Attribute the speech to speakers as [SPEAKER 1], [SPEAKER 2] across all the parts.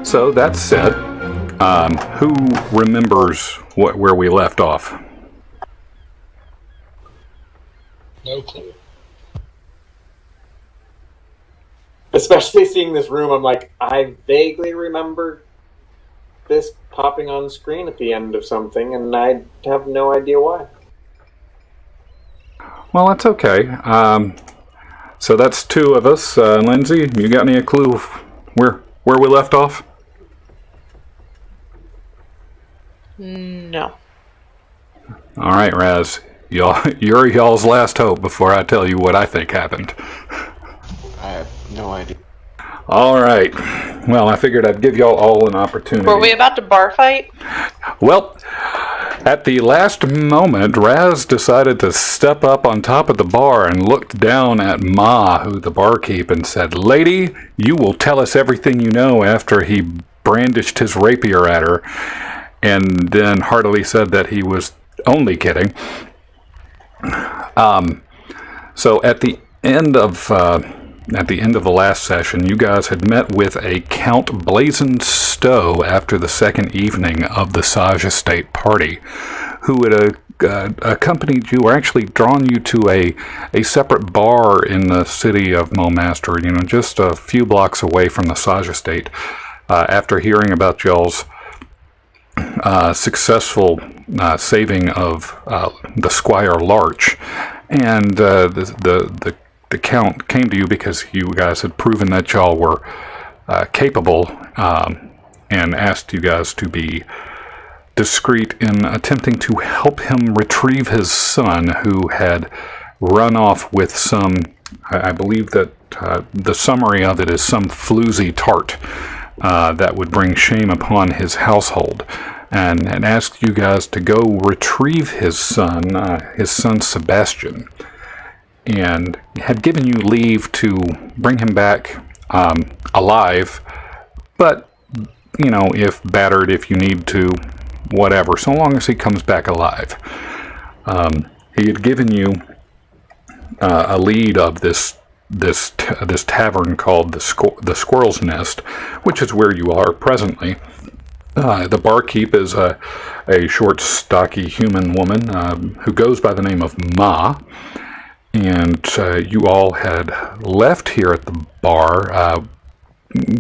[SPEAKER 1] So that said, who remembers where we left off?
[SPEAKER 2] No clue.
[SPEAKER 3] Especially seeing this room, I'm like, I vaguely remember this popping on screen at the end of something, and I have no idea why.
[SPEAKER 1] Well, that's okay. So that's two of us. Lindsay, you got any clue of where we left off?
[SPEAKER 4] No.
[SPEAKER 1] All right, Raz. You're y'all's last hope before I tell you what I think happened.
[SPEAKER 5] I have no idea.
[SPEAKER 1] All right. Well, I figured I'd give y'all all an opportunity.
[SPEAKER 4] Were we about to bar fight?
[SPEAKER 1] Well, at the last moment, Raz decided to step up on top of the bar and looked down at Ma, who the barkeep, and said, "Lady, you will tell us everything you know," after he brandished his rapier at her, and then heartily said that he was only kidding. So at the end of the last session, you guys had met with a Count Blazon Stoe after the second evening of the Sage Estate party, who had accompanied you, or actually drawn you to a separate bar in the city of Mulmaster, just a few blocks away from the Sage Estate, after hearing about y'all's successful saving of the Squire Larch. And the Count came to you because you guys had proven that y'all were capable, and asked you guys to be discreet in attempting to help him retrieve his son, who had run off with some, I believe that the summary of it is some floozy tart that would bring shame upon his household, and asked you guys to go retrieve his son Sebastian, and had given you leave to bring him back alive, but, if battered, if you need to, whatever, so long as he comes back alive. He had given you a lead of this tavern called the Squirrel's Nest, which is where you are presently. The barkeep is a short, stocky human woman who goes by the name of Ma, and you all had left here at the bar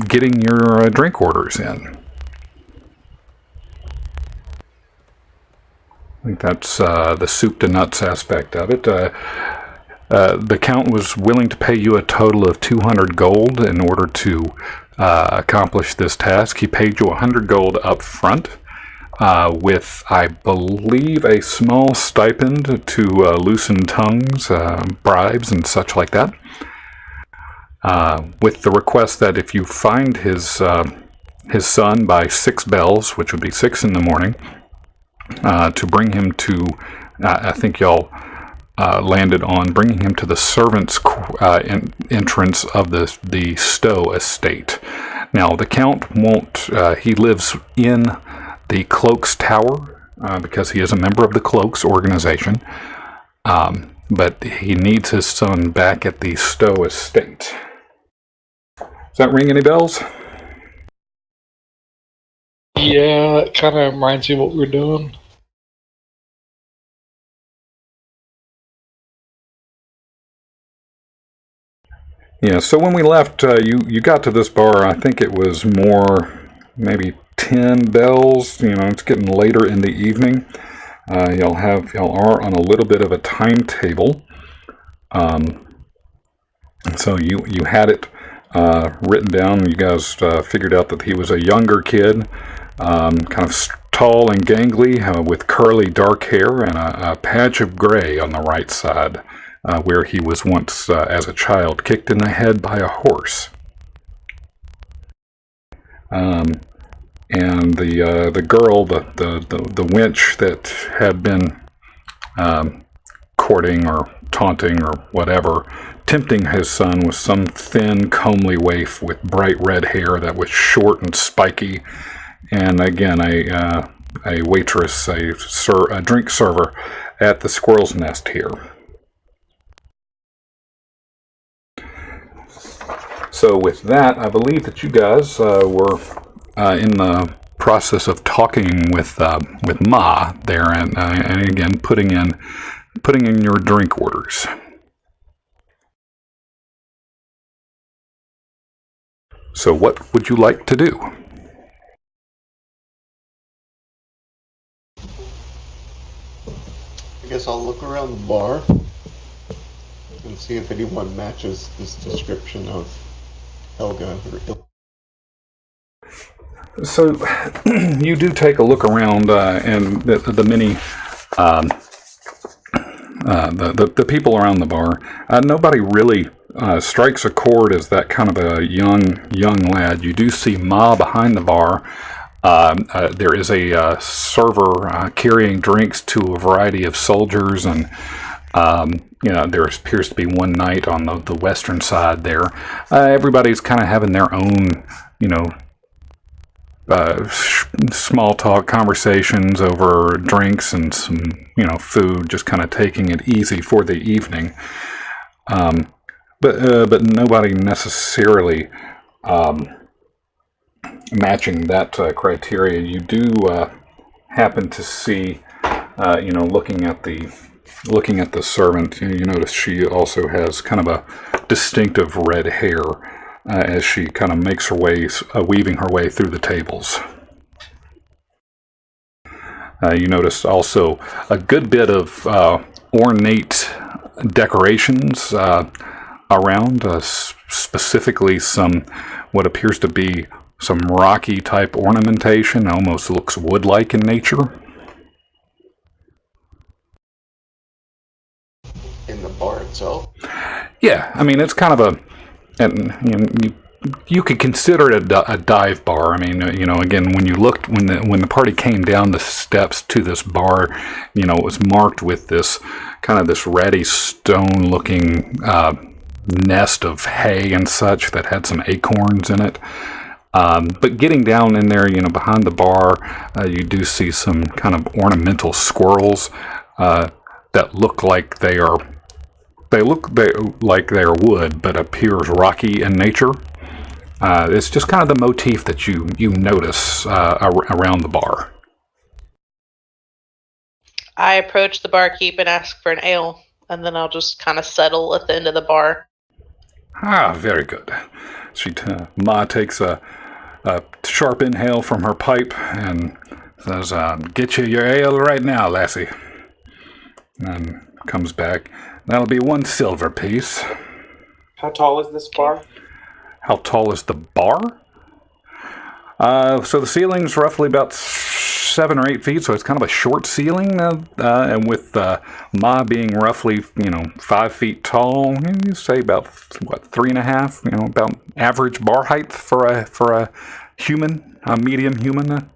[SPEAKER 1] getting your drink orders in. I think that's the soup to nuts aspect of it. The Count was willing to pay you a total of 200 gold in order to accomplish this task. He paid you 100 gold up front, with, I believe, a small stipend to loosen tongues, bribes, and such like that. With the request that if you find his son by 6 bells, which would be 6 in the morning, to bring him to, I think y'all landed on bringing him to the servants' entrance of the Stowe estate. Now, the Count won't, he lives in the Cloaks Tower, because he is a member of the Cloaks organization, but he needs his son back at the Stowe estate. Does that ring any bells?
[SPEAKER 2] Yeah, it kind of reminds me of what we were doing.
[SPEAKER 1] Yeah, so when we left, you got to this bar, I think it was more, maybe 10 bells. It's getting later in the evening. Y'all are on a little bit of a timetable. So you had it written down. You guys figured out that he was a younger kid, kind of tall and gangly, with curly dark hair and a patch of gray on the right side, where he was once, as a child, kicked in the head by a horse. And the girl, the wench that had been courting or taunting or whatever, tempting his son, was some thin, comely waif with bright red hair that was short and spiky, and again a waitress, a drink server at the Squirrel's Nest here. So with that, I believe that you guys were in the process of talking with Ma there, and again putting in your drink orders. So what would you like to do?
[SPEAKER 5] I guess I'll look around the bar and see if anyone matches this description of Helga or
[SPEAKER 1] So you do take a look around, and the many the people around the bar. Nobody really strikes a chord as that kind of a young lad. You do see Ma behind the bar. There is a server carrying drinks to a variety of soldiers, and there appears to be one knight on the western side there. Everybody's kind of having their own, small talk conversations over drinks and some, food, just kind of taking it easy for the evening. But nobody necessarily matching that criteria. You do happen to see, looking at the servant, you notice she also has kind of a distinctive red hair as she kind of makes her way, weaving her way through the tables. You notice also a good bit of ornate decorations around, specifically some what appears to be some rocky type ornamentation, almost looks wood-like in nature.
[SPEAKER 5] in the bar itself.
[SPEAKER 1] Yeah, I mean, it's kind of you could consider it a dive bar. I mean, again, when you looked, when the party came down the steps to this bar, it was marked with this kind of this ratty stone-looking nest of hay and such that had some acorns in it. But getting down in there, behind the bar, you do see some kind of ornamental squirrels that look like they are wood, but appears rocky in nature. It's just kind of the motif that you notice around the bar.
[SPEAKER 4] I approach the barkeep and ask for an ale, and then I'll just kind of settle at the end of the bar.
[SPEAKER 1] Ah, very good. Ma takes a sharp inhale from her pipe and says, "Get you your ale right now, lassie." And comes back. "That'll be 1 silver piece."
[SPEAKER 3] How tall is this bar?
[SPEAKER 1] How tall is the bar? So the ceiling's roughly about 7 or 8 feet, so it's kind of a short ceiling, and with Ma being roughly, 5 feet tall, you say about 3.5, about average bar height for a human, a medium human.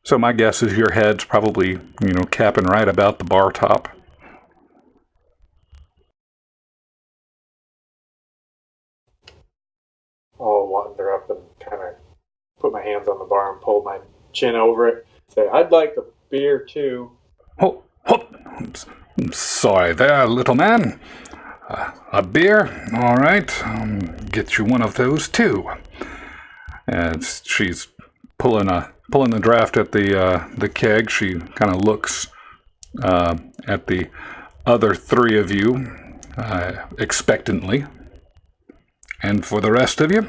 [SPEAKER 1] So my guess is your head's probably, capping right about the bar top.
[SPEAKER 3] I'll wander up and kind of put my hands on the bar and pull my chin over it. Say, "I'd like a beer too."
[SPEAKER 1] Oh, I'm sorry there, little man. A beer? All right, get you one of those too. And she's pulling the draft at the keg. She kind of looks at the other 3 of you expectantly. "And for the rest of you?"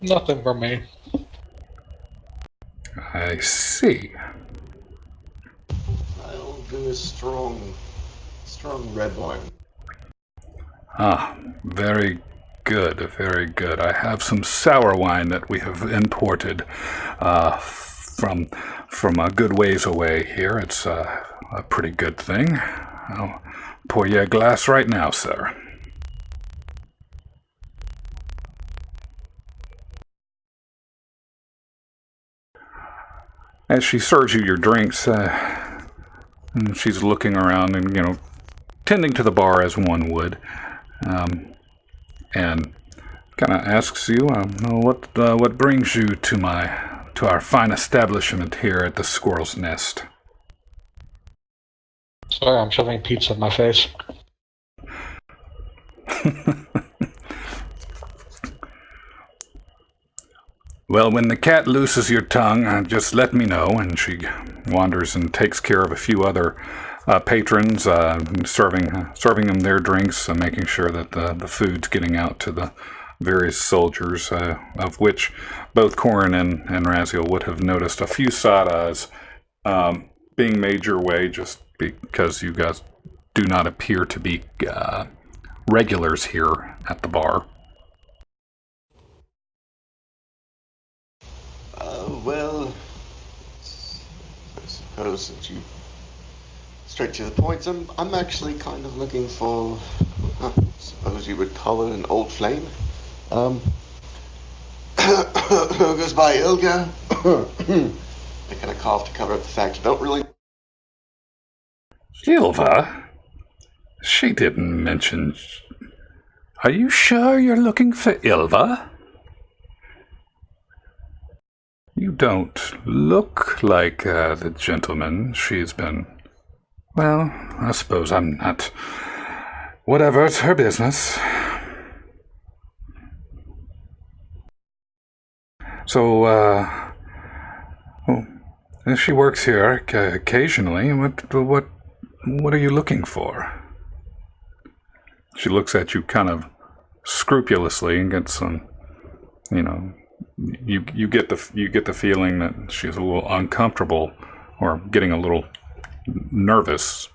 [SPEAKER 2] Nothing for me.
[SPEAKER 1] "I see."
[SPEAKER 5] I'll do a strong red wine.
[SPEAKER 1] Ah, very good, very good. I have some sour wine that we have imported from a good ways away here. It's a pretty good thing. I'll pour you a glass right now, sir. As she serves you your drinks, she's looking around and, tending to the bar as one would, and kind of asks you, what brings you to our fine establishment here at the Squirrel's Nest?
[SPEAKER 2] Sorry, I'm shoving pizza in my face.
[SPEAKER 1] Well, when the cat looses your tongue, just let me know. And she wanders and takes care of a few other patrons, serving them their drinks, making sure that the food's getting out to the various soldiers, of which both Corin and Raziel would have noticed a few side-eyes being made your way, just because you guys do not appear to be regulars here at the bar.
[SPEAKER 5] Well, I suppose that you straight to the point. I'm actually kind of looking for, I suppose you would call it an old flame. Who goes by Ilga. I kind of cough to cover up the fact I don't really.
[SPEAKER 1] Ilva? She didn't mention. Are you sure you're looking for Ilva? You don't look like the gentleman she's been. Well, I suppose I'm not. Whatever, it's her business. So, she works here occasionally. What are you looking for? She looks at you kind of scrupulously and gets some, you get the feeling that she's a little uncomfortable or getting a little nervous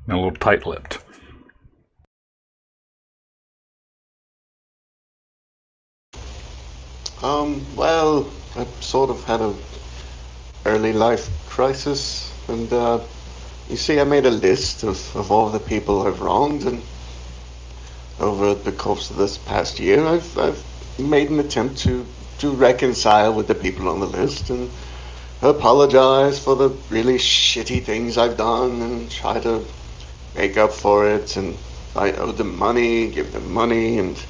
[SPEAKER 1] and a little tight-lipped.
[SPEAKER 5] Well, I sort of had a early life crisis, and you see, I made a list of all the people I've wronged, and over the course of this past year, I've made an attempt to reconcile with the people on the list and apologize for the really shitty things I've done and try to make up for it. And I owe them money, give them money, and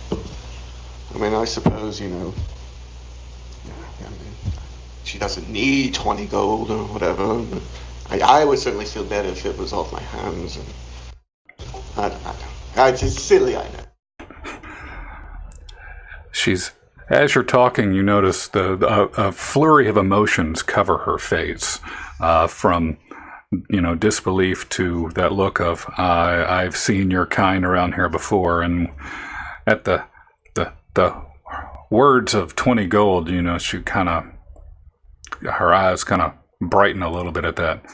[SPEAKER 5] I mean, I suppose, she doesn't need 20 gold or whatever, but I would certainly feel better if it was off my hands. And I don't know. It's just silly, I know.
[SPEAKER 1] As you're talking, you notice a flurry of emotions cover her face, from disbelief to that look of I've seen your kind around here before, and at the words of 20 gold, she kind of, her eyes kind of brighten a little bit at that.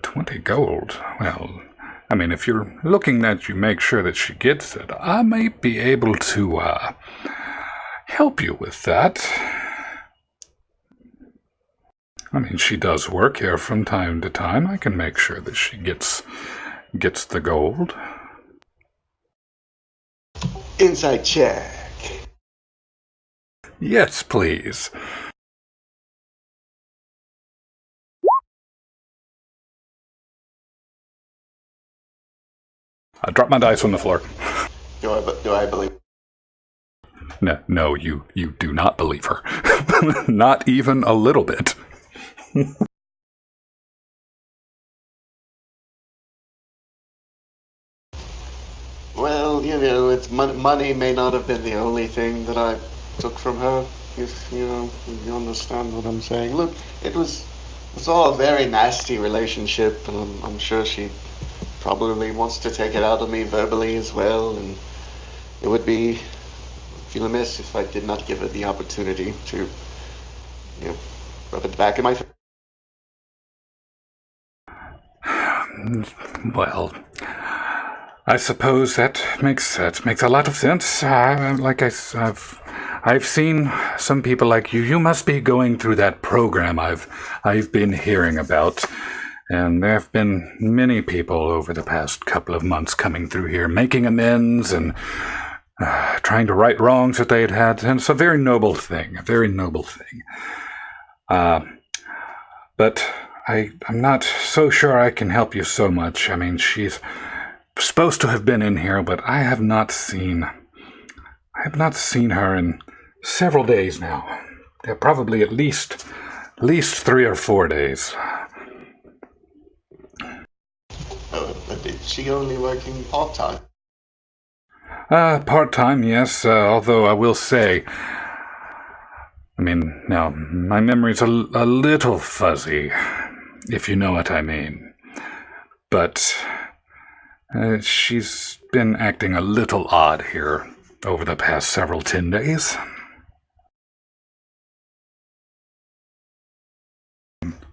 [SPEAKER 1] 20 gold? Well, I mean, if you're looking that you make sure that she gets it, I may be able to help you with that. I mean, she does work here from time to time. I can make sure that she gets the gold.
[SPEAKER 5] Inside check.
[SPEAKER 1] Yes, please. I dropped my dice on the floor.
[SPEAKER 5] Do I believe?
[SPEAKER 1] No, you do not believe her. Not even a little bit.
[SPEAKER 5] Well, it's money may not have been the only thing that I took from her. If you understand what I'm saying. Look, it was all a very nasty relationship, and I'm sure she probably wants to take it out of me verbally as well. And it would feel amiss if I did not give her the opportunity to, rub it back in my face.
[SPEAKER 1] Well, I suppose that makes a lot of sense. I've seen some people like you. You must be going through that program I've been hearing about, and there have been many people over the past couple of months coming through here, making amends and trying to right wrongs that they had, and it's a very noble thing. But I'm not so sure I can help you so much. I mean, she's supposed to have been in here, but I have not seen her in several days now. They're probably at least 3 or 4 days.
[SPEAKER 5] But is she only working part-time?
[SPEAKER 1] Part-time, yes, although I will say, now, my memory's a little fuzzy, if you know what I mean. But she's been acting a little odd here over the past several 10 days.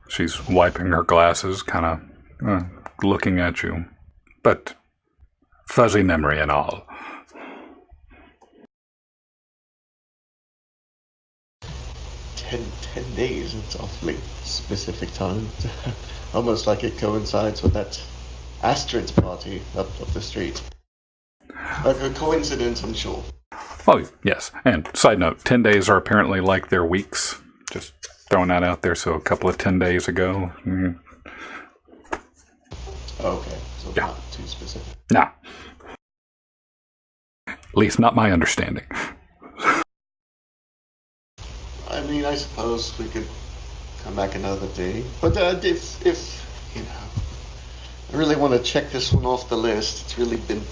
[SPEAKER 1] She's wiping her glasses, kind of looking at you. But fuzzy memory and all.
[SPEAKER 5] Ten days, it's awfully specific time. Almost like it coincides with that Astrid's party up the street. A coincidence, I'm sure.
[SPEAKER 1] Oh, yes. And side note, 10 days are apparently like their weeks. Just throwing that out there, so a couple of 10 days ago.
[SPEAKER 5] Okay, so yeah. Not too specific.
[SPEAKER 1] Nah. At least not my understanding.
[SPEAKER 5] I mean, I suppose we could come back another day. But if you know, I really want to check this one off the list. It's really been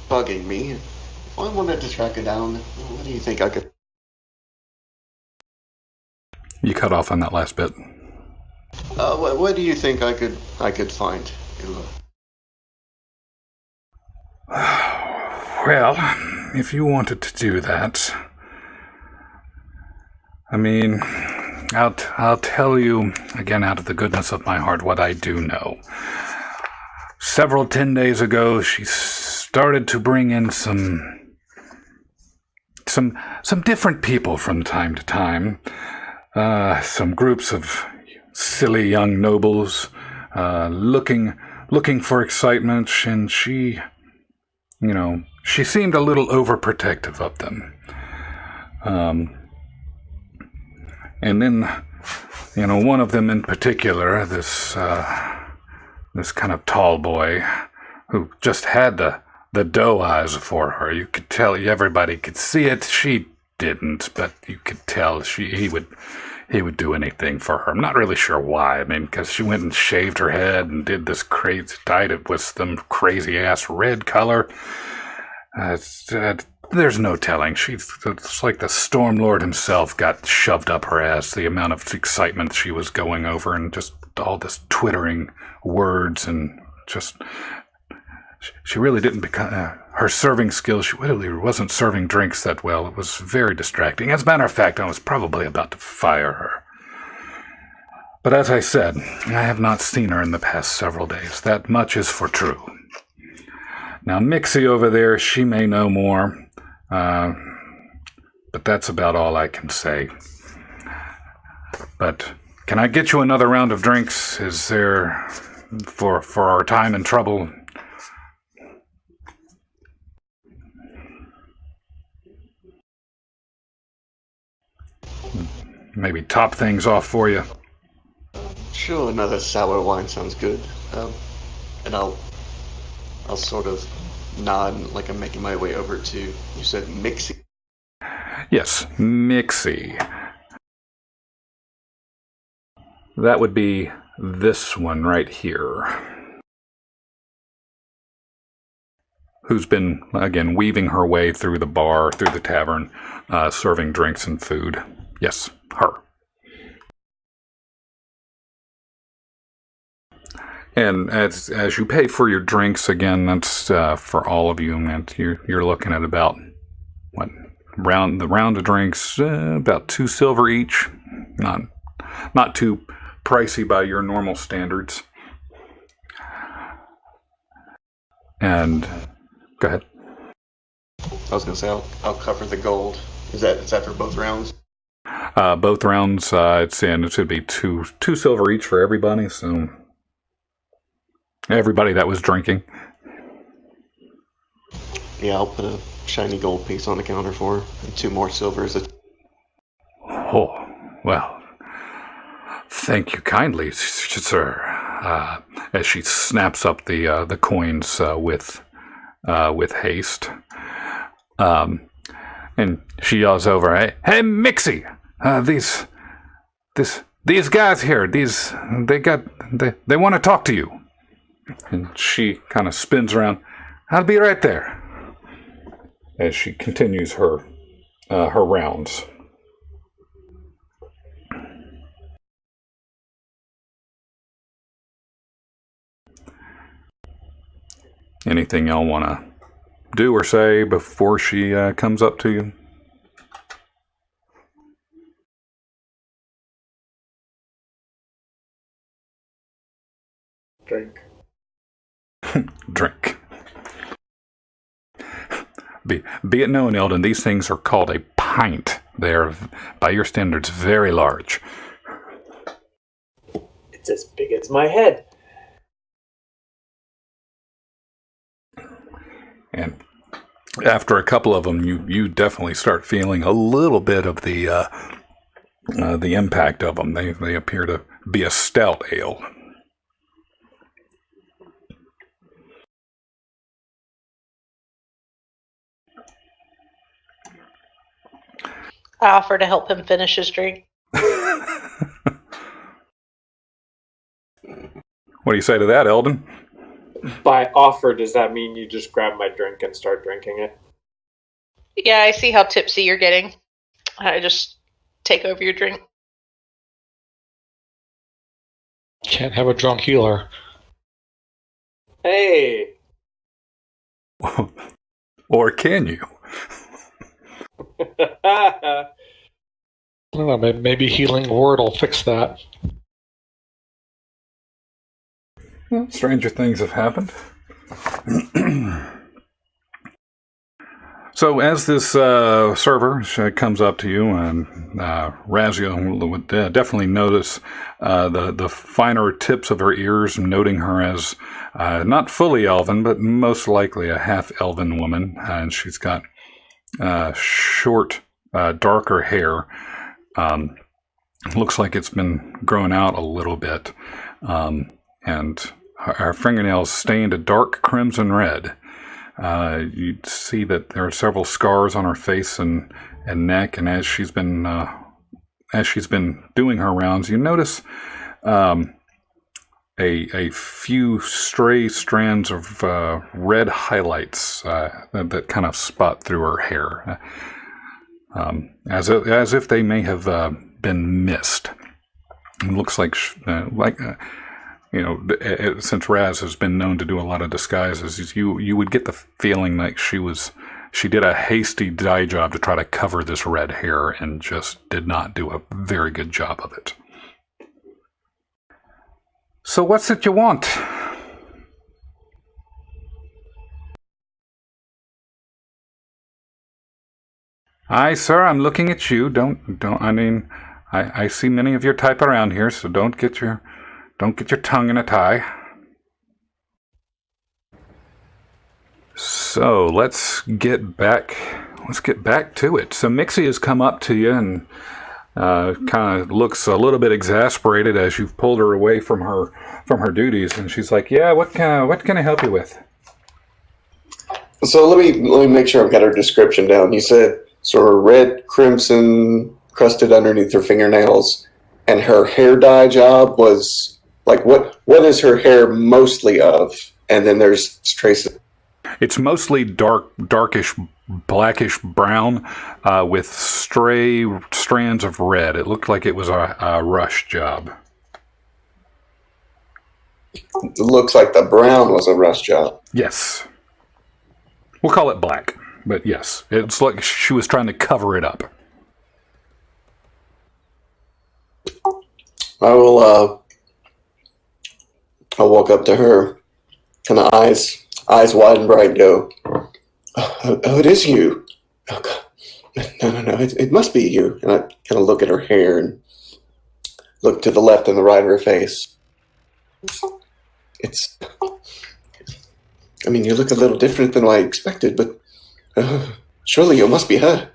[SPEAKER 5] bugging me. If I wanted to track it down, what do you think I could...
[SPEAKER 1] You cut off on that last bit.
[SPEAKER 5] What do you think I could find?
[SPEAKER 1] Well, if you wanted to do that, I'll tell you again out of the goodness of my heart what I do know. Several 10 days ago, she started to bring in some different people from time to time. Some groups of silly young nobles, looking for excitement, and she seemed a little overprotective of them. And then, one of them in particular, this kind of tall boy, who just had the doe eyes for her. You could tell, everybody could see it. She didn't, but you could tell he would do anything for her. I'm not really sure why. Because she went and shaved her head and did this crazy, dyed it with some crazy ass red color. There's no telling. It's like the Stormlord himself got shoved up her ass, the amount of excitement she was going over, and just all this twittering words, and just... She really didn't become... her serving skills, she really wasn't serving drinks that well. It was very distracting. As a matter of fact, I was probably about to fire her. But as I said, I have not seen her in the past several days. That much is for true. Now, Mixie over there, she may know more, but that's about all I can say. But can I get you another round of drinks? Is there... for our time and trouble... Maybe top things off for you.
[SPEAKER 5] Sure, another sour wine sounds good. And I'll sort of nod like I'm making my way over to, you said Mixie?
[SPEAKER 1] Yes, Mixie. That would be this one right here. Who's been, again, weaving her way through the bar, through the tavern, serving drinks and food. Yes, her. And as you pay for your drinks, again, that's for all of you, and you're looking at about, the round of drinks, about 2 silver each. Not too pricey by your normal standards. And, go ahead.
[SPEAKER 5] I was going to say, I'll cover the gold. Is that for both rounds?
[SPEAKER 1] Both rounds, it should be 2 silver each for everybody, so everybody that was drinking.
[SPEAKER 5] Yeah, I'll put a shiny gold piece on the counter for her, and 2 more silvers.
[SPEAKER 1] Oh, well, thank you kindly, sir. As she snaps up the coins with haste, and she yells over, "Hey, Mixie! These guys here, they want to talk to you." And she kind of spins around. "I'll be right there." as she continues her rounds. Anything y'all want to do or say before she comes up to you?
[SPEAKER 3] Drink.
[SPEAKER 1] Drink. Be it known, Eldon, these things are called a pint. They're, by your standards, very large.
[SPEAKER 3] It's as big as my head.
[SPEAKER 1] And after a couple of them, you definitely start feeling a little bit of the impact of them. They appear to be a stout ale.
[SPEAKER 4] I offer to help him finish his drink.
[SPEAKER 1] What do you say to that, Eldon?
[SPEAKER 3] By offer, does that mean you just grab my drink and start drinking it?
[SPEAKER 4] Yeah, I see how tipsy you're getting. I just take over your drink.
[SPEAKER 2] Can't have a drunk healer.
[SPEAKER 3] Hey!
[SPEAKER 1] Or can you?
[SPEAKER 2] I don't know, maybe healing word will fix that.
[SPEAKER 1] Well, stranger things have happened. So as this server comes up to you, and Razia would definitely notice the finer tips of her ears, noting her as not fully elven, but most likely a half-elven woman. And she's got short, darker hair. Looks like it's been growing out a little bit. And her fingernails stained a dark crimson red. You see that there are several scars on her face and neck, and as she's been doing her rounds, you notice a few stray strands of red highlights that kind of spot through her hair, as if they may have been missed. It looks like since Raz has been known to do a lot of disguises, you would get the feeling like she did a hasty dye job to try to cover this red hair and just did not do a very good job of it. So what's it you want? Aye, sir, I'm looking at you. I see many of your type around here, so don't get your tongue in a tie. So let's get back to it. So Mixie has come up to you and kind of looks a little bit exasperated as you've pulled her away from her duties, and she's like, "Yeah, what can I help you with?"
[SPEAKER 5] So let me make sure I've got her description down. You said sort of red crimson crusted underneath her fingernails, and her hair dye job was like what is her hair mostly of? And then there's traces.
[SPEAKER 1] It's mostly darkish, blackish brown with stray strands of red. It looked like it was a rush job.
[SPEAKER 5] It looks like the brown was a rush job.
[SPEAKER 1] Yes. We'll call it black, but yes. It's like she was trying to cover it up.
[SPEAKER 5] I'll walk up to her, kind of eyes wide and bright, go, oh, it is you. Oh, God. No, it must be you. And I kind of look at her hair and look to the left and the right of her face. You look a little different than I expected, but surely you must be her.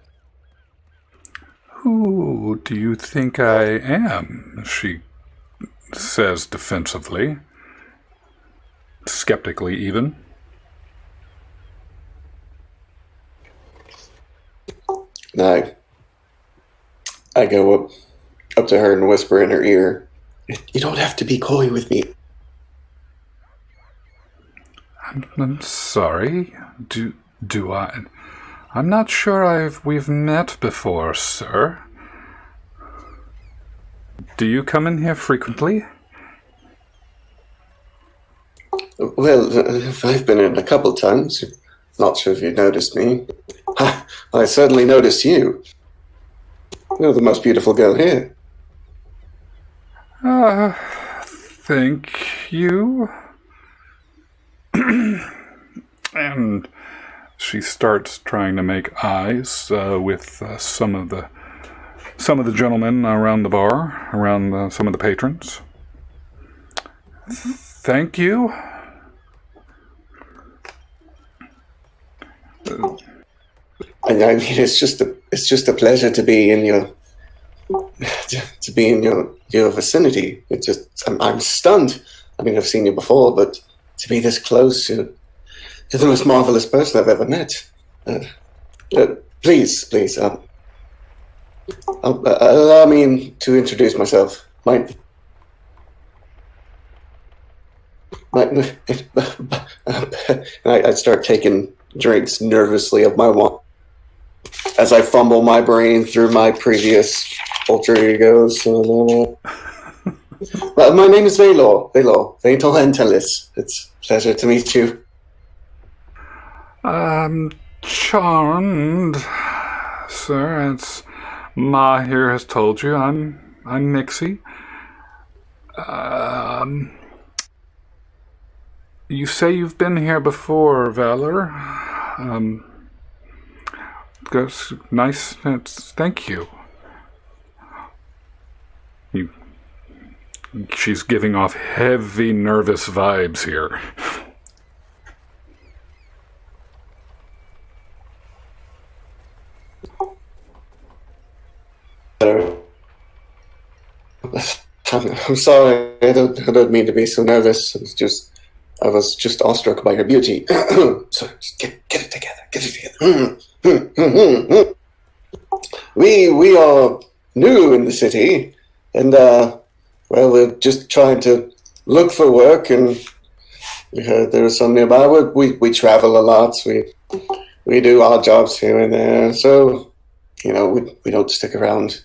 [SPEAKER 1] Who do you think I am? She says defensively, skeptically even.
[SPEAKER 5] And I go up to her and whisper in her ear, "You don't have to be coy with me."
[SPEAKER 1] I'm sorry. Do I? I'm not sure we've met before, sir. Do you come in here frequently?
[SPEAKER 5] Well, I've been in a couple times. Not sure if you noticed me. I certainly noticed you. You're the most beautiful girl here.
[SPEAKER 1] Thank you. And she starts trying to make eyes with some of the gentlemen around the bar, around some of the patrons. Thank you.
[SPEAKER 5] I mean, it's just a pleasure to be in your vicinity. I'm stunned. I mean, I've seen you before, but to be this close to the most marvelous person I've ever met. Please, allow me to introduce myself. I start taking drinks nervously of my wine as I fumble my brain through my previous alter egos. My name is Velor Entelis. It's a pleasure to meet you.
[SPEAKER 1] Charmed, sir. As Ma here has told you, I'm Nixie. You say you've been here before, Valor. Nice. Thank you. She's giving off heavy, nervous vibes here.
[SPEAKER 5] I'm sorry. I don't mean to be so nervous. I was just awestruck by your beauty. So just get it together. We are new in the city, and we're just trying to look for work. And we heard there was some nearby. We travel a lot. We do odd jobs here and there. So we don't stick around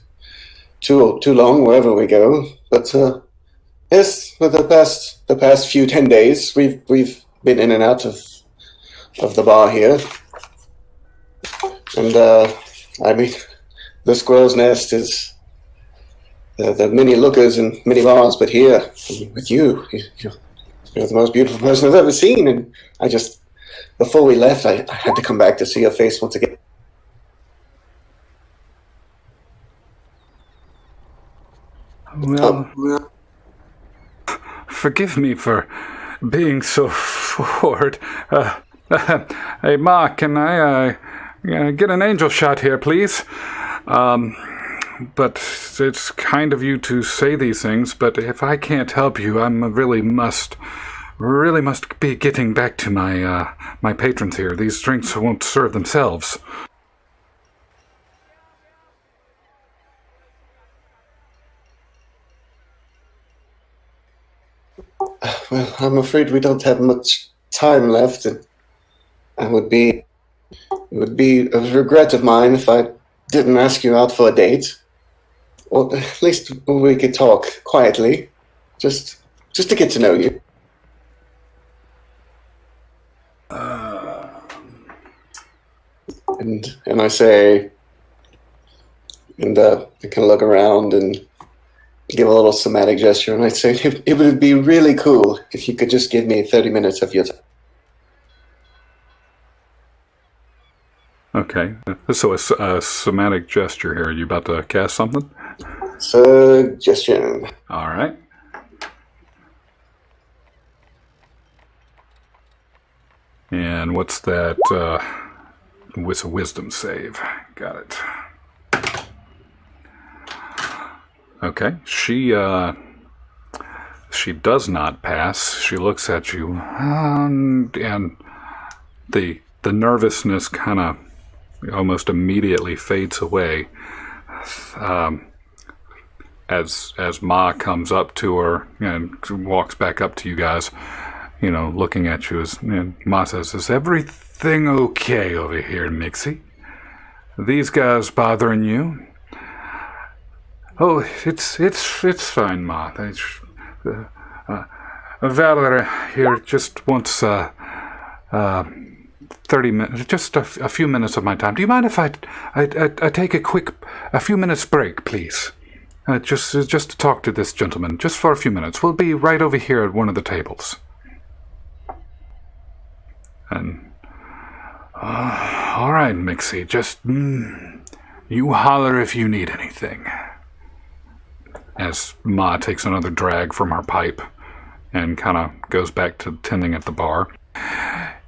[SPEAKER 5] too long wherever we go. But yes, for the past few 10 days, we've been in and out of the bar here, and I mean, the Squirrel's Nest is there are many lookers and many bars, but here with you're the most beautiful person I've ever seen, and before we left, I had to come back to see your face once again.
[SPEAKER 1] Well, forgive me for being so forward. Hey, Ma, can I get an angel shot here, please? But it's kind of you to say these things, but if I can't help you, I really must be getting back to my patrons here. These drinks won't serve themselves.
[SPEAKER 5] Well, I'm afraid we don't have much time left, and it would be a regret of mine if I didn't ask you out for a date, or at least we could talk quietly, just to get to know you. And I say, and I kind of look around and give a little somatic gesture, and I say, it would be really cool if you could just give me 30 minutes of your time.
[SPEAKER 1] Okay, so a somatic gesture here. Are you about to cast something?
[SPEAKER 5] Suggestion.
[SPEAKER 1] All right. And what's that? With a wisdom save. Got it. Okay, she does not pass. She looks at you, and the nervousness kind of almost immediately fades away as Ma comes up to her and walks back up to you guys, looking at you. And Ma says, "Is everything okay over here, Nixie?" these guys bothering you? Oh, it's fine, Ma. Valor here just wants 30 minutes, just a few minutes of my time. Do you mind if I take a few minutes break, please? Just to talk to this gentleman, just for a few minutes. We'll be right over here at one of the tables. And all right, Mixie, just you holler if you need anything. As Ma takes another drag from her pipe and kind of goes back to tending at the bar.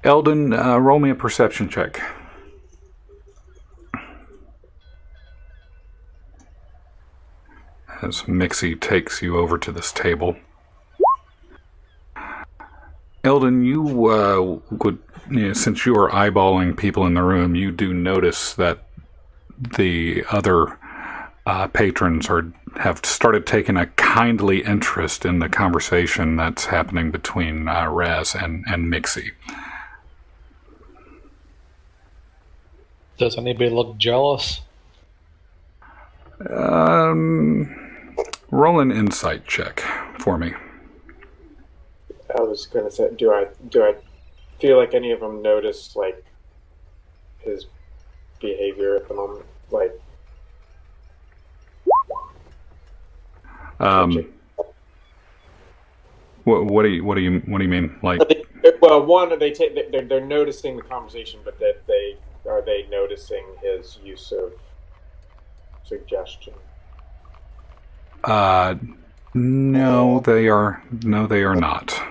[SPEAKER 1] Eldon, roll me a perception check. As Mixie takes you over to this table. Eldon, you would, since you are eyeballing people in the room, you do notice that the other patrons have started taking a kindly interest in the conversation that's happening between Raz and Mixie.
[SPEAKER 2] Does anybody look jealous?
[SPEAKER 1] Roll an insight check for me.
[SPEAKER 3] I was going to say, do I feel like any of them notice like his behavior at the moment? Like,
[SPEAKER 1] what do you mean? Like,
[SPEAKER 3] well, one, they're noticing the conversation, but that they noticing his use of suggestion?
[SPEAKER 1] No, they are not.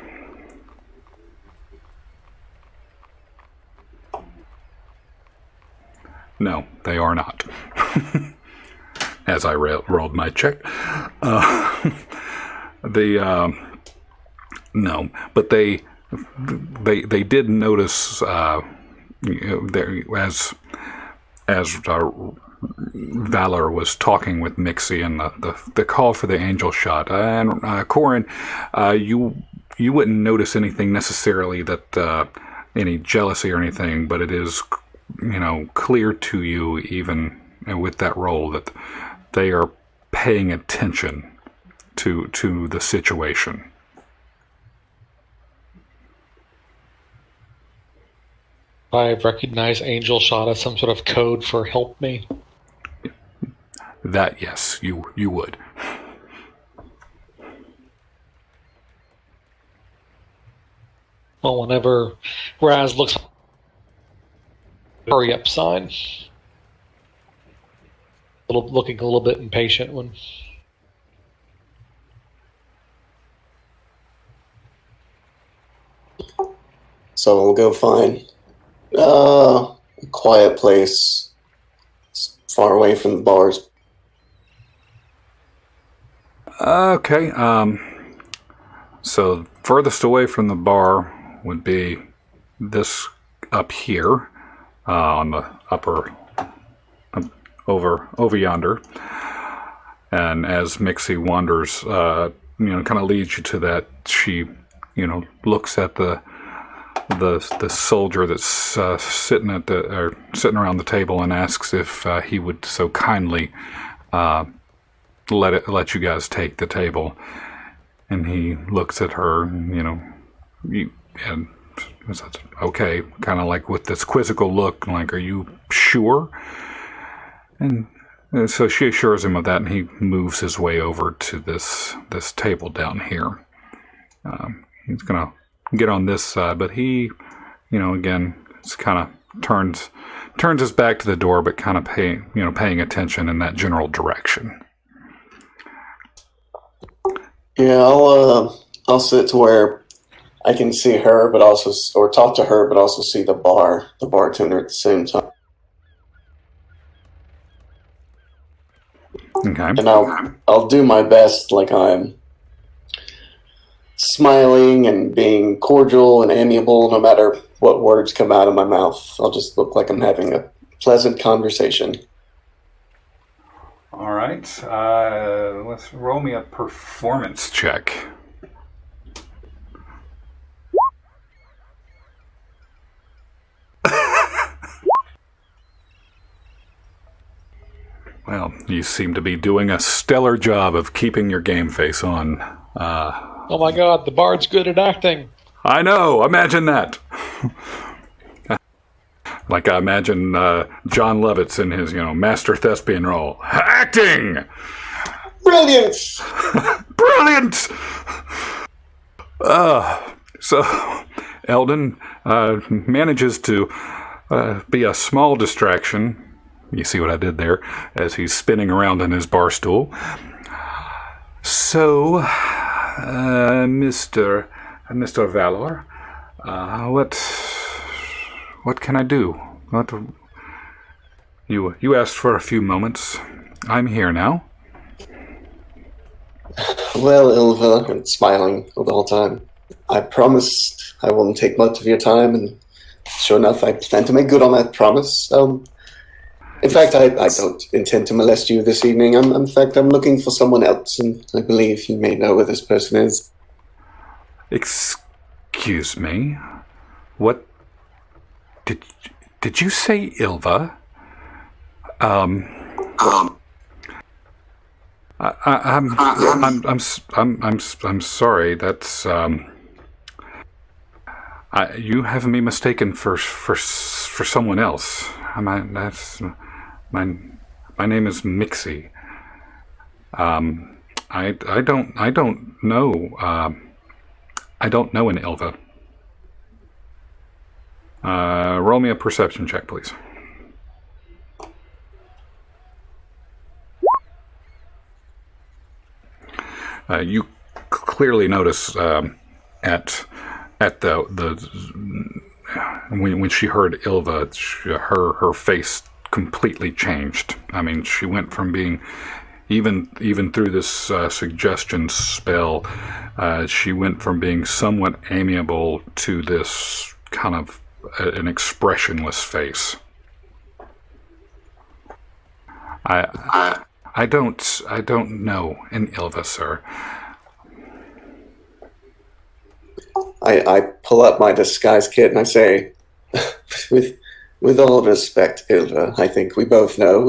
[SPEAKER 1] No, they are not. As I rolled my check, no, but they did notice as Valor was talking with Mixie and the call for the angel shot. And Corin, you wouldn't notice anything necessarily that any jealousy or anything, but it is clear to you even with that role that they are paying attention to the situation.
[SPEAKER 2] I recognize angel shot as some sort of code for help me.
[SPEAKER 1] That, yes, you would.
[SPEAKER 2] Well, whenever Raz looks hurry up sign. Looking a little bit impatient when
[SPEAKER 5] So we'll go find a quiet place far away from the bars.
[SPEAKER 1] Okay, so furthest away from the bar would be this up here on the upper, over yonder. And as Mixie wanders, kind of leads you to that, she, looks at the soldier that's sitting around the table and asks if he would so kindly let you guys take the table. And he looks at her, and says, okay, kind of like with this quizzical look, like, are you sure? And so she assures him of that, and he moves his way over to this table down here. He's gonna get on this side, but he, again, it's kind of turns his back to the door, but kind of paying attention in that general direction.
[SPEAKER 5] Yeah, I'll sit to where I can see her, but also, or talk to her, but also see the bartender at the same time.
[SPEAKER 1] Okay.
[SPEAKER 5] And I'll do my best, like I'm smiling and being cordial and amiable, no matter what words come out of my mouth. I'll just look like I'm having a pleasant conversation.
[SPEAKER 1] All right. Let's roll me a performance check. Well, you seem to be doing a stellar job of keeping your game face on.
[SPEAKER 2] Oh my god, the bard's good at acting.
[SPEAKER 1] I know, imagine that. Like I imagine John Lovitz in his, master thespian role. Acting!
[SPEAKER 5] Brilliant!
[SPEAKER 1] Brilliant! So, Eldon manages to be a small distraction. You see what I did there? As he's spinning around in his bar stool. So, Mr. Valor, what can I do? What? You asked for a few moments. I'm here now.
[SPEAKER 5] Well, Ilva, and smiling the whole time, I promised I wouldn't take much of your time, and sure enough, I plan to make good on that promise. In fact, I don't intend to molest you this evening. In fact, I'm looking for someone else, and I believe you may know where this person is.
[SPEAKER 1] Excuse me? What? Did you say Ilva? I'm sorry. That's you have me mistaken for someone else. My name is Mixie. I don't know. I don't know an Ilva. Roll me a perception check, please. You clearly notice at the when she heard Ilva, her face completely changed. I mean, she went from being even through this suggestion spell, she went from being somewhat amiable to this kind of an expressionless face. I don't know an Ilva, sir.
[SPEAKER 5] I pull up my disguise kit and I say, with all respect, Ilva, I think we both know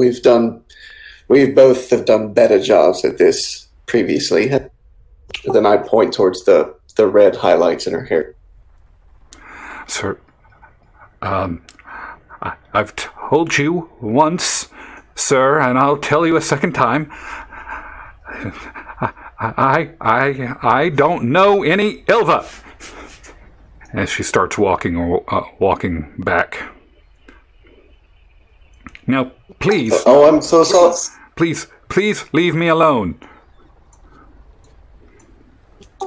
[SPEAKER 5] we both have done better jobs at this previously. Then I point towards the red highlights in her hair.
[SPEAKER 1] Sir, I've told you once, sir, and I'll tell you a second time. I don't know any Ilva. As she starts walking back. Now, please.
[SPEAKER 5] Oh, I'm so sorry.
[SPEAKER 1] Please leave me alone.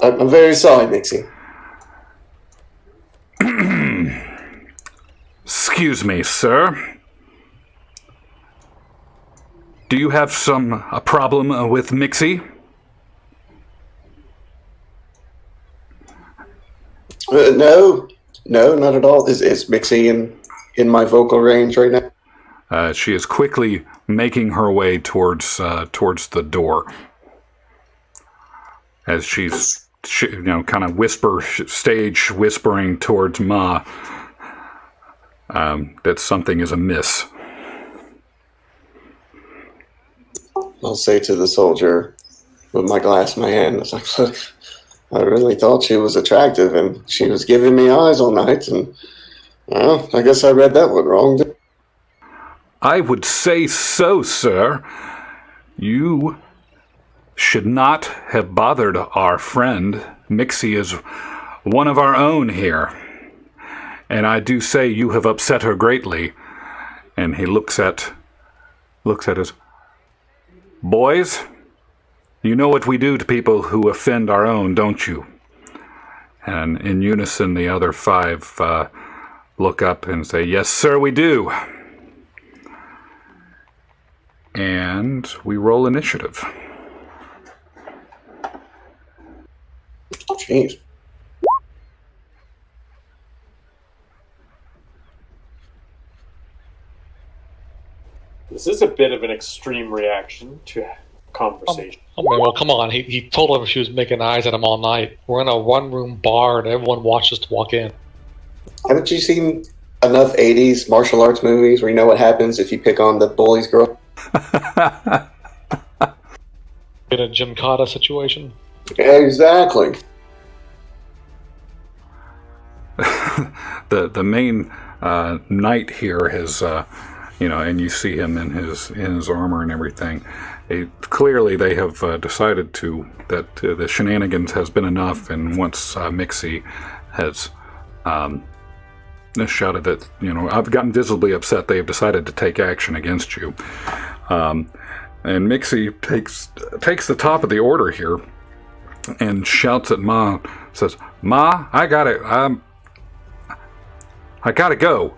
[SPEAKER 5] I'm very sorry, Mixie.
[SPEAKER 1] Excuse me, sir. Do you have a problem with Mixie?
[SPEAKER 5] No, not at all. Is Mixie in my vocal range right now?
[SPEAKER 1] She is quickly making her way towards the door. As she's kind of stage whispering towards Ma that something is amiss.
[SPEAKER 5] I'll say to the soldier with my glass in my hand, it's like, look, I really thought she was attractive, and she was giving me eyes all night, and, well, I guess I read that one wrong.
[SPEAKER 1] I would say so, sir. You should not have bothered our friend. Mixie is one of our own here. And I do say you have upset her greatly. And he looks at us. Boys, you know what we do to people who offend our own, don't you? And in unison, the other five look up and say, yes, sir, we do. And we roll initiative.
[SPEAKER 5] Jeez.
[SPEAKER 3] This is a bit of an extreme reaction to conversation.
[SPEAKER 2] Oh man, well, come on. He told her she was making eyes at him all night. We're in a one-room bar and everyone watched us to walk in.
[SPEAKER 5] Haven't you seen enough 80s martial arts movies where you know what happens if you pick on the bully's girl?
[SPEAKER 2] In a Gymkhana situation.
[SPEAKER 5] Exactly.
[SPEAKER 1] The main knight here has, and you see him in his armor and everything. Clearly, they have decided that the shenanigans has been enough, and once Mixie has shouted that I've gotten visibly upset, they have decided to take action against you. And Mixie takes the top of the order here and shouts at Ma, says, "Ma, I got it. I gotta go."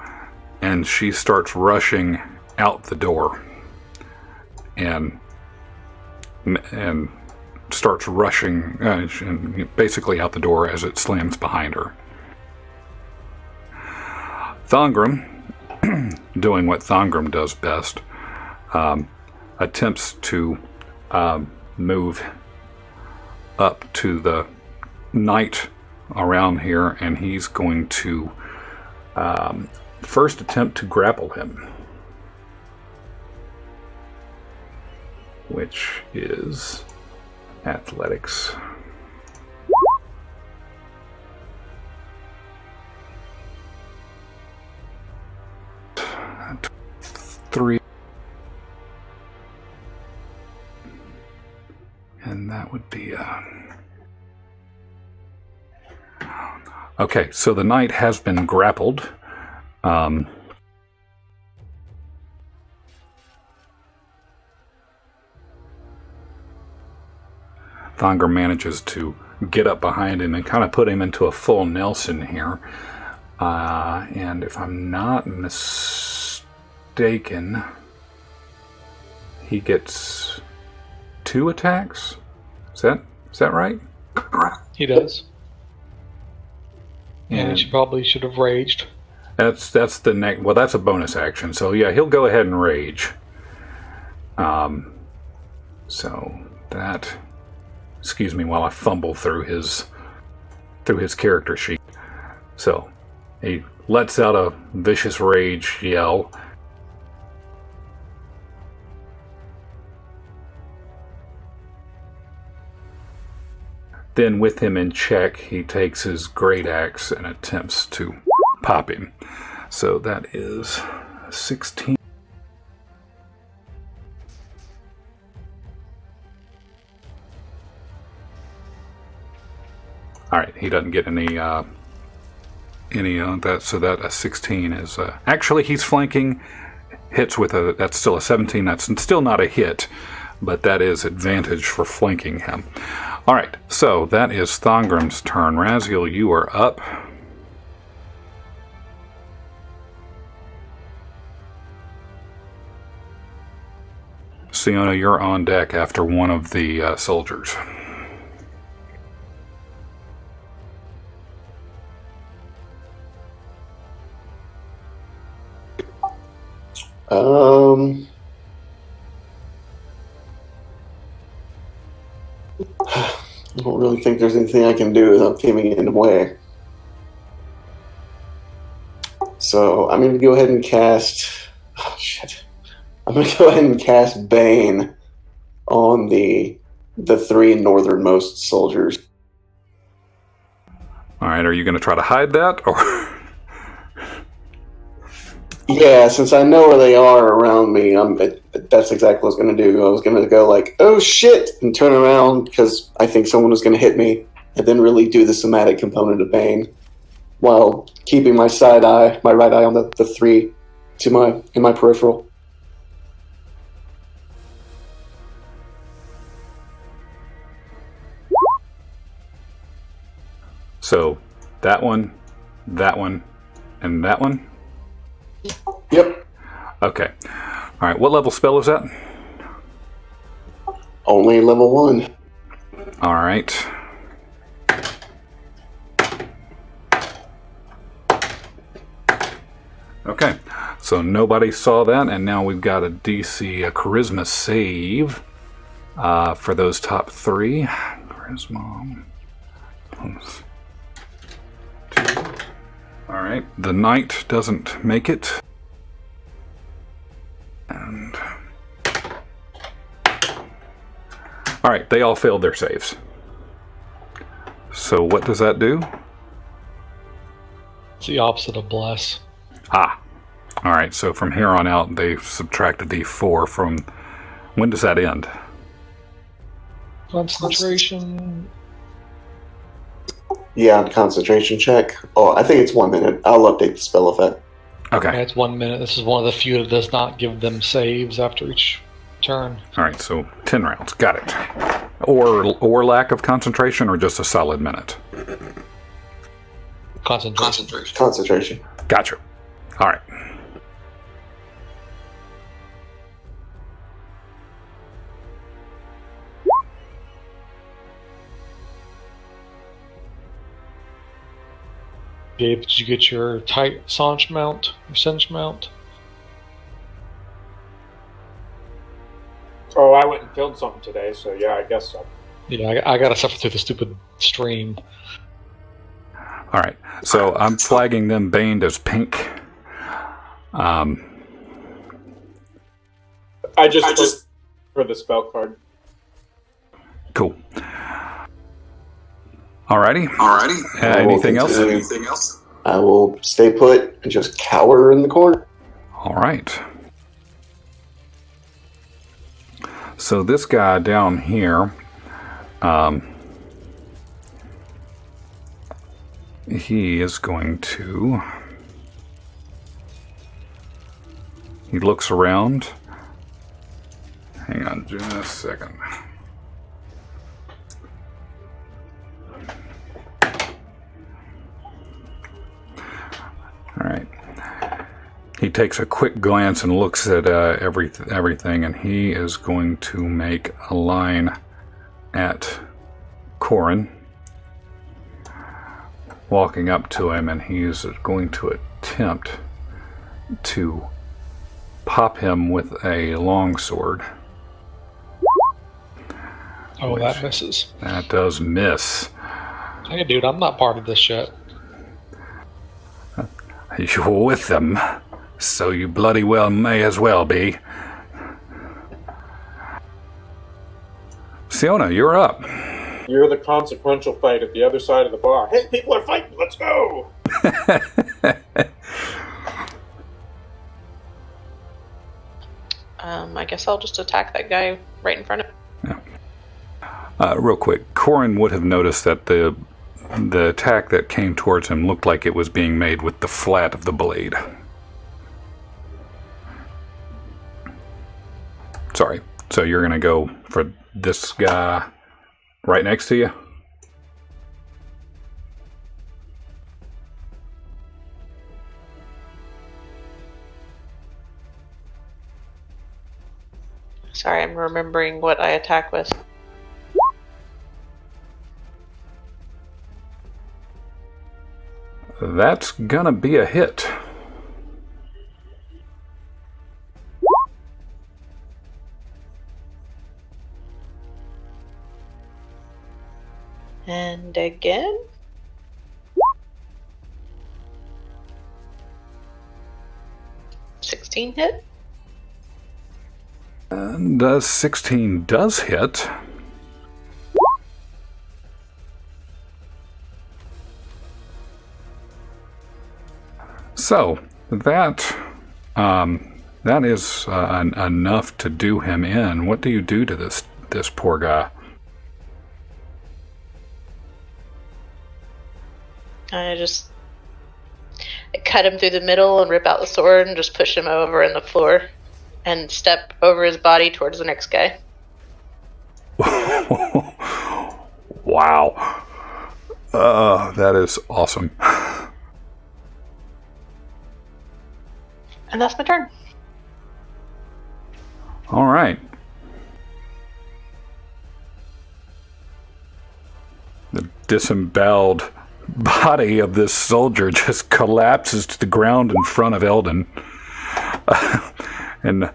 [SPEAKER 1] And she starts rushing out the door. And starts rushing basically out the door as it slams behind her. Thongrim, doing what Thongrim does best, attempts to move up to the knight around here, and he's going to first attempt to grapple him, which is athletics. Three. And that would be okay, so the knight has been grappled. Thongrim manages to get up behind him and kind of put him into a full Nelson here. And if I'm not mistaken, he gets 2 attacks. Is that right?
[SPEAKER 2] He does. And he probably should have raged.
[SPEAKER 1] That's the next. Well, that's a bonus action. So yeah, he'll go ahead and rage. So that. Excuse me while I fumble through his character sheet. So he lets out a vicious rage yell. Then, with him in check, he takes his great axe and attempts to pop him. So that is 16. All right, he doesn't get any of that. So that a 16 is actually he's flanking. Hits with that's still a 17. That's still not a hit, but that is advantage for flanking him. All right, so that is Thongrim's turn. Raziel, you are up. Siona, you're on deck after one of the soldiers.
[SPEAKER 5] I don't really think there's anything I can do without giving it away. So I'm going to go ahead and cast... Oh, shit. I'm going to go ahead and cast Bane on the 3 northernmost soldiers.
[SPEAKER 1] All right, are you going to try to hide that, or...
[SPEAKER 5] Yeah, since I know where they are around me, that's exactly what I was going to do. I was going to go like, oh shit, and turn around because I think someone was going to hit me, and then really do the somatic component of Bane while keeping my right eye on the 3 in my peripheral.
[SPEAKER 1] So, that one, and that one?
[SPEAKER 5] Yep.
[SPEAKER 1] Okay. All right, what level spell is that?
[SPEAKER 5] Only level 1.
[SPEAKER 1] All right. Okay, so nobody saw that, and now we've got a charisma save for those top 3. Charisma. +2. All right, the knight doesn't make it. And right, they all failed their saves. So what does that do?
[SPEAKER 2] It's the opposite of bless.
[SPEAKER 1] Ah. All right, so from here on out, they've subtracted the 4 from... When does that end?
[SPEAKER 2] Concentration.
[SPEAKER 5] Yeah, concentration check. Oh, I think it's 1 minute. I'll update the spell effect.
[SPEAKER 1] Okay.
[SPEAKER 2] Yeah, it's 1 minute. This is one of the few that does not give them saves after each turn.
[SPEAKER 1] All right, so 10 rounds. Got it. Or lack of concentration, or just a solid minute?
[SPEAKER 2] Concentration.
[SPEAKER 1] Gotcha. All right.
[SPEAKER 2] Gabe, did you get your tight cinch mount? Your cinch mount?
[SPEAKER 3] Oh, I went and killed something today, so yeah, I guess so.
[SPEAKER 2] Yeah, I gotta suffer through the stupid stream.
[SPEAKER 1] All right. So I'm flagging them baned as pink.
[SPEAKER 3] I just for the spell card.
[SPEAKER 1] Cool. Alrighty. Anything else?
[SPEAKER 5] I will stay put and just cower in the corner.
[SPEAKER 1] All right. So this guy down here, he is going to... He looks around. Hang on just a second. All right. He takes a quick glance and looks at everything, and he is going to make a line at Corin, walking up to him, and he's going to attempt to pop him with a longsword.
[SPEAKER 2] Oh, that misses.
[SPEAKER 1] That does miss.
[SPEAKER 2] Hey, dude, I'm not part of this shit.
[SPEAKER 1] You're with them, so you bloody well may as well be. Siona, you're up.
[SPEAKER 3] You're the consequential fight at the other side of the bar. Hey, people are fighting. Let's go.
[SPEAKER 4] I guess I'll just attack that guy right in front of me.
[SPEAKER 1] Yeah. Real quick, Corin would have noticed that the attack that came towards him looked like it was being made with the flat of the blade. Sorry. So you're going to go for this guy right next to you?
[SPEAKER 4] Sorry, I'm remembering what I attack with.
[SPEAKER 1] That's gonna be a hit.
[SPEAKER 4] And again. $16 hit.
[SPEAKER 1] And 16 does hit. So that is enough to do him in. What do you do to this poor guy?
[SPEAKER 4] I cut him through the middle and rip out the sword and just push him over in the floor and step over his body towards the next guy.
[SPEAKER 1] Wow. That is awesome.
[SPEAKER 4] And that's my turn.
[SPEAKER 1] All right. The disemboweled body of this soldier just collapses to the ground in front of Eldon. And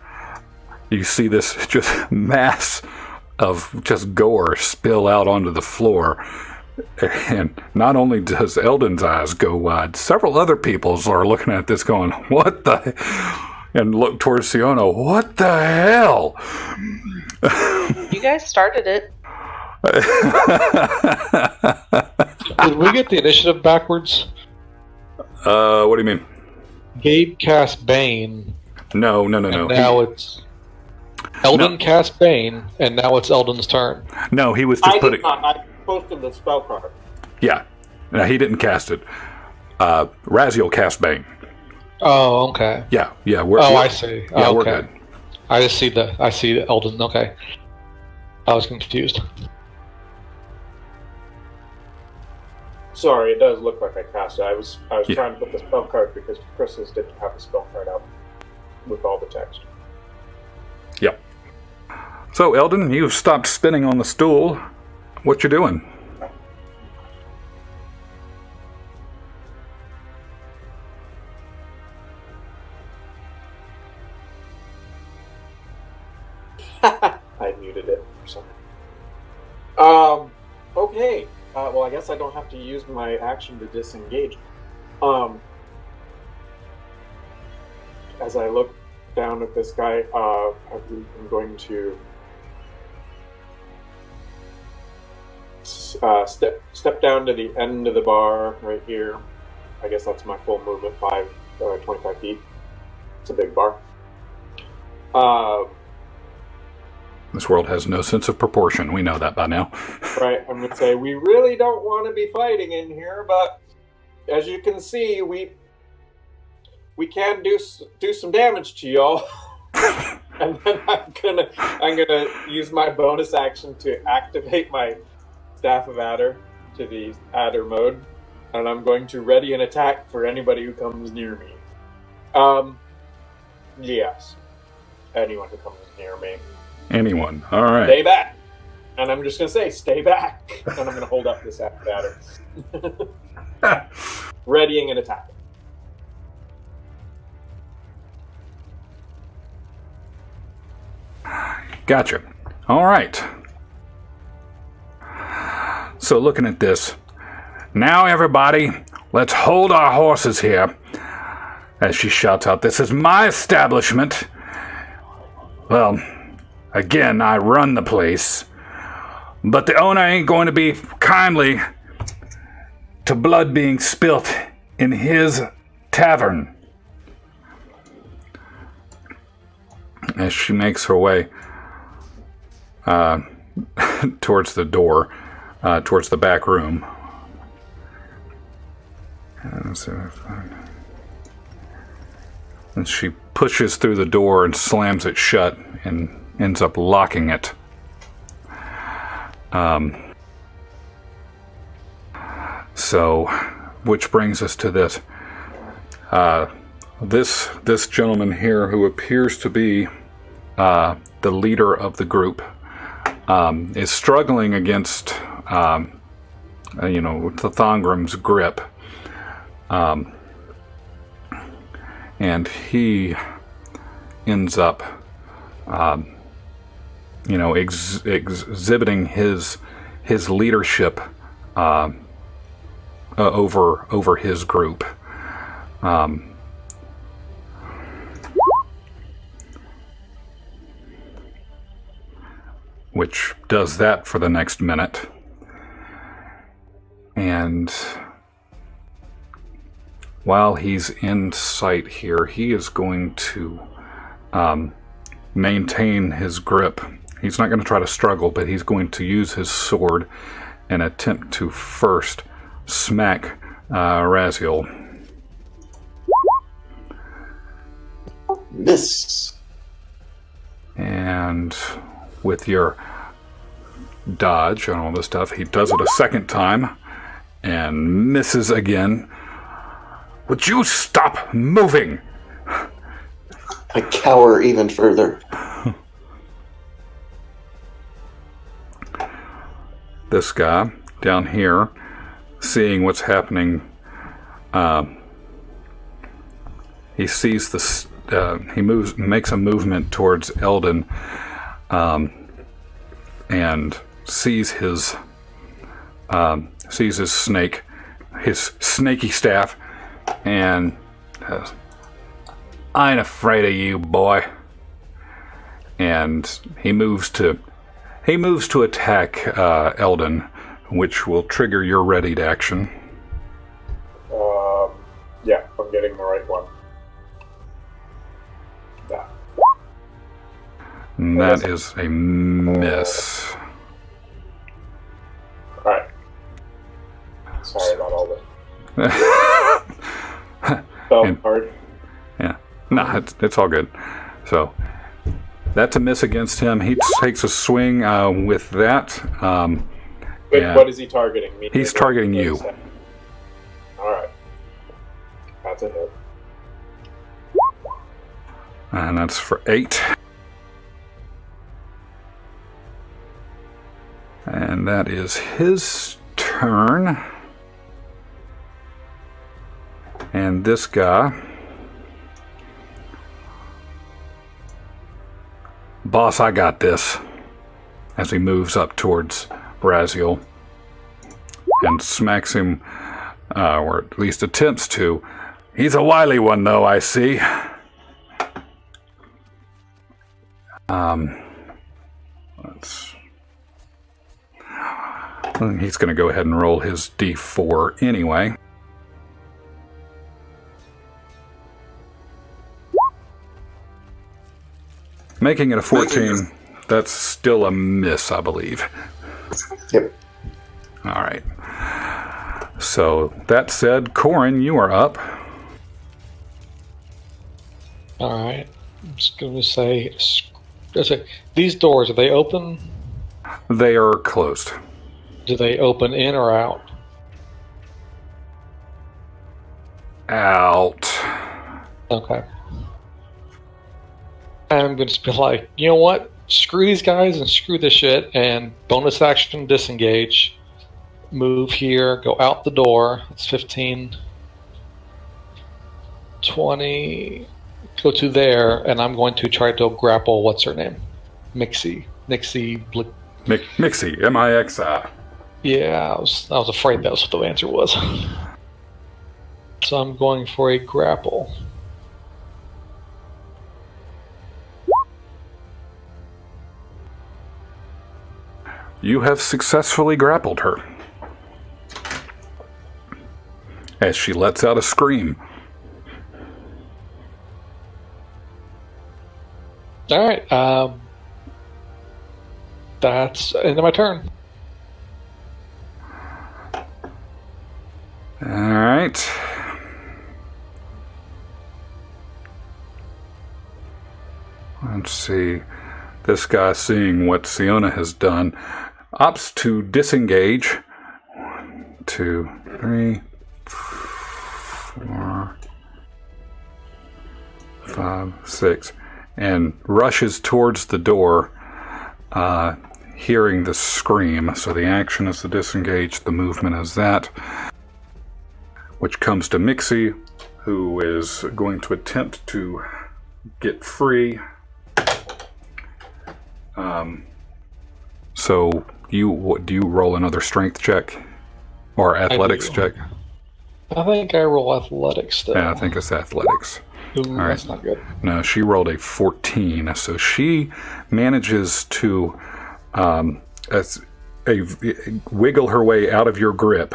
[SPEAKER 1] you see this just mass of just gore spill out onto the floor. And not only does Eldon's eyes go wide, several other people's are looking at this going, what the... And look towards Siona, what the hell?
[SPEAKER 4] You guys started it.
[SPEAKER 2] Did we get the initiative backwards?
[SPEAKER 1] What do you mean?
[SPEAKER 2] Gabe cast Bane,
[SPEAKER 1] No.
[SPEAKER 2] and now it's Eldon cast Bane, and now it's Eldon's turn.
[SPEAKER 1] No, he was just putting.
[SPEAKER 3] I posted the spell card.
[SPEAKER 1] Yeah, no, he didn't cast it. Raziel cast Bane.
[SPEAKER 2] Oh, okay.
[SPEAKER 1] Yeah.
[SPEAKER 2] I see.
[SPEAKER 1] Yeah,
[SPEAKER 2] okay.
[SPEAKER 1] we're good.
[SPEAKER 2] I see the Eldon. Okay. I was confused.
[SPEAKER 3] Sorry, it does look like I cast it. I was
[SPEAKER 1] Yeah.
[SPEAKER 3] trying to put the spell card because Chris's didn't have the spell card out with all the text.
[SPEAKER 1] Yep. So, Eldon, you've stopped spinning on the stool. What you doing?
[SPEAKER 3] I muted it for some reason. Okay. Well, I guess I don't have to use my action to disengage. As I look down at this guy, I'm going to step down to the end of the bar right here. I guess that's my full movement, 25 feet. It's a big bar.
[SPEAKER 1] This world has no sense of proportion. We know that by now.
[SPEAKER 3] Right, I'm going to say, we really don't want to be fighting in here, but as you can see, we can do some damage to y'all. And then I'm gonna use my bonus action to activate my Staff of Adder to the Adder mode, and I'm going to ready an attack for anybody who comes near me. Yes, anyone who comes near me.
[SPEAKER 1] Anyone. All right.
[SPEAKER 3] Stay back. And I'm just going to say, stay back. And I'm going to hold up this Adder. Readying an attack.
[SPEAKER 1] Gotcha. All right. So looking at this, now everybody, let's hold our horses here. As she shouts out, this is my establishment. Well, again, I run the place. But the owner ain't going to be kindly to blood being spilt in his tavern. As she makes her way towards the door, towards the back room. And she pushes through the door and slams it shut and ends up locking it. So, which brings us to this. This gentleman here, who appears to be the leader of the group, is struggling against, the Thongram's grip. And he ends up, exhibiting his leadership over his group. Which does that for the next minute. And while he's in sight here, he is going to maintain his grip. He's not going to try to struggle, but he's going to use his sword and attempt to first smack Raziel.
[SPEAKER 5] Miss.
[SPEAKER 1] And with your dodge and all this stuff, he does it a second time and misses again. Would you stop moving?
[SPEAKER 5] I cower even further.
[SPEAKER 1] This guy down here, seeing what's happening, he sees this. He makes a movement towards Eldon, and sees his snake, his snaky staff, and says, "I ain't afraid of you, boy." And he moves to He moves to attack Eldon, which will trigger your readied action.
[SPEAKER 3] Yeah, I'm getting the right one. Yeah.
[SPEAKER 1] And that is a miss.
[SPEAKER 3] Alright. Sorry about all this. So hard.
[SPEAKER 1] Yeah. No, it's all good. So, that's a miss against him. He takes a swing with that.
[SPEAKER 3] Wait, what is he targeting? Me?
[SPEAKER 1] He's targeting you.
[SPEAKER 3] Alright. That's a hit.
[SPEAKER 1] And that's for 8. And that is his turn. And this guy... Boss, I got this. As he moves up towards Braziel and smacks him, or at least attempts to. He's a wily one, though, I see. He's going to go ahead and roll his D4 anyway. Making it a 14, that's still a miss, I believe.
[SPEAKER 5] Yep.
[SPEAKER 1] All right. So, that said, Corin, you are up.
[SPEAKER 2] Alright. I'm just going to say, these doors, are they open?
[SPEAKER 1] They are closed.
[SPEAKER 2] Do they open in or out?
[SPEAKER 1] Out.
[SPEAKER 2] Okay. I'm going to be like, you know what? Screw these guys and screw this shit, and bonus action disengage. Move here, go out the door. It's 15, 20. Go to there, and I'm going to try to grapple, what's her name? Mixie. Mixie.
[SPEAKER 1] Mixie. M-I-X-I.
[SPEAKER 2] Yeah, I was afraid that was what the answer was. So I'm going for a grapple.
[SPEAKER 1] You have successfully grappled her. As she lets out a scream.
[SPEAKER 2] Alright, that's end of my turn.
[SPEAKER 1] Alright. Let's see. This guy, seeing what Siona has done, opts to disengage. 1, 2, 3, 4, 5, 6, and rushes towards the door, hearing the scream. So the action is to disengage, the movement is that, which comes to Mixie, who is going to attempt to get free. So do you roll another strength check or athletics check?
[SPEAKER 2] I think I roll athletics still.
[SPEAKER 1] Yeah, I think it's athletics.
[SPEAKER 2] Ooh,
[SPEAKER 1] all right.
[SPEAKER 2] That's not good.
[SPEAKER 1] No, she rolled a 14, so she manages to wiggle her way out of your grip.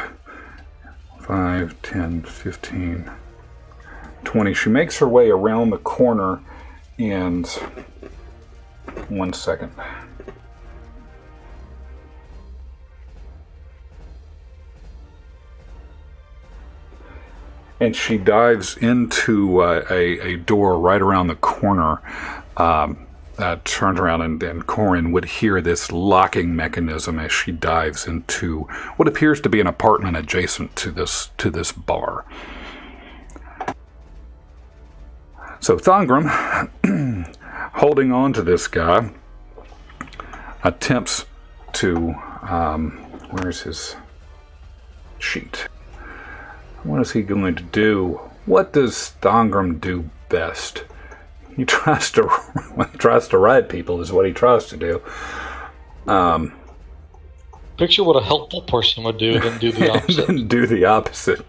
[SPEAKER 1] 5, 10, 15, 20. She makes her way around the corner, and 1 second. And she dives into a door right around the corner. Turns around, and Corin would hear this locking mechanism as she dives into what appears to be an apartment adjacent to this bar. So Thangram, holding on to this guy, attempts to... where's his sheet? What is he going to do? What does Thangram do best? He tries to ride people is what he tries to do.
[SPEAKER 2] Picture what a helpful person would do, then do the opposite.
[SPEAKER 1] Then do the opposite.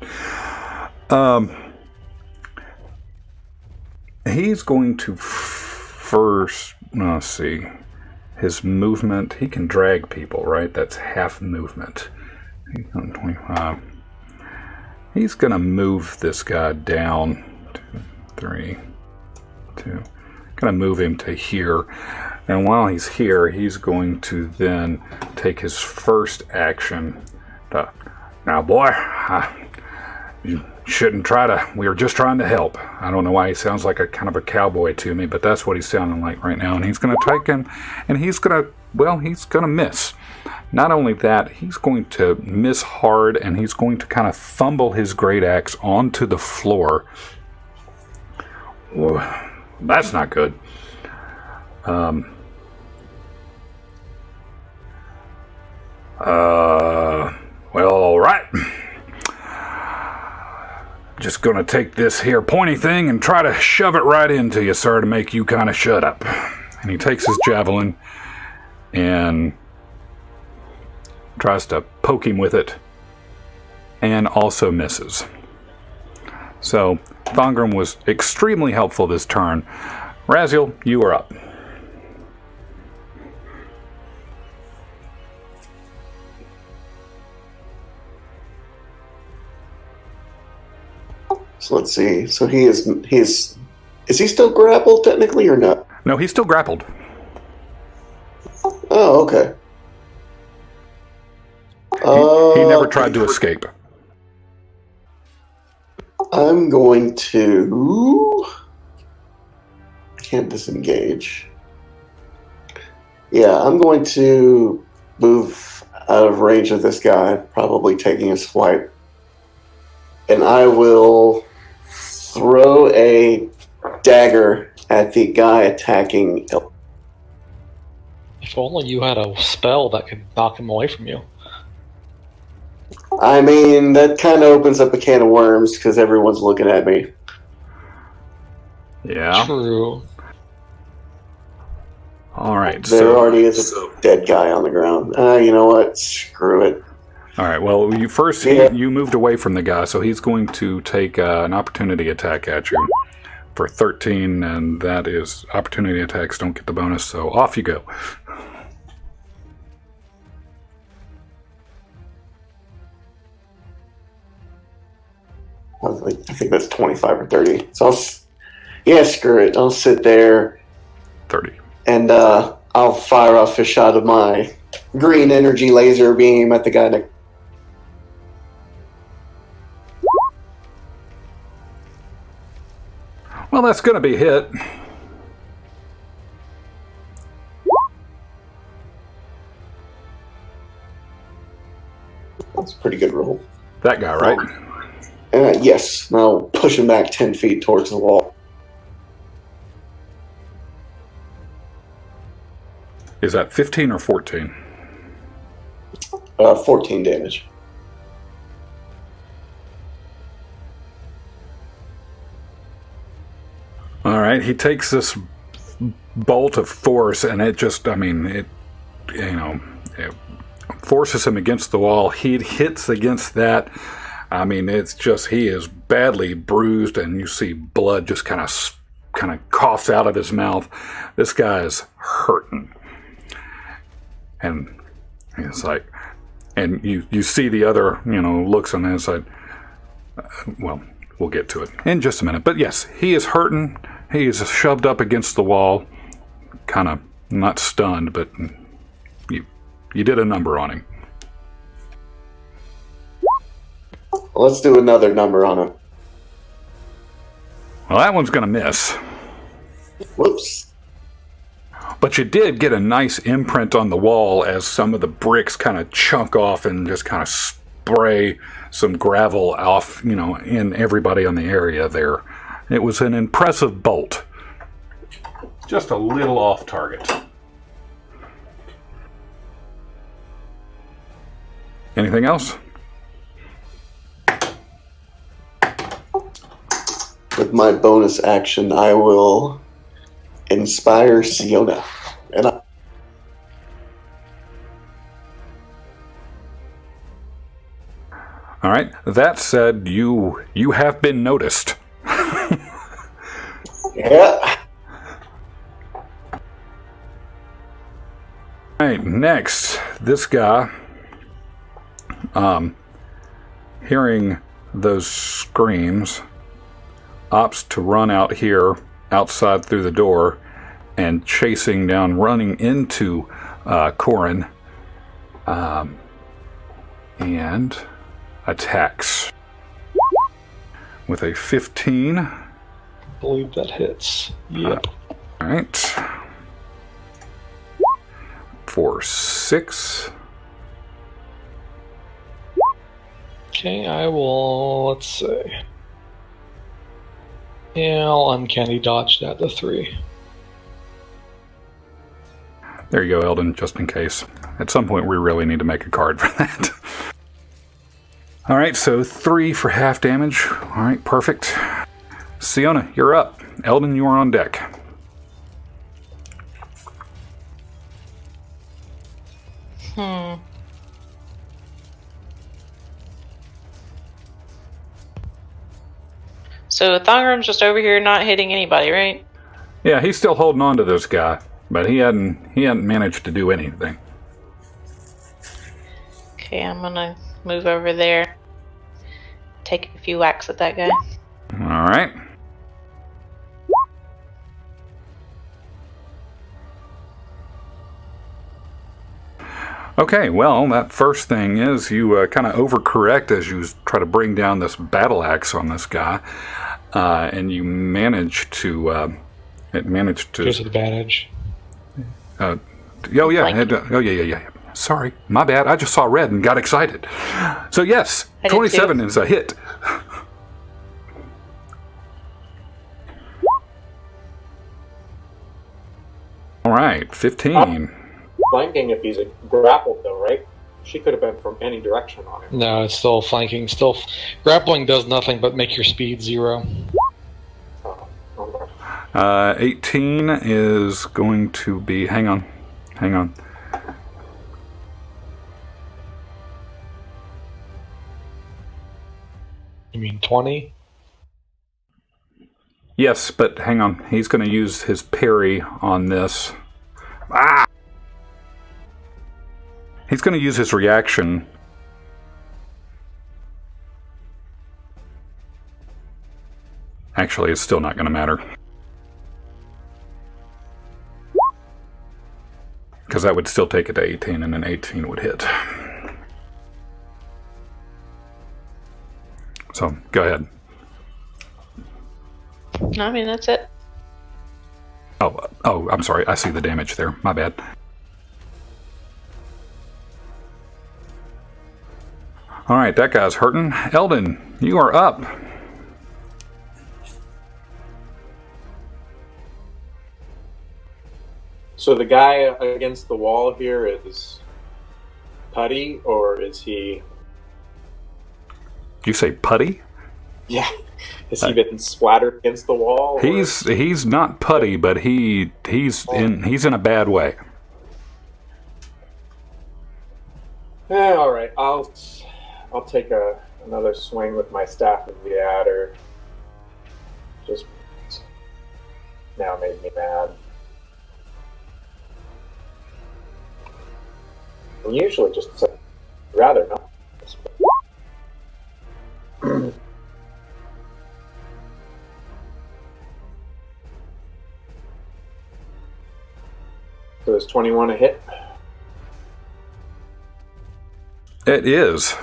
[SPEAKER 1] He's going to first... Let's see. his movement. He can drag people, right? That's half movement. 25. He's going to move this guy down. 2, 3, 2. Going to move him to here. And while he's here, he's going to then take his first action. Now, boy, you shouldn't try to. We were just trying to help. I don't know why he sounds like a kind of a cowboy to me, but that's what he's sounding like right now. And he's going to take him, and he's going to miss. Not only that, he's going to miss hard, and he's going to kind of fumble his great axe onto the floor. Whoa, that's not good. Well, all right. Just gonna take this here pointy thing and try to shove it right into you, sir, to make you kind of shut up. And he takes his javelin and tries to poke him with it, and also misses. So Thongrim was extremely helpful this turn. Raziel, you are up.
[SPEAKER 5] So let's see. So is he still grappled technically or not?
[SPEAKER 1] No, he's still grappled.
[SPEAKER 5] Oh, okay.
[SPEAKER 1] He never tried to escape.
[SPEAKER 5] I'm going to... I can't disengage. Yeah, I'm going to move out of range of this guy, probably taking a swipe. And I will throw a dagger at the guy attacking.
[SPEAKER 2] If only you had a spell that could knock him away from you.
[SPEAKER 5] I mean, that kind of opens up a can of worms because everyone's looking at me.
[SPEAKER 1] Yeah.
[SPEAKER 2] True.
[SPEAKER 1] All right.
[SPEAKER 5] There already is a dead guy on the ground. You know what? Screw it.
[SPEAKER 1] All right. Well, you moved away from the guy, so he's going to take an opportunity attack at you for 13, and that is opportunity attacks don't get the bonus. So off you go.
[SPEAKER 5] I think that's 25 or 30. So screw it. I'll sit there.
[SPEAKER 1] 30.
[SPEAKER 5] And I'll fire off a shot of my green energy laser beam at the guy next.
[SPEAKER 1] Well, that's going to be hit.
[SPEAKER 5] That's a pretty good roll.
[SPEAKER 1] That guy, right?
[SPEAKER 5] Yes. And I'll push him back 10 feet towards the wall.
[SPEAKER 1] Is that 15 or 14?
[SPEAKER 5] 14 damage.
[SPEAKER 1] All right, he takes this bolt of force, and it forces him against the wall. He hits against that. I mean, it's just, he is badly bruised, and you see blood just kind of coughs out of his mouth. This guy is hurting. And it's like, and you see the other, looks on the inside. Well, we'll get to it in just a minute. But yes, he is hurting. He is shoved up against the wall, kind of not stunned, but you did a number on him.
[SPEAKER 5] Let's do another number on him.
[SPEAKER 1] Well, that one's going to miss.
[SPEAKER 5] Whoops.
[SPEAKER 1] But you did get a nice imprint on the wall as some of the bricks kind of chunk off and just kind of spray some gravel off, in everybody on the area there. It was an impressive bolt. Just a little off target. Anything else?
[SPEAKER 5] With my bonus action, I will inspire Siona. And
[SPEAKER 1] all right. That said, you have been noticed.
[SPEAKER 5] Yeah.
[SPEAKER 1] Alright, next, this guy, hearing those screams, opts to run out here, outside through the door, and chasing down, running into Corin, and attacks with a 15.
[SPEAKER 2] I believe that hits. Yep.
[SPEAKER 1] Alright. For 6.
[SPEAKER 2] Okay, I will, let's see. Yeah, I'll uncanny dodge that to 3.
[SPEAKER 1] There you go, Eldon, just in case. At some point, we really need to make a card for that. Alright, so 3 for half damage. Alright, perfect. Siona, you're up. Eldon, you are on deck.
[SPEAKER 4] So Thongram's just over here not hitting anybody, right?
[SPEAKER 1] Yeah, he's still holding on to this guy, but he hadn't managed to do anything.
[SPEAKER 4] Okay, I'm gonna move over there. Take a few whacks at that guy.
[SPEAKER 1] Alright. Okay, well, that first thing is you kind of overcorrect as you try to bring down this battle axe on this guy, and you manage to. It managed to.
[SPEAKER 2] Here's advantage.
[SPEAKER 1] Oh yeah. Sorry, my bad. I just saw red and got excited. So yes,
[SPEAKER 4] I did
[SPEAKER 1] 27
[SPEAKER 4] too.
[SPEAKER 1] is a hit. All right, 15.
[SPEAKER 3] Flanking if he's grappled, though, right? She could have been from any direction on him.
[SPEAKER 2] No, it's still flanking. Still, grappling does nothing but make your speed 0.
[SPEAKER 3] Okay.
[SPEAKER 1] 18 is going to be. Hang on.
[SPEAKER 2] You mean 20?
[SPEAKER 1] Yes, but hang on. He's going to use his parry on this. Ah! He's going to use his reaction. Actually, it's still not going to matter. Because that would still take it to 18, and an 18 would hit. So, go ahead.
[SPEAKER 4] No, I mean, that's it.
[SPEAKER 1] Oh, I'm sorry. I see the damage there. My bad. All right, that guy's hurting. Eldon, you are up.
[SPEAKER 3] So the guy against the wall here is Putty, or is he?
[SPEAKER 1] Did you say putty?
[SPEAKER 3] Yeah. Has he been splattered against the wall?
[SPEAKER 1] He's not putty, but he's in a bad way.
[SPEAKER 3] Yeah, all right. I'll take another swing with my staff of the adder. Just now made me mad. And usually just rather not. So is 21 a hit?
[SPEAKER 1] It is.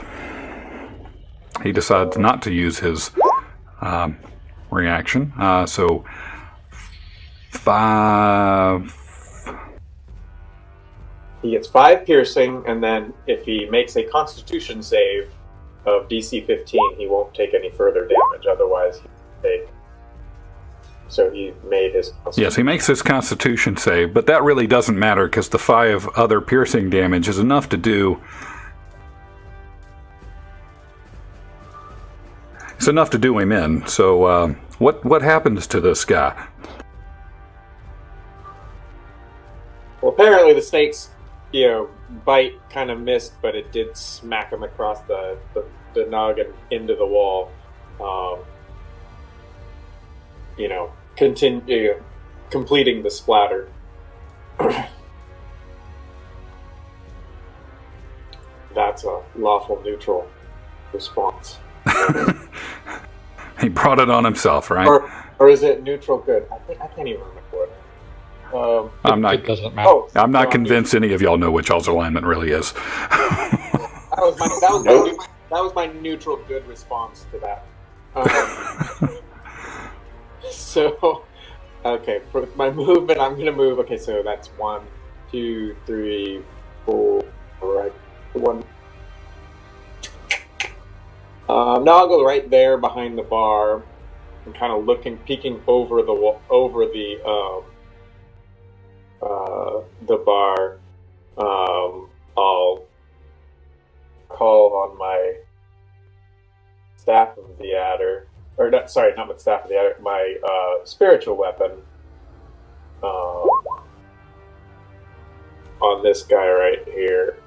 [SPEAKER 1] He decides not to use his reaction. So 5.
[SPEAKER 3] He gets 5 piercing, and then if he makes a Constitution save of DC 15, he won't take any further damage. Otherwise, he'll take. So he made his.
[SPEAKER 1] Yes, he makes his Constitution save, but that really doesn't matter because the 5 other piercing damage is enough to do. It's enough to do him in. So what happens to this guy?
[SPEAKER 3] Well, apparently the snake's bite kind of missed, but it did smack him across the noggin into the wall. Completing the splatter. That's a lawful neutral response.
[SPEAKER 1] He brought it on himself, right?
[SPEAKER 3] Or is it neutral good? I can't even remember what.
[SPEAKER 2] It doesn't matter.
[SPEAKER 1] I'm not convinced any of y'all know what y'all's alignment really is.
[SPEAKER 3] That was my neutral good response to that. So, okay, for my movement, I'm going to move. Okay, so that's 1, 2, 3, 4. All right, 1. Now I'll go right there behind the bar and kind of peeking over the bar. I'll call on my staff of the adder, or not, sorry, not my staff of the adder, my spiritual weapon on this guy right here.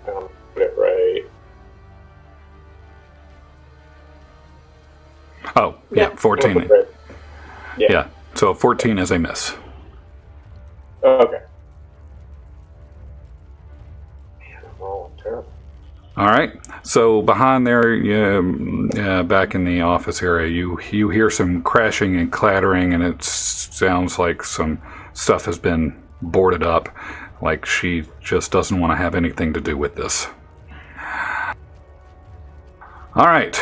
[SPEAKER 3] I'll put it right.
[SPEAKER 1] Oh, yeah, 14.
[SPEAKER 3] Right.
[SPEAKER 1] Yeah, so 14 is a miss.
[SPEAKER 3] Okay. Man, I'm rolling terrible.
[SPEAKER 1] All right. So behind there, back in the office area, you hear some crashing and clattering, and it sounds like some stuff has been boarded up. Like she just doesn't want to have anything to do with this. All right.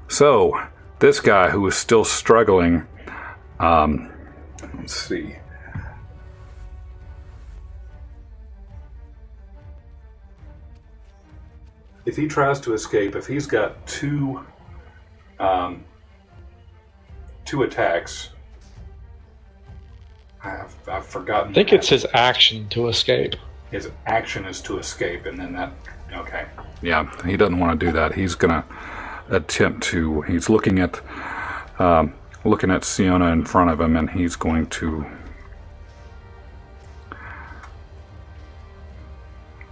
[SPEAKER 1] So this guy who is still struggling. Let's see. If he tries to escape, if he's got two attacks, I've forgotten.
[SPEAKER 2] I think it's his action to escape.
[SPEAKER 1] His action is to escape, and then that. Okay. Yeah, he doesn't want to do that. He's gonna attempt to. He's looking at Siona in front of him, and he's going to.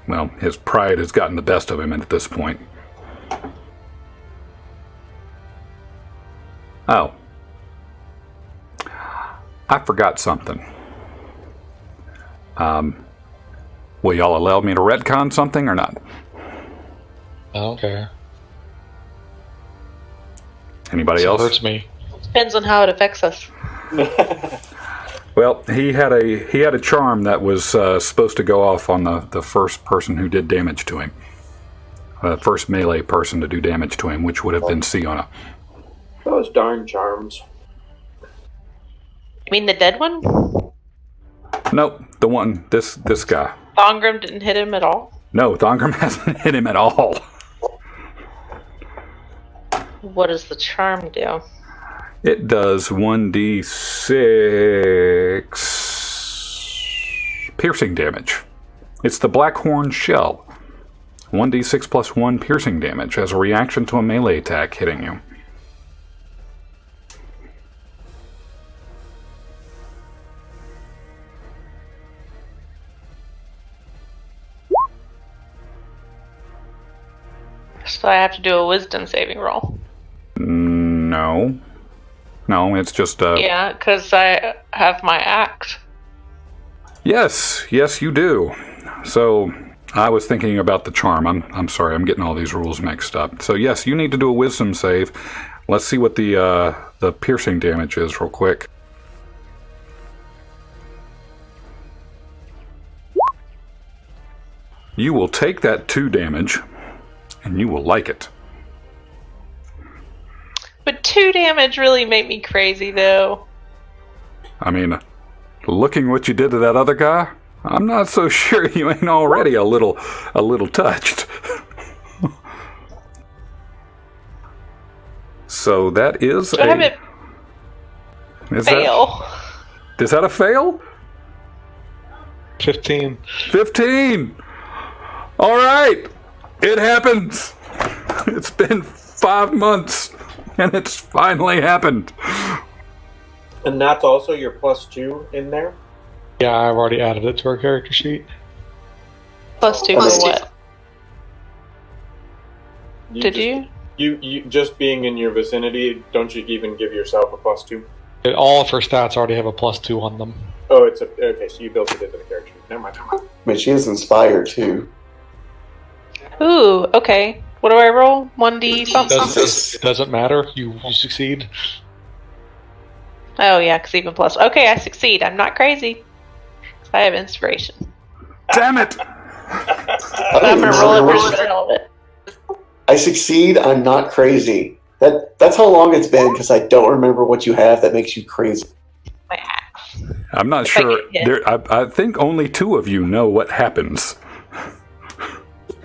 [SPEAKER 1] Well, his pride has gotten the best of him at this point. Oh. I forgot something. Will y'all allow me to retcon something or not?
[SPEAKER 2] I don't care.
[SPEAKER 1] Anybody
[SPEAKER 2] It
[SPEAKER 1] else?
[SPEAKER 2] hurts me.
[SPEAKER 4] Depends on how it affects us.
[SPEAKER 1] Well, he had a charm that was supposed to go off on the first person who did damage to him. First melee person to do damage to him, which would have been Siona.
[SPEAKER 3] Those darn charms.
[SPEAKER 4] You mean the dead one?
[SPEAKER 1] Nope, the one, this guy.
[SPEAKER 4] Thongrim didn't hit him at all?
[SPEAKER 1] No, Thongrim hasn't hit him at all.
[SPEAKER 4] What does the charm do?
[SPEAKER 1] It does 1d6 piercing damage. It's the Blackhorn Shell. 1d6 plus 1 piercing damage as a reaction to a melee attack hitting you.
[SPEAKER 4] So I have to do a wisdom saving roll.
[SPEAKER 1] No, it's just
[SPEAKER 4] Yeah, because I have my axe.
[SPEAKER 1] Yes, you do. So I was thinking about the charm. I'm sorry, I'm getting all these rules mixed up. So yes, you need to do a wisdom save. Let's see what the piercing damage is real quick. You will take that 2 damage, and you will like it.
[SPEAKER 4] But 2 damage really made me crazy, though.
[SPEAKER 1] I mean, looking what you did to that other guy, I'm not so sure you ain't already a little touched. So that is
[SPEAKER 4] I have it fail.
[SPEAKER 1] Is that a fail?
[SPEAKER 2] 15.
[SPEAKER 1] 15! All right! It happens! It's been 5 months, and it's finally happened.
[SPEAKER 3] And that's also your +2 in there?
[SPEAKER 2] Yeah, I've already added it to our character sheet.
[SPEAKER 4] +2 for what? Did you?
[SPEAKER 3] You just being in your vicinity, don't you even give yourself a +2?
[SPEAKER 2] All of her stats already have a +2 on them.
[SPEAKER 3] Oh, okay, so you built it into the character sheet. Never mind.
[SPEAKER 6] I mean, she is inspired too.
[SPEAKER 4] Ooh, okay. What do I roll? 1d something?
[SPEAKER 2] Doesn't matter. You succeed.
[SPEAKER 4] Oh, yeah, because even plus. Okay, I succeed. I'm not crazy. I have inspiration.
[SPEAKER 1] Damn it!
[SPEAKER 4] I'm going to roll it just for the hell of it.
[SPEAKER 6] I succeed. I'm not crazy. That's how long it's been, because I don't remember what you have that makes you crazy.
[SPEAKER 4] My axe.
[SPEAKER 1] I'm not
[SPEAKER 4] If I
[SPEAKER 1] sure.
[SPEAKER 4] get hit.
[SPEAKER 1] I think only 2 of you know what happens.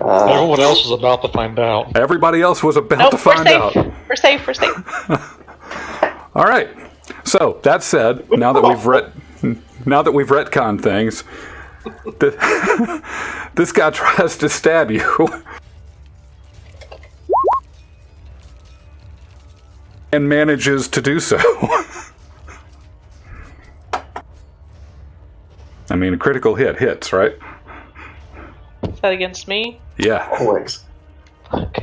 [SPEAKER 2] Everyone else was about to find out.
[SPEAKER 1] Everybody else was about
[SPEAKER 4] Nope,
[SPEAKER 1] to find
[SPEAKER 4] we're
[SPEAKER 1] out.
[SPEAKER 4] safe. We're safe. We're safe.
[SPEAKER 1] All right. So that said, now that we've retconned things, this guy tries to stab you, and manages to do so. I mean, a critical hit hits, right?
[SPEAKER 4] Is that against me?
[SPEAKER 1] Yeah.
[SPEAKER 6] Always.
[SPEAKER 4] Fuck.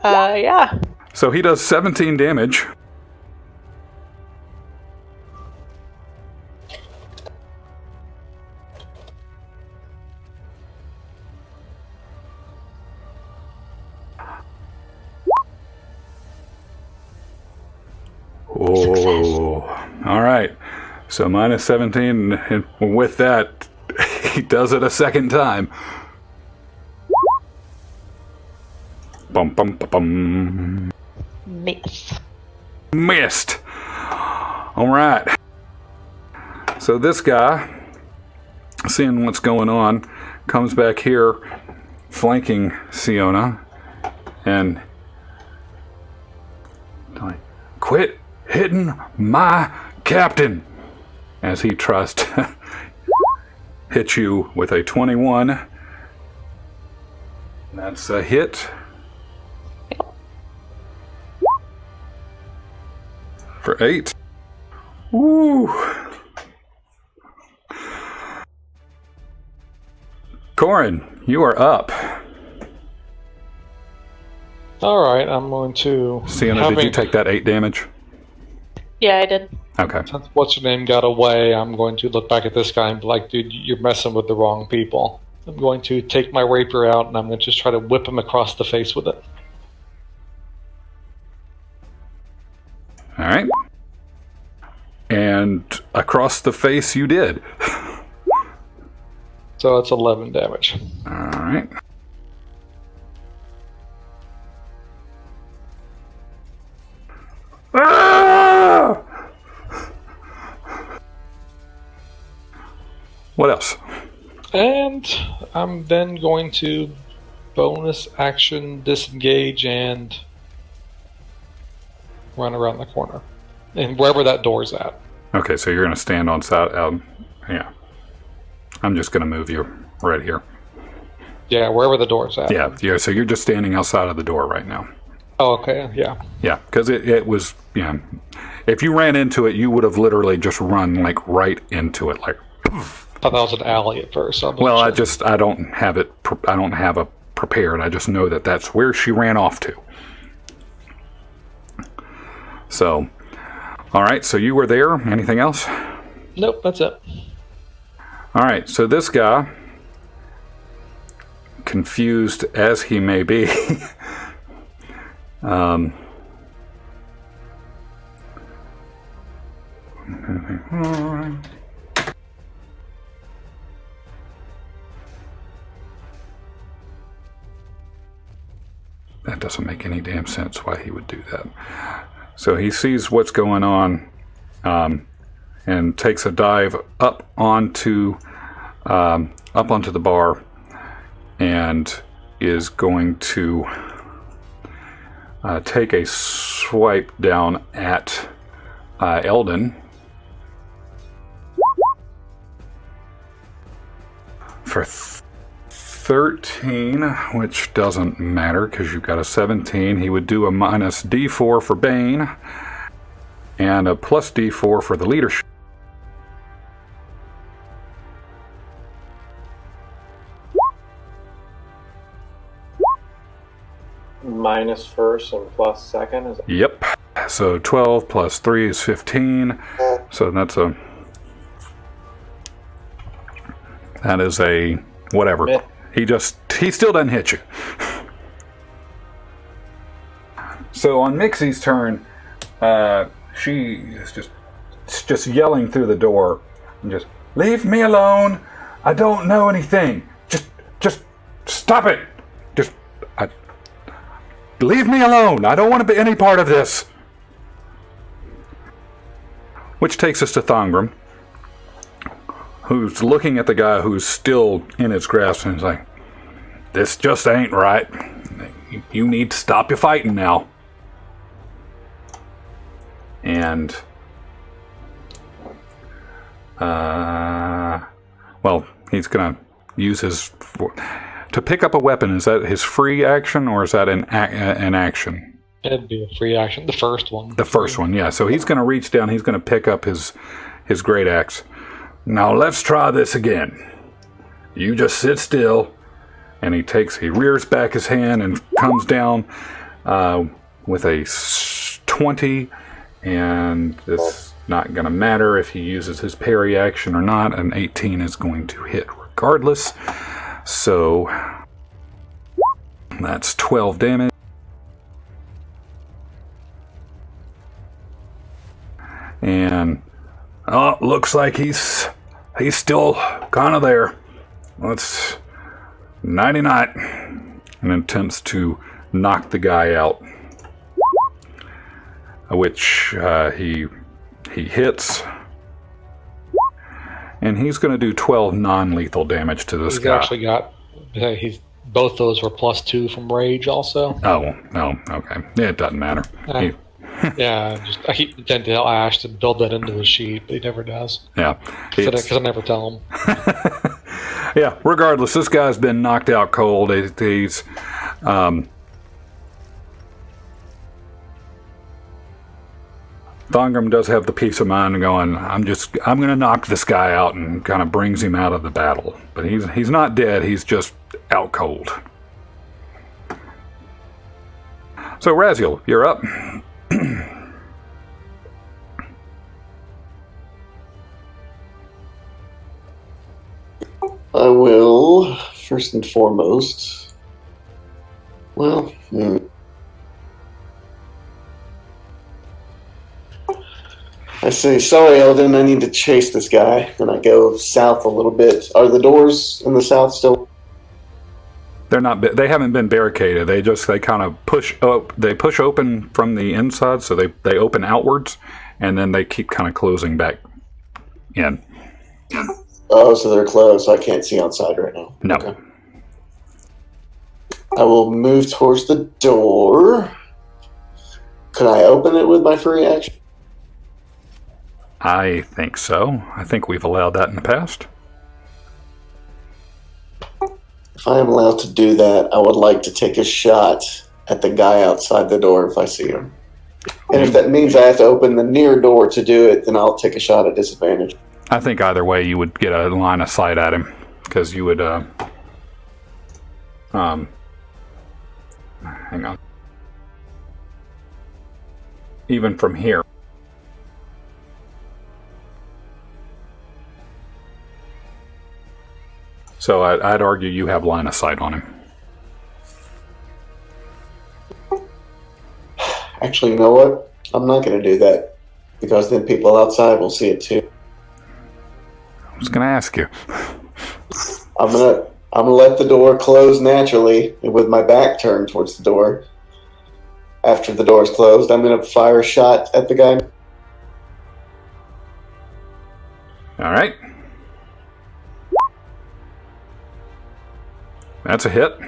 [SPEAKER 4] Yeah.
[SPEAKER 1] So he does 17 damage. Oh, all right. So minus 17, and with that, he does it a second time. Bum, bum, bum, bum.
[SPEAKER 4] Miss.
[SPEAKER 1] Missed. All right. So this guy, seeing what's going on, comes back here, flanking Siona, and like, quit hitting my captain, as he tries to hit you with a 21. That's a hit. For 8. Woo! Corin, you are up.
[SPEAKER 2] Alright, I'm going to...
[SPEAKER 1] Sienna, did you take that 8 damage?
[SPEAKER 4] Yeah, I did.
[SPEAKER 1] Okay.
[SPEAKER 2] Since what's your name got away, I'm going to look back at this guy and be like, dude, you're messing with the wrong people. I'm going to take my rapier out and I'm going to just try to whip him across the face with it.
[SPEAKER 1] All right. And across the face you did.
[SPEAKER 2] So that's 11 damage.
[SPEAKER 1] All right. Ah! What else?
[SPEAKER 2] And I'm then going to bonus action disengage and run around the corner. And wherever that door's at.
[SPEAKER 1] Okay, so you're going to stand on side. Yeah. I'm just going to move you right here.
[SPEAKER 2] Yeah, wherever the door's at.
[SPEAKER 1] Yeah, so you're just standing outside of the door right now.
[SPEAKER 2] Oh, okay, yeah.
[SPEAKER 1] Yeah, because it was, if you ran into it, you would have literally just run, like, right into it, like...
[SPEAKER 2] I thought that was an alley at first.
[SPEAKER 1] Well, I don't have it, I don't have a prepared. I just know that that's where she ran off to. So, all right, so you were there. Anything else?
[SPEAKER 2] Nope, that's it.
[SPEAKER 1] All right, so this guy, confused as he may be, that doesn't make any damn sense why he would do that. So he sees what's going on, and takes a dive up onto the bar, and is going to take a swipe down at Eldon for 13, which doesn't matter because you've got a 17. He would do a minus D4 for Bane and a plus D4 for the leadership.
[SPEAKER 3] Minus first and plus second, is it?
[SPEAKER 1] Yep. So 12 plus 3 is 15. So that is a whatever.
[SPEAKER 3] Myth.
[SPEAKER 1] He just he still doesn't hit you. So on Mixie's turn, she is just yelling through the door and just, leave me alone. I don't know anything. Just stop it. Leave me alone. I don't want to be any part of this. Which takes us to Thongram, who's looking at the guy who's still in his grasp and is like, this just ain't right. You need to stop your fighting now. And well, he's gonna use his to pick up a weapon. Is that his free action or is that an action?
[SPEAKER 2] It'd be a free action. The first one.
[SPEAKER 1] The first one, yeah. So he's gonna reach down. He's gonna pick up his great axe. Now let's try this again. You just sit still. And he rears back his hand and comes down with a 20. And it's not going to matter if he uses his parry action or not. An 18 is going to hit regardless. So that's 12 damage. And looks like he's still kind of there. Let's 99 and attempts to knock the guy out. Which he hits, and he's going to do 12 non-lethal damage to this guy.
[SPEAKER 2] Actually got both those were +2 from rage also.
[SPEAKER 1] Oh, okay. Yeah, it doesn't matter.
[SPEAKER 2] Yeah, I keep intending to tell Ash to build that into the sheet, but he never does.
[SPEAKER 1] Yeah,
[SPEAKER 2] because I never tell him.
[SPEAKER 1] Yeah. Regardless, this guy's been knocked out cold. He's Thongram does have the peace of mind going, I'm going to knock this guy out, and kind of brings him out of the battle. But he's not dead, he's just out cold. So Raziel, you're up.
[SPEAKER 6] I will, first and foremost, I say, sorry, Eldon, I need to chase this guy. And I go south a little bit. Are the doors in the south still?
[SPEAKER 1] They're not. They haven't been barricaded. They kind of push up. They push open from the inside, so they open outwards, and then they keep kind of closing back in.
[SPEAKER 6] Oh, so they're closed, so I can't see outside right now.
[SPEAKER 1] No.
[SPEAKER 6] Okay. I will move towards the door. Could I open it with my free action?
[SPEAKER 1] I think so. I think we've allowed that in the past.
[SPEAKER 6] If I am allowed to do that, I would like to take a shot at the guy outside the door if I see him. And if that means I have to open the near door to do it, then I'll take a shot at disadvantage.
[SPEAKER 1] I think either way you would get a line of sight at him, because you would hang on. Even from here. So I'd argue you have line of sight on him.
[SPEAKER 6] Actually, you know what? I'm not going to do that, because then people outside will see it too.
[SPEAKER 1] I was going to ask you.
[SPEAKER 6] I'm gonna let the door close naturally with my back turned towards the door. After the door is closed, I'm going to fire a shot at the guy.
[SPEAKER 1] All right. That's a hit.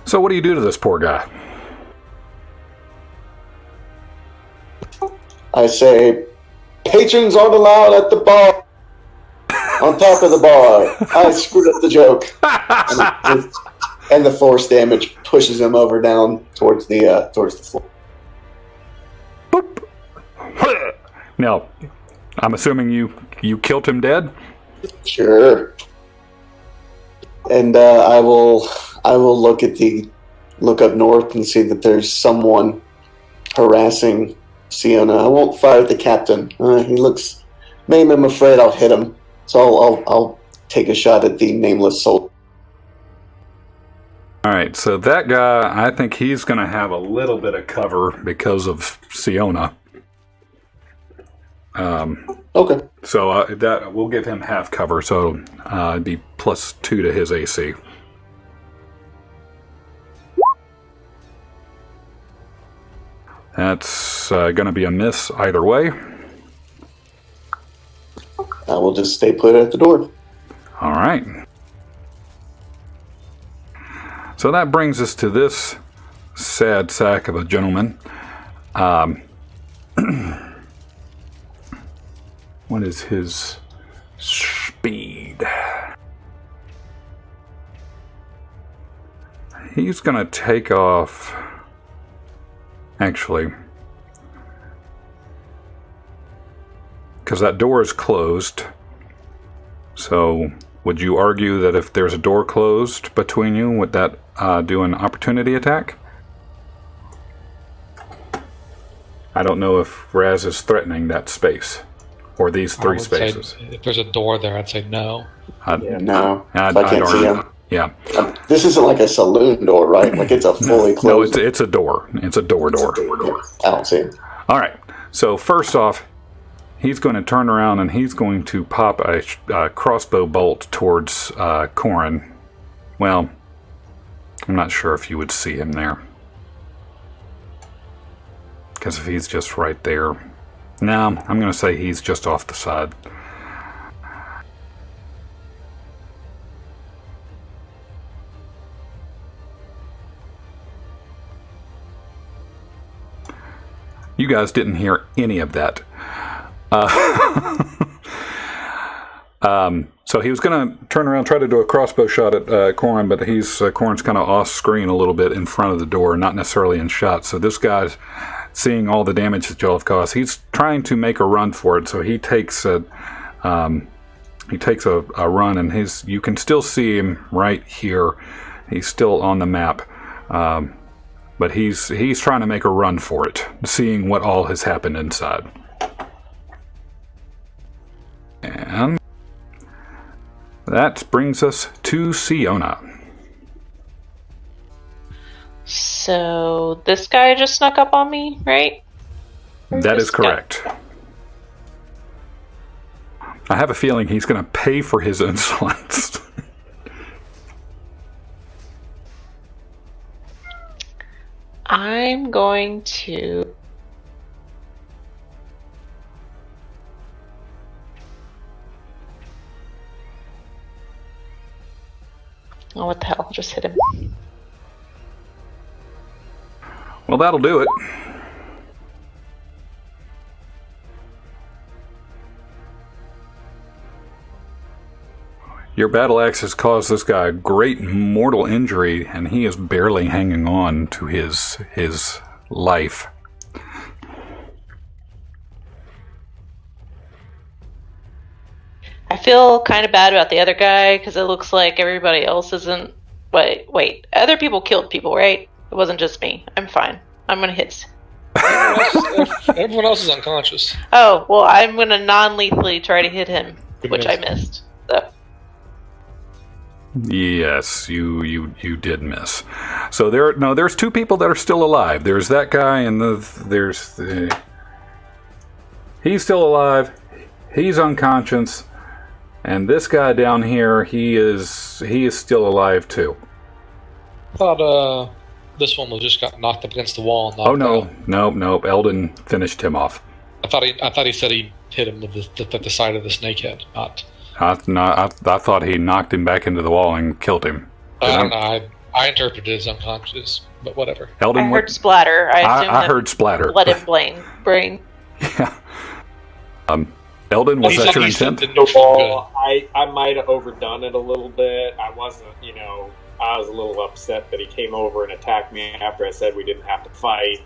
[SPEAKER 1] So what do you do to this poor guy?
[SPEAKER 6] I say, patrons aren't allowed at the bar. On top of the bar. I screwed up the joke. And the force damage pushes him over down towards the floor.
[SPEAKER 1] Boop. Now, I'm assuming you killed him dead?
[SPEAKER 6] Sure. And I will look up north and see that there's someone harassing Sienna. I won't fire at the captain. He looks... Maybe I'm afraid I'll hit him. So I'll take a shot at the nameless soldier.
[SPEAKER 1] All right, so that guy, I think he's going to have a little bit of cover because of Siona.
[SPEAKER 6] Okay.
[SPEAKER 1] So that we'll give him half cover, so it'd be +2 to his AC. That's going to be a miss either way.
[SPEAKER 6] I will just stay put at the door.
[SPEAKER 1] All right. So that brings us to this sad sack of a gentleman. What is his speed? He's going to take off... Actually, because that door is closed. So, would you argue that if there's a door closed between you, would that do an opportunity attack? I don't know if Raz is threatening that space, or these 3 spaces.
[SPEAKER 2] If there's a door there, I'd say no.
[SPEAKER 6] No,
[SPEAKER 1] I
[SPEAKER 6] can't see him.
[SPEAKER 1] Yeah.
[SPEAKER 6] This isn't like a saloon door, right? Like it's a fully closed...
[SPEAKER 1] No, it's a door. It's a door.
[SPEAKER 6] Yeah, I don't see him.
[SPEAKER 1] All right. So first off, he's going to turn around and he's going to pop a crossbow bolt towards Corin. Well, I'm not sure if you would see him there. Because if he's just right there... No, I'm going to say he's just off the side. You guys didn't hear any of that. So he was going to turn around, try to do a crossbow shot at Corin, but Corin's kind of off screen a little bit in front of the door, not necessarily in shot. So this guy's seeing all the damage that y'all have caused. He's trying to make a run for it, so he takes a run, and you can still see him right here. He's still on the map. But he's trying to make a run for it, seeing what all has happened inside. And that brings us to Siona.
[SPEAKER 4] So this guy just snuck up on me, right?
[SPEAKER 1] That is correct. I have a feeling he's going to pay for his insolence.
[SPEAKER 4] I'm going to... Oh, what the hell? I'll just hit him.
[SPEAKER 1] Well, that'll do it. Your battle axe has caused this guy great mortal injury, and he is barely hanging on to his life.
[SPEAKER 4] I feel kind of bad about the other guy because it looks like everybody else isn't... Wait. Other people killed people, right? It wasn't just me. I'm fine. I'm going to hit...
[SPEAKER 2] Everyone else is unconscious.
[SPEAKER 4] Oh, well, I'm going to non-lethally try to hit him, which I missed. So.
[SPEAKER 1] Yes, you did miss. So there's 2 people that are still alive. There's that guy, and he's still alive. He's unconscious, and this guy down here, he is still alive too.
[SPEAKER 2] I thought this one just got knocked up against the wall. And
[SPEAKER 1] No. Eldon finished him off.
[SPEAKER 2] I thought he said he hit him with the side of the snakehead, not.
[SPEAKER 1] I thought he knocked him back into the wall and killed him.
[SPEAKER 2] I don't know. I interpreted it as unconscious, but whatever.
[SPEAKER 1] Eldon,
[SPEAKER 4] I heard splatter.
[SPEAKER 1] I heard splatter.
[SPEAKER 4] Blood and brain.
[SPEAKER 1] Yeah. Eldon, was that your intent?
[SPEAKER 3] Well, I might have overdone it a little bit. I wasn't, I was a little upset that he came over and attacked me after I said we didn't have to fight,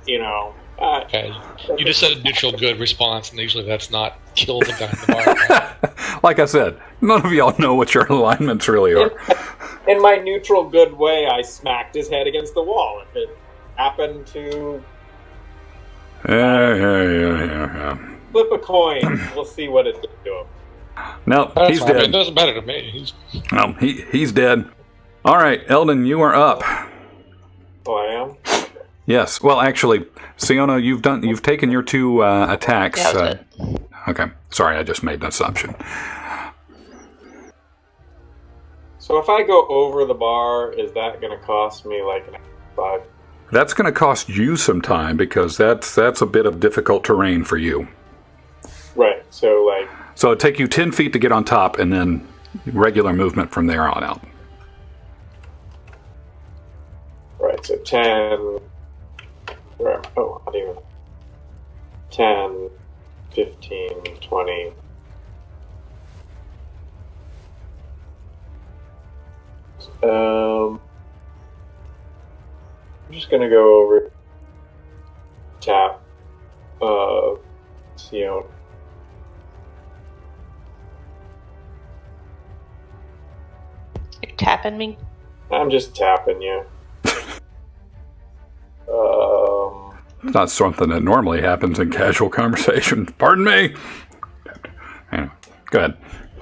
[SPEAKER 2] Okay. You just said a neutral good response, and usually that's not kill the guy in the bar.
[SPEAKER 1] Like I said, none of y'all know what your alignments really are.
[SPEAKER 3] In my neutral good way, I smacked his head against the wall. If it happened to
[SPEAKER 1] Yeah.
[SPEAKER 3] Flip a coin. We'll see what it does to him.
[SPEAKER 1] No,
[SPEAKER 2] That's
[SPEAKER 1] he's
[SPEAKER 2] fine.
[SPEAKER 1] dead.
[SPEAKER 2] It doesn't matter to me.
[SPEAKER 1] No, he's dead. All right, Eldon, you are up.
[SPEAKER 3] Oh, I am?
[SPEAKER 1] Yes. Well, actually, Siona, you've taken your 2 attacks.
[SPEAKER 4] Yeah, that was it.
[SPEAKER 1] Okay. Sorry, I just made an assumption.
[SPEAKER 3] So if I go over the bar, is that going to cost me like an 5?
[SPEAKER 1] That's going to cost you some time because that's a bit of difficult terrain for you.
[SPEAKER 3] Right. So like.
[SPEAKER 1] So it'd take you 10 feet to get on top, and then regular movement from there on out.
[SPEAKER 3] Right. So 10. Oh, not even. 10, 15, 20. I'm just gonna go over, tap, Sion.
[SPEAKER 4] You're tapping me?
[SPEAKER 3] I'm just tapping you.
[SPEAKER 1] It's not something that normally happens in casual conversation. Pardon me. Anyway, go ahead.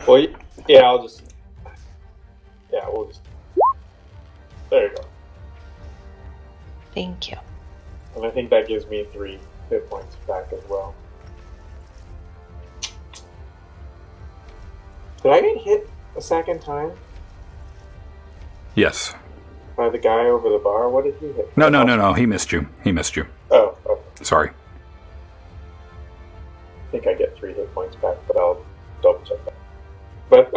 [SPEAKER 3] Well, yeah, I'll just. Yeah, we'll just. There you go.
[SPEAKER 4] Thank you.
[SPEAKER 3] And I think that gives me 3 hit points back as well. Did I get hit a second time
[SPEAKER 1] Yes.
[SPEAKER 3] by the guy over the bar? What did he hit?
[SPEAKER 1] No. He missed you.
[SPEAKER 3] Oh, okay.
[SPEAKER 1] Sorry.
[SPEAKER 3] I think I get 3 hit points back, but I'll double check that. But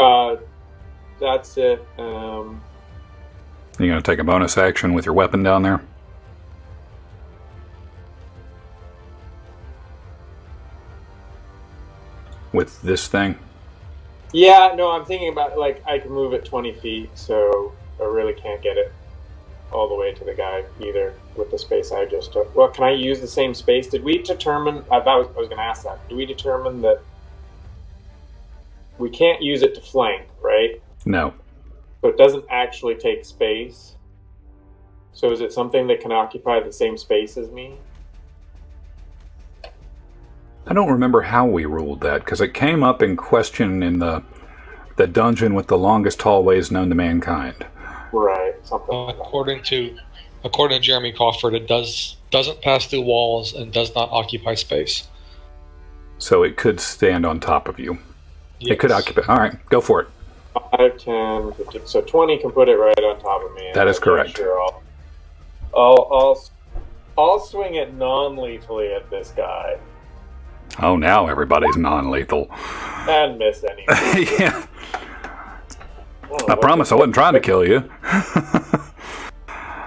[SPEAKER 3] that's it.
[SPEAKER 1] You going to take a bonus action with your weapon down there? With this thing?
[SPEAKER 3] Yeah, no, I'm thinking about, like, I can move it 20 feet, so I really can't get it all the way to the guy either with the space I just took. Well, can I use the same space? Did we determine, I was going to ask that, did we determine that we can't use it to flank, right?
[SPEAKER 1] No.
[SPEAKER 3] So it doesn't actually take space. So is it something that can occupy the same space as me?
[SPEAKER 1] I don't remember how we ruled that, because it came up in question in the dungeon with the longest hallways known to mankind.
[SPEAKER 3] Right, something like that.
[SPEAKER 2] According to Jeremy Crawford, it doesn't pass through walls and does not occupy space.
[SPEAKER 1] So it could stand on top of you.
[SPEAKER 2] Yes.
[SPEAKER 1] It could occupy. All right, go for it.
[SPEAKER 3] 5, 10, 15, so 20 can put it right on top of me.
[SPEAKER 1] That is correct.
[SPEAKER 3] Sure I'll swing it non-lethally at this guy.
[SPEAKER 1] Oh, now everybody's non-lethal.
[SPEAKER 3] And miss anyway.
[SPEAKER 1] Yeah. I promise I wasn't trying to kill you.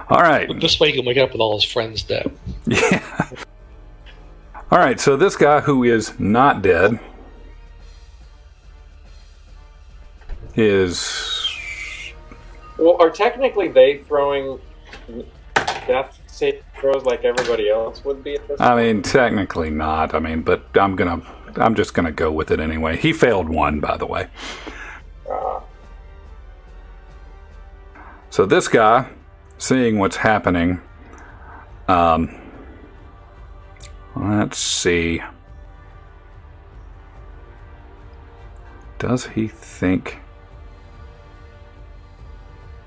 [SPEAKER 1] All right.
[SPEAKER 2] But this way he can wake up with all his friends dead.
[SPEAKER 1] Yeah. All right, so this guy who is not dead is...
[SPEAKER 3] Well, are technically they throwing death save throws like everybody else would be at this point?
[SPEAKER 1] I mean, technically not. I mean, but I'm just gonna go with it anyway. He failed 1, by the way. So this guy, seeing what's happening, let's see. Does he think...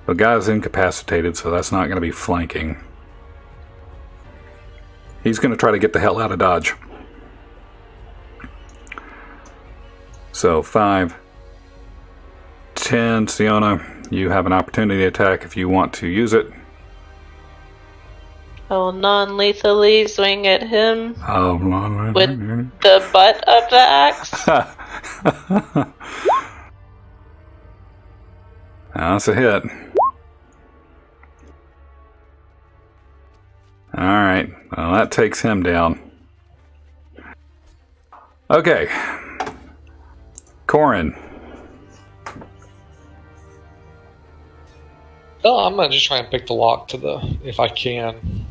[SPEAKER 1] The guy's incapacitated, so that's not going to be flanking. He's going to try to get the hell out of Dodge. So 5, 10, Siona, you have an opportunity attack if you want to use it.
[SPEAKER 4] I will non-lethally swing at him
[SPEAKER 1] Oh,
[SPEAKER 4] with the butt of the axe.
[SPEAKER 1] That's a hit. Alright, well that takes him down. Okay. Corin.
[SPEAKER 2] Oh, I'm gonna just try and pick the lock to the, if I can.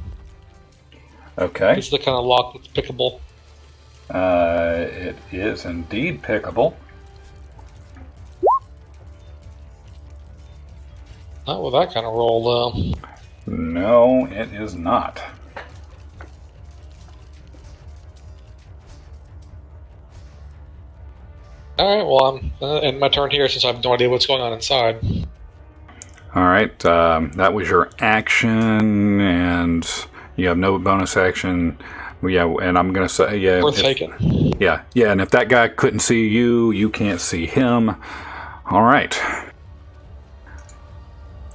[SPEAKER 1] Okay.
[SPEAKER 2] It's the kind of lock that's pickable.
[SPEAKER 1] It is indeed pickable.
[SPEAKER 2] Not with that kind of roll, though.
[SPEAKER 1] No, it is not.
[SPEAKER 2] All right. Well, I'm in my turn here since I have no idea what's going on inside.
[SPEAKER 1] All right. That was your action, and you have no bonus action. Yeah, and I'm gonna say
[SPEAKER 2] Worth taking.
[SPEAKER 1] Yeah. And if that guy couldn't see you, you can't see him. All right.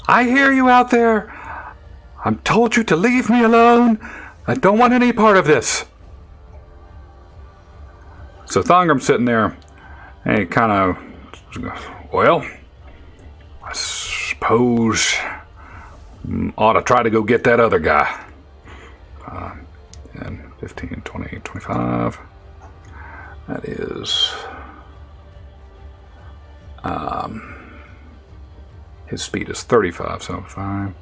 [SPEAKER 1] I hear you out there. I told you to leave me alone. I don't want any part of this. So Thongram's sitting there, and he kind of, well, I suppose ought to try to go get that other guy. 10, 15, 20, 25. That is... his speed is 35, so 5,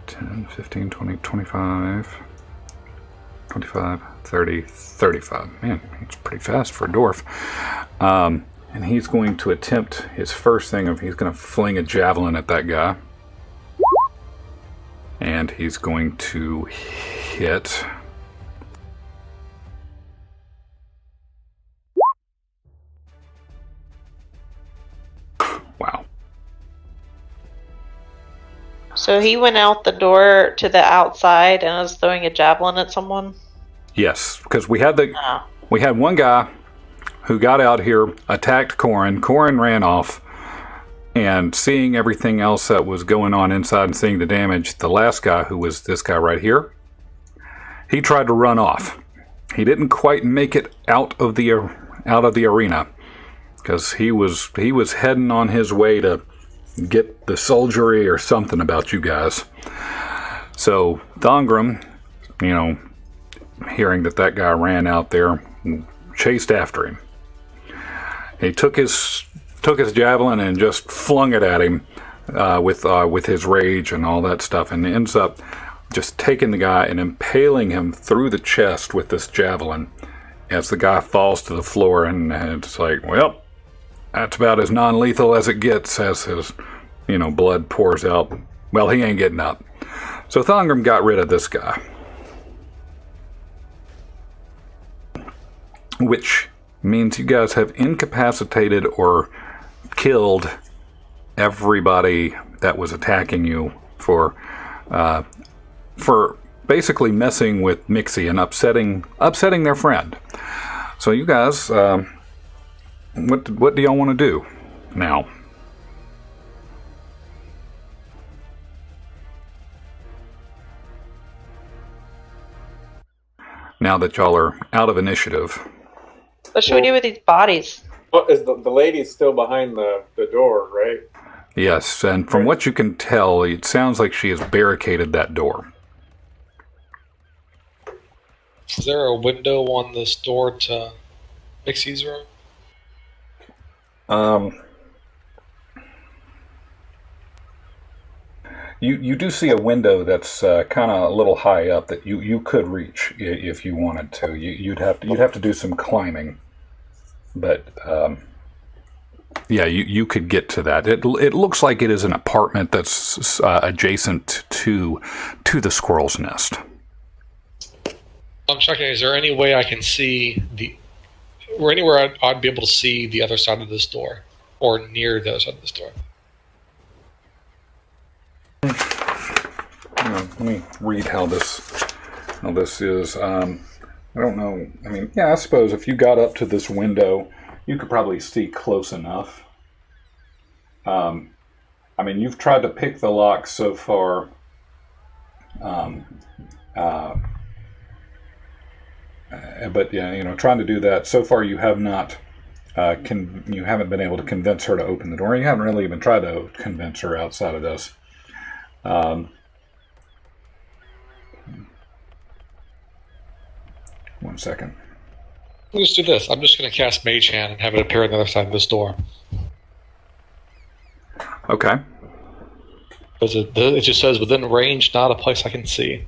[SPEAKER 1] 10, 15, 20, 25, 25, 30, 35. Man, it's pretty fast for a dwarf. And he's going to attempt his first thing of he's going to fling a javelin at that guy. And he's going to hit. Wow.
[SPEAKER 4] So he went out the door to the outside and was throwing a javelin at someone?
[SPEAKER 1] Yes, because we had one guy who got out here, attacked Corin. Corin ran off, and seeing everything else that was going on inside and seeing the damage, the last guy, who was this guy right here, he tried to run off. He didn't quite make it out of the arena because he was heading on his way to get the soldiery or something about you guys. So Thongram, hearing that guy ran out there, chased after him. He took his javelin and just flung it at him with his rage and all that stuff, and ends up just taking the guy and impaling him through the chest with this javelin as the guy falls to the floor. And it's like, well, that's about as non-lethal as it gets as his blood pours out. Well, he ain't getting up. So Thongram got rid of this guy, which means you guys have incapacitated or killed everybody that was attacking you for basically messing with Mixie and upsetting their friend. So you guys, what do y'all want to do now? Now that y'all are out of initiative.
[SPEAKER 4] What should we do with these bodies?
[SPEAKER 3] Well, is the lady's still behind the door, right?
[SPEAKER 1] Yes, and from what you can tell, it sounds like she has barricaded that door.
[SPEAKER 2] Is there a window on this door to Mixie's room?
[SPEAKER 1] You do see a window that's kind of a little high up that you could reach if you wanted to. You'd have to do some climbing, but yeah, you could get to that. It looks like it is an apartment that's adjacent to the squirrel's nest.
[SPEAKER 2] I'm checking. Is there any way I can see or anywhere I'd be able to see the other side of this door, or near the other side of this door?
[SPEAKER 1] Let me read how this is. I don't know. I mean, yeah, I suppose if you got up to this window, you could probably see close enough. I mean, you've tried to pick the lock so far. But yeah, trying to do that so far, you have not. You haven't been able to convince her to open the door. You haven't really even tried to convince her outside of this. One second.
[SPEAKER 2] Let's do this. I'm just going to cast Mage Hand and have it appear on the other side of this door.
[SPEAKER 1] Okay.
[SPEAKER 2] Because it just says within range, not a place I can see.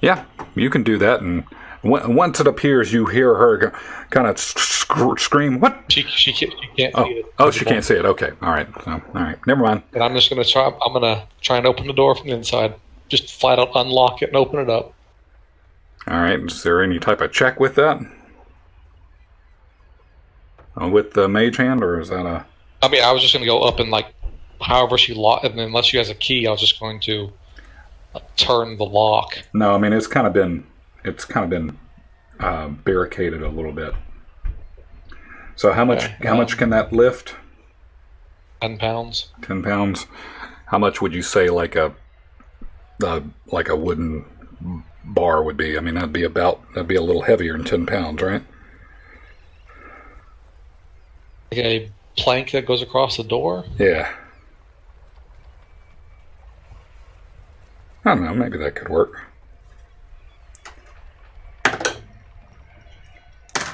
[SPEAKER 1] Yeah, you can do that, and once it appears, you hear her kind of scream. What?
[SPEAKER 2] She can't see it.
[SPEAKER 1] Oh, she can't see it. Okay, all right. So, all right, never mind.
[SPEAKER 2] And I'm just going to try. I'm going to try and open the door from the inside. Just flat out unlock it and open it up.
[SPEAKER 1] All right. Is there any type of check with that? with the mage hand, or is that a?
[SPEAKER 2] I mean, I was just going to go up and like, however she lock, and unless she has a key, I was just going to turn the lock.
[SPEAKER 1] No, I mean it's kind of been barricaded a little bit. So how much can that lift?
[SPEAKER 2] 10 pounds.
[SPEAKER 1] 10 pounds. How much would you say like a wooden bar would be? I mean that'd be a little heavier than 10 pounds, right?
[SPEAKER 2] Like a plank that goes across the door?
[SPEAKER 1] Yeah. I don't know, maybe that could work.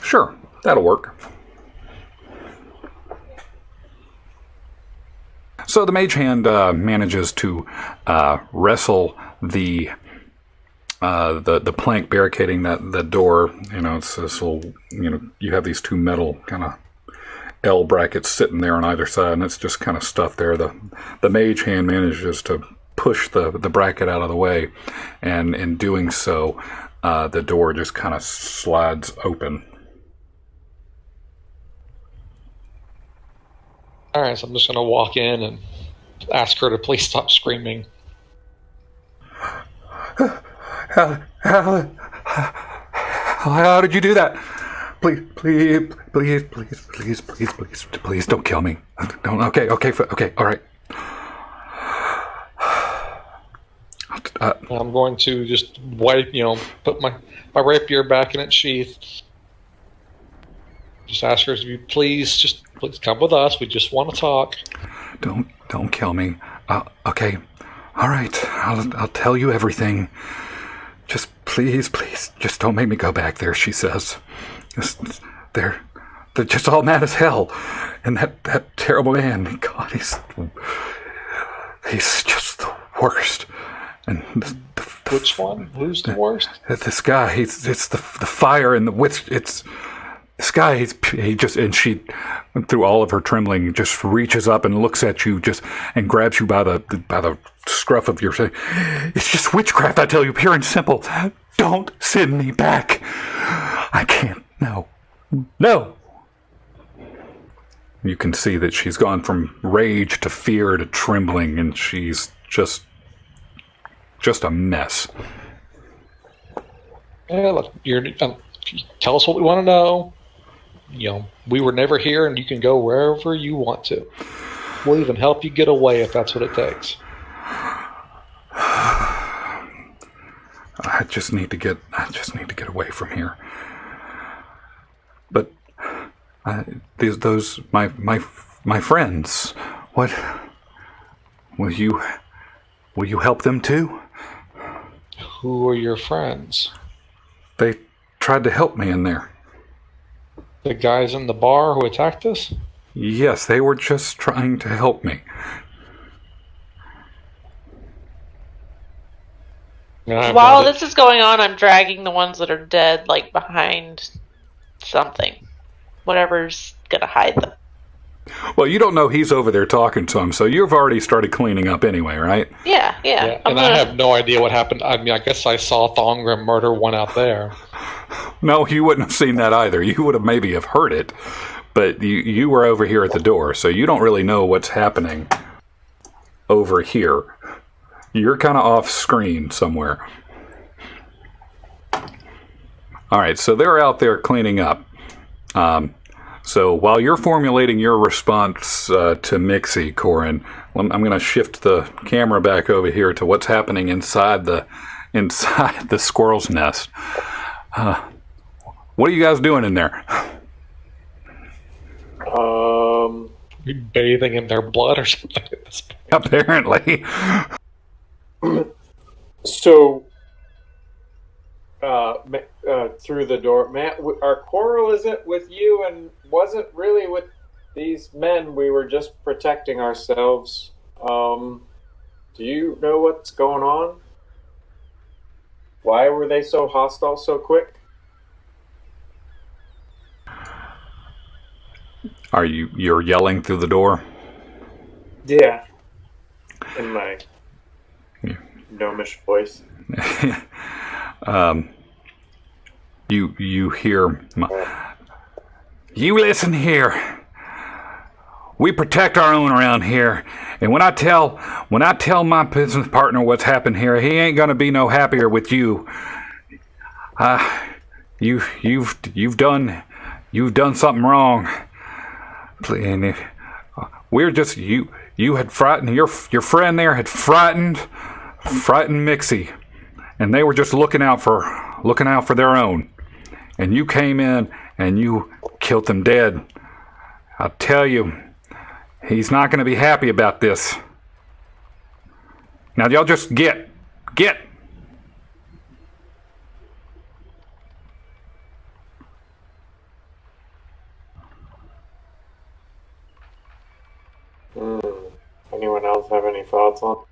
[SPEAKER 1] Sure, that'll work. So the mage hand manages to wrestle the plank barricading that door. You know, it's this little, you have these two metal kind of L brackets sitting there on either side, and it's just kind of stuff there. The mage hand manages to push the bracket out of the way, and in doing so, the door just kind of slides open.
[SPEAKER 2] All right, so I'm just going to walk in and ask her to please stop screaming.
[SPEAKER 1] How did you do that? Please don't kill me. Don't. Okay, all right.
[SPEAKER 2] I'm going to just wipe, put my rapier back in its sheath. Just ask her if you please come with us. We just want to talk.
[SPEAKER 1] Don't kill me. Okay. All right. I'll tell you everything. Just please, just don't make me go back there, she says. They're just all mad as hell. And that terrible man, God, he's just the worst. And
[SPEAKER 2] which one? Who's the worst?
[SPEAKER 1] This guy. It's the fire and the witch. It's this guy. And she, through all of her trembling, just reaches up and looks at you, and grabs you by the scruff of your. It's just witchcraft, I tell you, pure and simple. Don't send me back. I can't. No. You can see that she's gone from rage to fear to trembling, and she's just a mess.
[SPEAKER 2] Yeah, look, tell us what we want to know. We were never here, and you can go wherever you want to. We'll even help you get away if that's what it takes.
[SPEAKER 1] I just need to get away from here. But those my friends. What will you help them too?
[SPEAKER 2] Who are your friends?
[SPEAKER 1] They tried to help me in there.
[SPEAKER 2] The guys in the bar who attacked us?
[SPEAKER 1] Yes, they were just trying to help me.
[SPEAKER 4] While this is going on, I'm dragging the ones that are dead, behind something. Whatever's gonna hide them.
[SPEAKER 1] Well, you don't know he's over there talking to him, so you've already started cleaning up anyway, right?
[SPEAKER 4] Yeah.
[SPEAKER 2] And I have no idea what happened. I mean, I guess I saw Thongrim murder one out there.
[SPEAKER 1] No, you wouldn't have seen that either. You would have maybe have heard it, but you were over here at the door, so you don't really know what's happening over here. You're kind of off screen somewhere. All right, so they're out there cleaning up. So while you're formulating your response to Mixie, Corin, I'm going to shift the camera back over here to what's happening inside the squirrel's nest. What are you guys doing in there?
[SPEAKER 2] Bathing in their blood or something.
[SPEAKER 1] Apparently.
[SPEAKER 3] So, through the door, Matt, our quarrel isn't with you and wasn't really with these men. We were just protecting ourselves. Do you know what's going on? Why were they so hostile so quick?
[SPEAKER 1] You're yelling through the door?
[SPEAKER 3] Yeah. In my gnomish voice.
[SPEAKER 1] You hear You listen here. We protect our own around here, and when I tell my business partner what's happened here, he ain't gonna be no happier with you. You've done something wrong. And we're just you had frightened your friend there had frightened Mixie, and they were just looking out for their own, and you came in and you killed them dead. I'll tell you. He's not going to be happy about this. Now, y'all just get.
[SPEAKER 3] Anyone else have any thoughts on?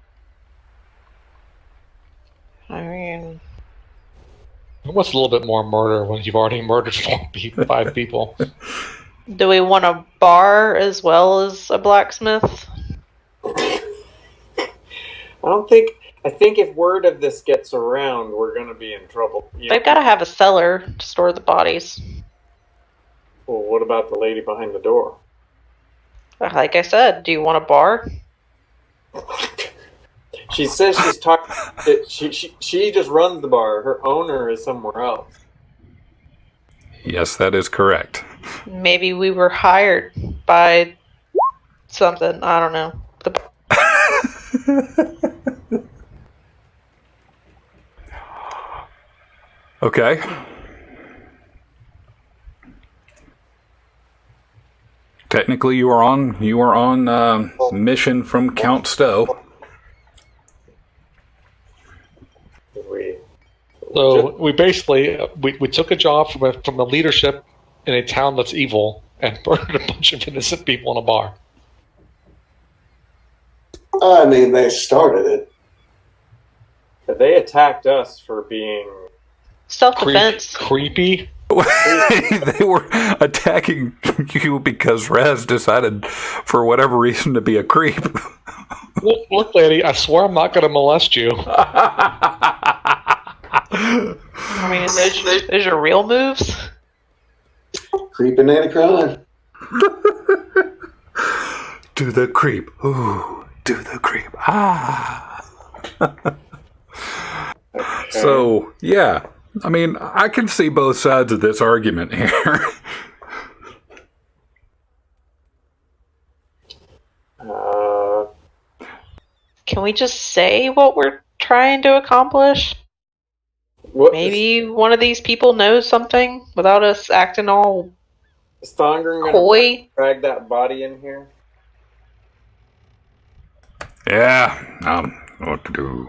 [SPEAKER 4] I mean,
[SPEAKER 2] What's a little bit more murder when you've already murdered 5 people?
[SPEAKER 4] do we want a bar as well as a blacksmith?
[SPEAKER 3] I think if word of this gets around, we're going to be in trouble.
[SPEAKER 4] They've got to have a cellar to store the bodies.
[SPEAKER 3] Well, what about the lady behind the door?
[SPEAKER 4] Like I said, do you want a bar?
[SPEAKER 3] She says she's talking. She just runs the bar. Her owner is somewhere else.
[SPEAKER 1] Yes, that is correct.
[SPEAKER 4] Maybe we were hired by something. I don't know.
[SPEAKER 1] Okay. Technically, you are on mission from Count Stowe.
[SPEAKER 2] So we basically we took a job from the leadership in a town that's evil and murdered a bunch of innocent people in a bar.
[SPEAKER 6] I mean, they started it.
[SPEAKER 3] But they attacked us for being
[SPEAKER 4] Self-defense.
[SPEAKER 2] Creepy.
[SPEAKER 1] They were attacking you because Raz decided, for whatever reason, to be a creep.
[SPEAKER 2] Look, lady, I swear I'm not going to molest you.
[SPEAKER 4] I mean, those are real moves.
[SPEAKER 6] Creeping ain't a crime.
[SPEAKER 1] Do the creep. Ooh, do the creep. Ah.
[SPEAKER 3] Okay.
[SPEAKER 1] So, yeah. I mean, I can see both sides of this argument here.
[SPEAKER 4] Can we just say what we're trying to accomplish? Maybe one of these people knows something without us acting all
[SPEAKER 3] Is Thongren going
[SPEAKER 4] coy.
[SPEAKER 3] to drag that body in here?
[SPEAKER 1] Yeah, what to do.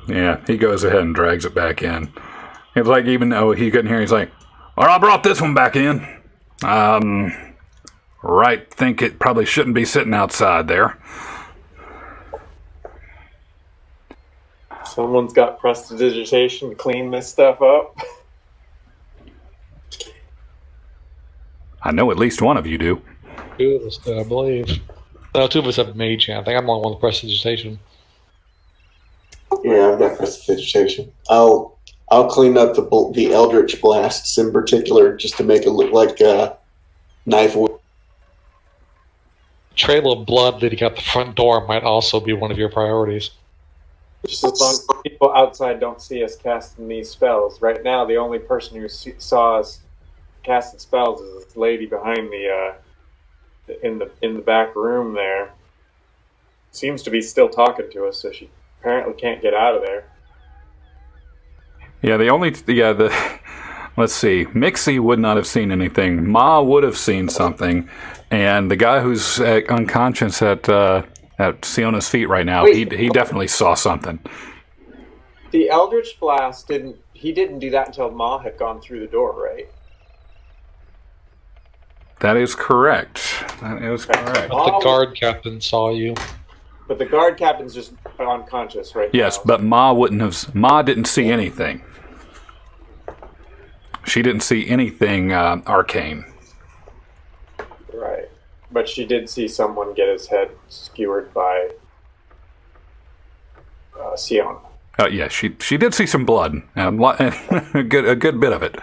[SPEAKER 1] Yeah, he goes ahead and drags it back in. It's like, even though he couldn't hear, he's like, well, I brought this one back in. Right, think it probably shouldn't be sitting outside there.
[SPEAKER 3] Someone's got prestidigitation to clean this stuff up.
[SPEAKER 1] I know at least one of you do.
[SPEAKER 2] 2 of us do, I believe. No, 2 of us have mage hand. I think I'm the only one with prestidigitation.
[SPEAKER 6] Yeah, I've got prestidigitation. I'll clean up the Eldritch Blasts in particular, just to make it look like knife wood.
[SPEAKER 2] Trail of blood leading out the front door might also be one of your priorities.
[SPEAKER 3] Just as long as people outside don't see us casting these spells. Right now, the only person who saw us casting spells is this lady behind the in the back room there. Seems to be still talking to us, so she apparently can't get out of there.
[SPEAKER 1] Yeah, let's see. Mixie would not have seen anything. Ma would have seen something, and the guy who's unconscious at Siona's feet right now,
[SPEAKER 3] Wait.
[SPEAKER 1] he definitely saw something.
[SPEAKER 3] The Eldritch Blast didn't do that until Ma had gone through the door, right?
[SPEAKER 1] That is correct. That is correct.
[SPEAKER 2] But the guard captain saw you.
[SPEAKER 3] But the guard captain's just unconscious right
[SPEAKER 1] Yes,
[SPEAKER 3] now.
[SPEAKER 1] but Ma didn't see anything. She didn't see anything arcane.
[SPEAKER 3] Right. But she did see someone get his head skewered by Siona.
[SPEAKER 1] Yeah, she did see some blood, a good bit of it.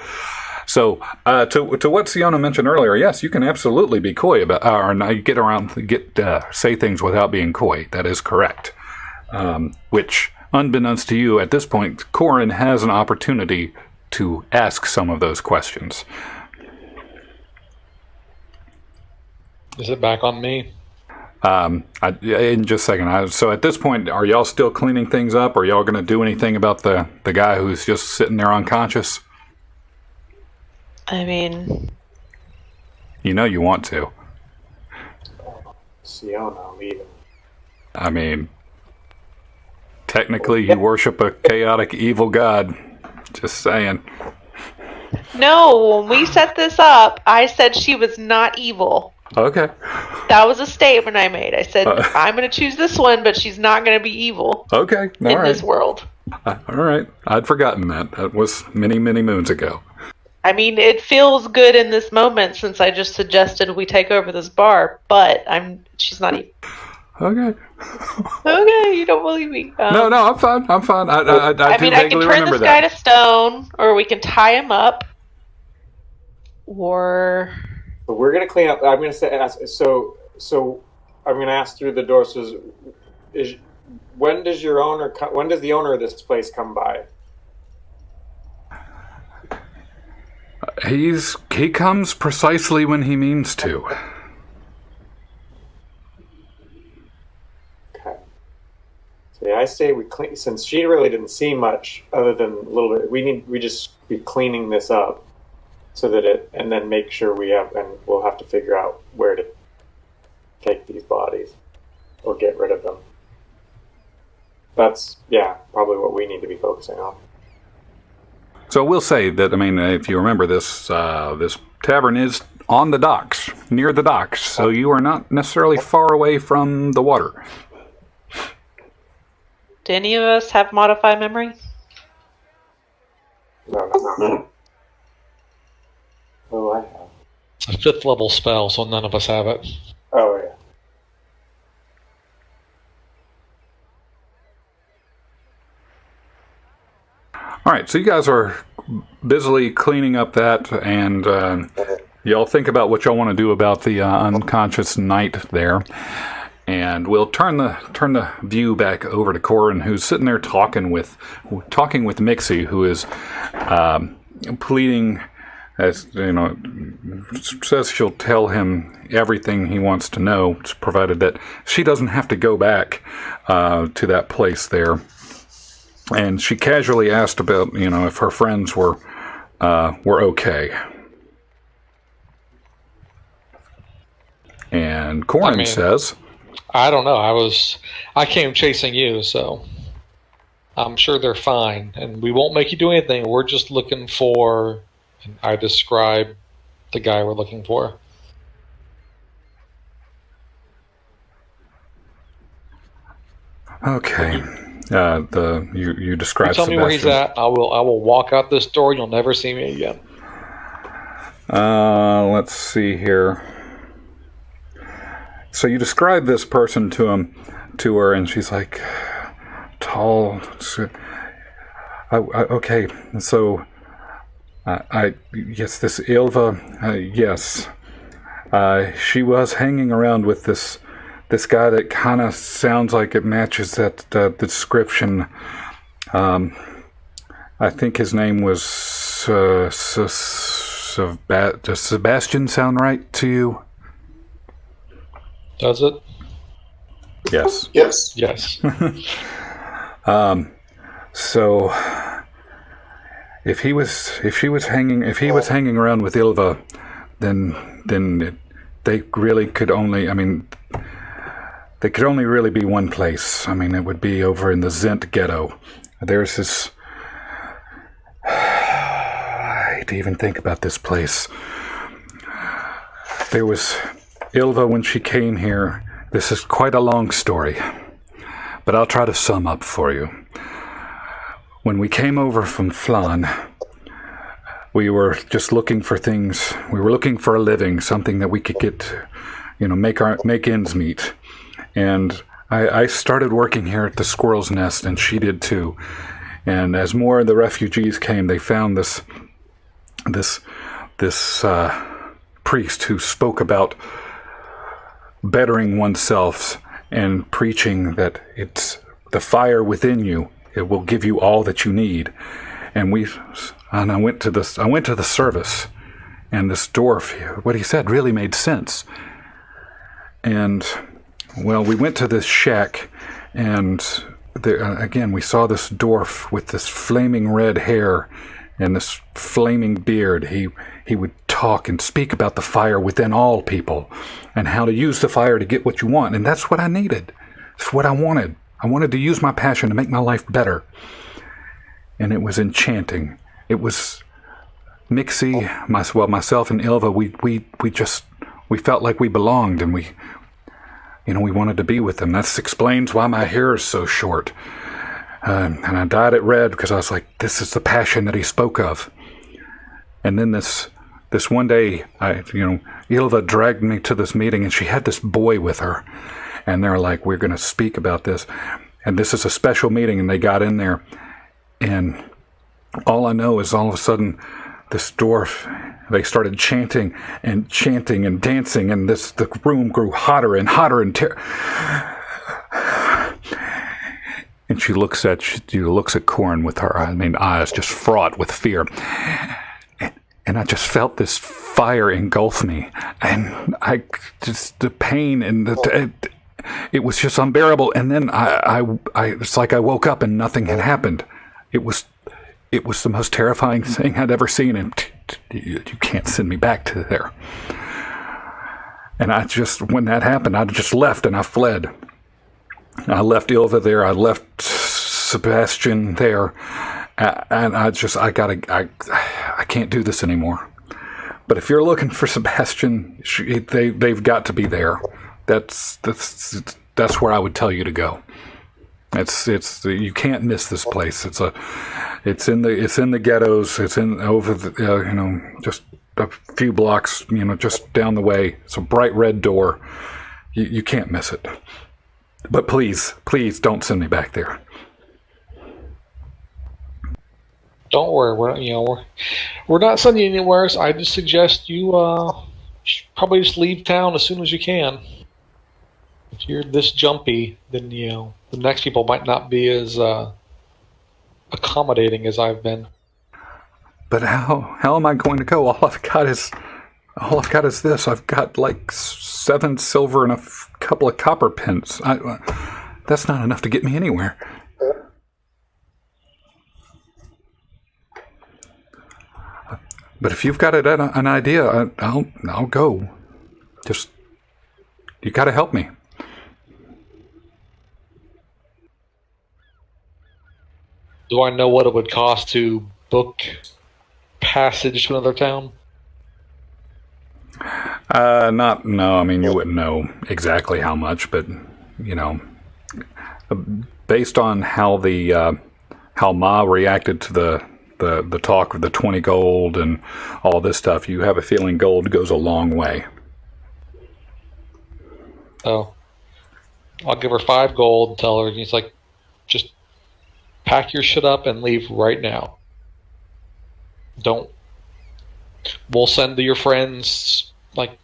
[SPEAKER 1] So, to what Siona mentioned earlier, yes, you can absolutely be coy about, or say things without being coy. That is correct. Which, unbeknownst to you, at this point, Corin has an opportunity to ask some of those questions.
[SPEAKER 2] Is it back on me?
[SPEAKER 1] In just a second. So at this point, are y'all still cleaning things up? Are y'all going to do anything about the guy who's just sitting there unconscious?
[SPEAKER 4] I mean,
[SPEAKER 1] You know you want to.
[SPEAKER 3] Siona leaving.
[SPEAKER 1] I mean, technically you worship a chaotic evil god. Just saying.
[SPEAKER 4] no, when we set this up, I said she was not evil.
[SPEAKER 1] Okay.
[SPEAKER 4] That was a statement I made. I said, I'm going to choose this one, but she's not going to be evil
[SPEAKER 1] Okay. All
[SPEAKER 4] in
[SPEAKER 1] right.
[SPEAKER 4] this world.
[SPEAKER 1] All right. I'd forgotten that. That was many, many moons ago.
[SPEAKER 4] I mean, it feels good in this moment since I just suggested we take over this bar, but she's not evil.
[SPEAKER 1] Okay.
[SPEAKER 4] Okay, you don't believe me.
[SPEAKER 1] No, I'm fine. I'm fine. I
[SPEAKER 4] mean, I can turn this guy to stone, or we can tie him up, or...
[SPEAKER 3] But we're gonna clean up. I'm gonna say so. I'm gonna ask through the door. So, when does the owner of this place come by?
[SPEAKER 1] He comes precisely when he means to.
[SPEAKER 3] Okay. So yeah, I say we clean. Since she really didn't see much other than a little bit, we just be cleaning this up. So that and then make sure we'll have to figure out where to take these bodies or get rid of them. That's, probably what we need to be focusing on.
[SPEAKER 1] So we'll say that, I mean, if you remember this tavern is on the docks, near the docks, so you are not necessarily far away from the water.
[SPEAKER 4] Do any of us have modified memory?
[SPEAKER 3] No. Oh, I have.
[SPEAKER 2] It's a 5th level spell, so none of us have it.
[SPEAKER 3] Oh, yeah.
[SPEAKER 1] All right, so you guys are busily cleaning up that, and y'all think about what y'all want to do about the unconscious knight there. And we'll turn the view back over to Corin, who's sitting there talking with Mixie, who is pleading, as you know, says she'll tell him everything he wants to know, provided that she doesn't have to go back to that place there. And she casually asked about, if her friends were okay. And Corin says,
[SPEAKER 2] I don't know. I came chasing you, so I'm sure they're fine, and we won't make you do anything. We're just looking for. And I describe the guy we're looking for.
[SPEAKER 1] Okay. You describe.
[SPEAKER 2] Tell me where he's at. I will walk out this door. You'll never see me again.
[SPEAKER 1] Let's see here. So you describe this person to her, and she's like, tall. Okay, so yes, this Ilva. Yes, she was hanging around with this guy that kind of sounds like it matches that the description. I think his name was does Sebastian sound right to you?
[SPEAKER 2] Does it?
[SPEAKER 1] Yes.
[SPEAKER 2] Yes.
[SPEAKER 1] So if he was hanging around with Ilva, then they really could only. I mean, they could only really be one place. I mean, it would be over in the Zent ghetto. There's this. I hate to even think about this place. There was Ilva when she came here. This is quite a long story, but I'll try to sum up for you. When we came over from Flan, we were just looking for things. We were looking for a living, something that we could get, make ends meet. And I started working here at the Squirrel's Nest, and she did too. And as more of the refugees came, they found this this priest who spoke about bettering oneself and preaching that it's the fire within you. It will give you all that you need. And I went to the service, and this dwarf, what he said really made sense. And well, we went to this shack, and there, again, we saw this dwarf with this flaming red hair and this flaming beard. He would talk and speak about the fire within all people and how to use the fire to get what you want. And that's what I needed. It's what I wanted. I wanted to use my passion to make my life better. And it was enchanting. It was Mixie, myself and Ilva. We felt like we belonged, and we wanted to be with them. That explains why my hair is so short. And I dyed it red because I was like, this is the passion that he spoke of. And then this one day, Ilva dragged me to this meeting, and she had this boy with her. And they're like, we're going to speak about this. And this is a special meeting, and they got in there. And all I know is all of a sudden, this dwarf, they started chanting and dancing, and the room grew hotter and hotter and and she looks at Corin with her, eyes just fraught with fear. And I just felt this fire engulf me, and the pain and it was just unbearable. And then it's like I woke up and nothing had happened. It was the most terrifying thing I'd ever seen, and you can't send me back to there. And when that happened, I just left and I fled. I left Ilva there. I left Sebastian there, and I can't do this anymore. But if you're looking for Sebastian, they've got to be there. That's where I would tell you to go. You can't miss this place. It's in the ghettos. It's just a few blocks, just down the way. It's a bright red door. You can't miss it. But please don't send me back there.
[SPEAKER 2] Don't worry, we're not sending you anywhere. So I just suggest you should probably just leave town as soon as you can. If you're this jumpy, then the next people might not be as accommodating as I've been.
[SPEAKER 1] But how am I going to go? All I've got is this. I've got like 7 silver and a couple of copper pence. That's not enough to get me anywhere. But if you've got an idea, I'll go. Just, you got to help me.
[SPEAKER 2] Do I know what it would cost to book passage to another town?
[SPEAKER 1] No. You wouldn't know exactly how much, but based on how Ma reacted to the talk of the 20 gold and all this stuff, you have a feeling gold goes a long way.
[SPEAKER 2] Oh, I'll give her 5 gold and tell her, and he's like, just pack your shit up and leave right now. We'll send to your friends, like,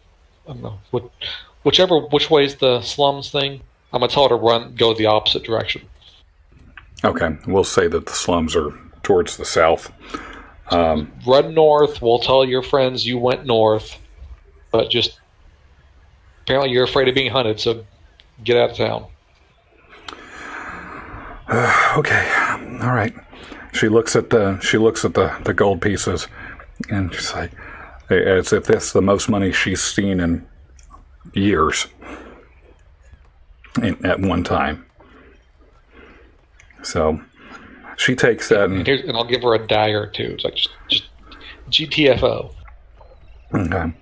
[SPEAKER 2] I don't know, which way's the slums thing? I'm going to tell her to go the opposite direction.
[SPEAKER 1] Okay, we'll say that the slums are towards the south.
[SPEAKER 2] Run north. We'll tell your friends you went north, but just apparently you're afraid of being hunted, so get out of town.
[SPEAKER 1] Okay, all right. She looks at the gold pieces, and she's like, as if that's the most money she's seen in years at one time. So she takes that, and
[SPEAKER 2] I'll give her a dagger too. It's like just GTFO.
[SPEAKER 1] Okay,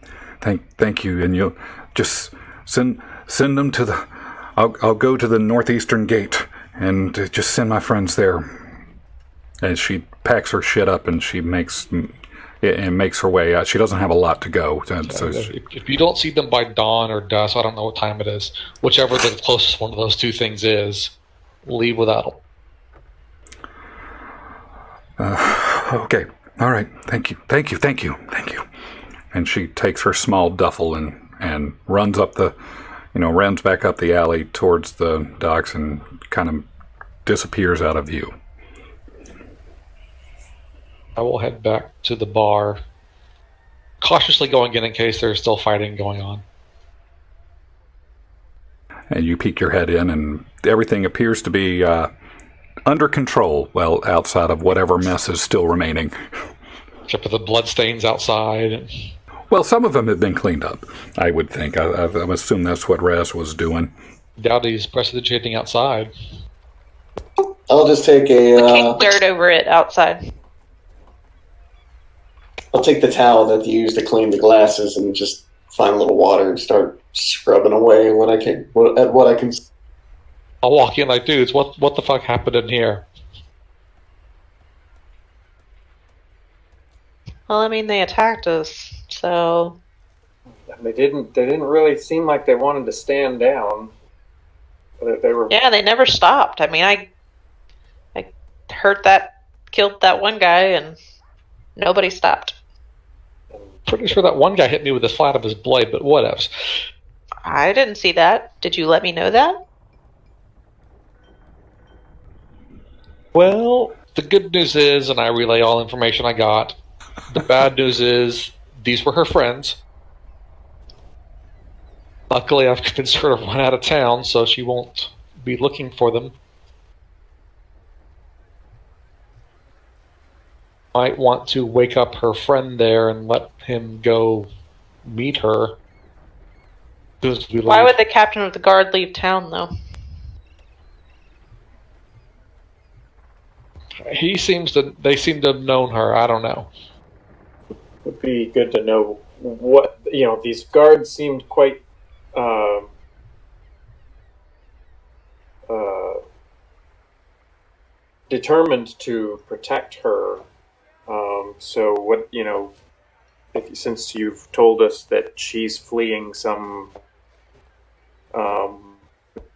[SPEAKER 1] thank you, and you'll just send them to the. I'll go to the northeastern gate and just send my friends there. And she packs her shit up and she makes her way out. She doesn't have a lot to go.
[SPEAKER 2] If you don't see them by dawn or dusk, I don't know what time it is. Whichever the closest one of those two things is, leave without them.
[SPEAKER 1] Okay. All right. Thank you. And she takes her small duffel and runs up runs back up the alley towards the docks and kind of disappears out of view.
[SPEAKER 2] I will head back to the bar, cautiously going in case there's still fighting going on.
[SPEAKER 1] And you peek your head in, and everything appears to be under control, well, outside of whatever mess is still remaining.
[SPEAKER 2] Except for the bloodstains outside.
[SPEAKER 1] Well, some of them have been cleaned up, I would think. I assume that's what Raz was doing.
[SPEAKER 2] Doubt he's prestidigitating outside.
[SPEAKER 6] I'll just take
[SPEAKER 4] Kick dirt over it outside.
[SPEAKER 6] I'll take the towel that you use to clean the glasses and just find a little water and start scrubbing away what I can.
[SPEAKER 2] I'll walk in like, dudes, what the fuck happened in here?
[SPEAKER 4] Well, I mean, they attacked us, so...
[SPEAKER 3] They didn't really seem like they wanted to stand down. They were...
[SPEAKER 4] Yeah, they never stopped. I mean, I killed that one guy, and nobody stopped.
[SPEAKER 2] Pretty sure that one guy hit me with the flat of his blade, but whatevs.
[SPEAKER 4] I didn't see that. Did you let me know that?
[SPEAKER 2] Well, the good news is, and I relay all information I got, the bad news is, these were her friends. Luckily, I've convinced her to run out of town, so she won't be looking for them. Might want to wake up her friend there and let him go meet her.
[SPEAKER 4] Why would the captain of the guard leave town, though?
[SPEAKER 2] They seem to have known her. I don't know.
[SPEAKER 3] Would be good to know what, these guards seemed quite determined to protect her. So what, since you've told us that she's fleeing some,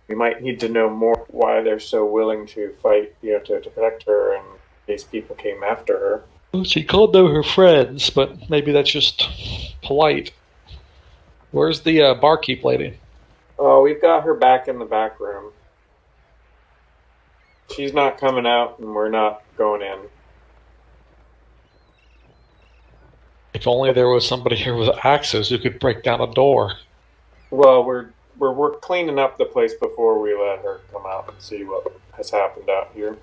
[SPEAKER 3] we might need to know more why they're so willing to fight, to protect her in case people came after her.
[SPEAKER 2] Well, she called them her friends, but maybe that's just polite. Where's the barkeep lady?
[SPEAKER 3] Oh, we've got her back in the back room. She's not coming out, and we're not going in.
[SPEAKER 2] If only there was somebody here with axes who could break down a door.
[SPEAKER 3] Well, we're cleaning up the place before we let her come out and see what has happened out here.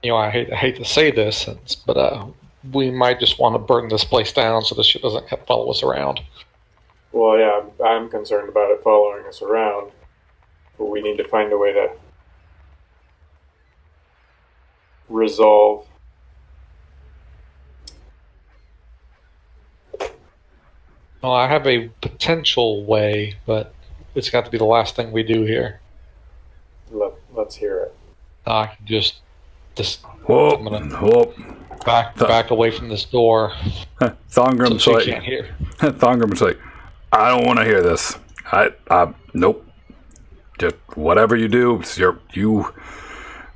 [SPEAKER 2] I hate to say this, but we might just want to burn this place down so this shit doesn't follow us around.
[SPEAKER 3] Well, yeah, I'm concerned about it following us around, but we need to find a way to resolve.
[SPEAKER 2] Well, I have a potential way, but it's got to be the last thing we do here.
[SPEAKER 3] Let's hear it.
[SPEAKER 2] I can just
[SPEAKER 1] Whoop,
[SPEAKER 2] I'm gonna
[SPEAKER 1] whoop.
[SPEAKER 2] back away from this door
[SPEAKER 1] Thongram's
[SPEAKER 2] so
[SPEAKER 1] like,
[SPEAKER 2] she can't hear.
[SPEAKER 1] Thongram's like, I don't want to hear this. Nope. Just whatever you do,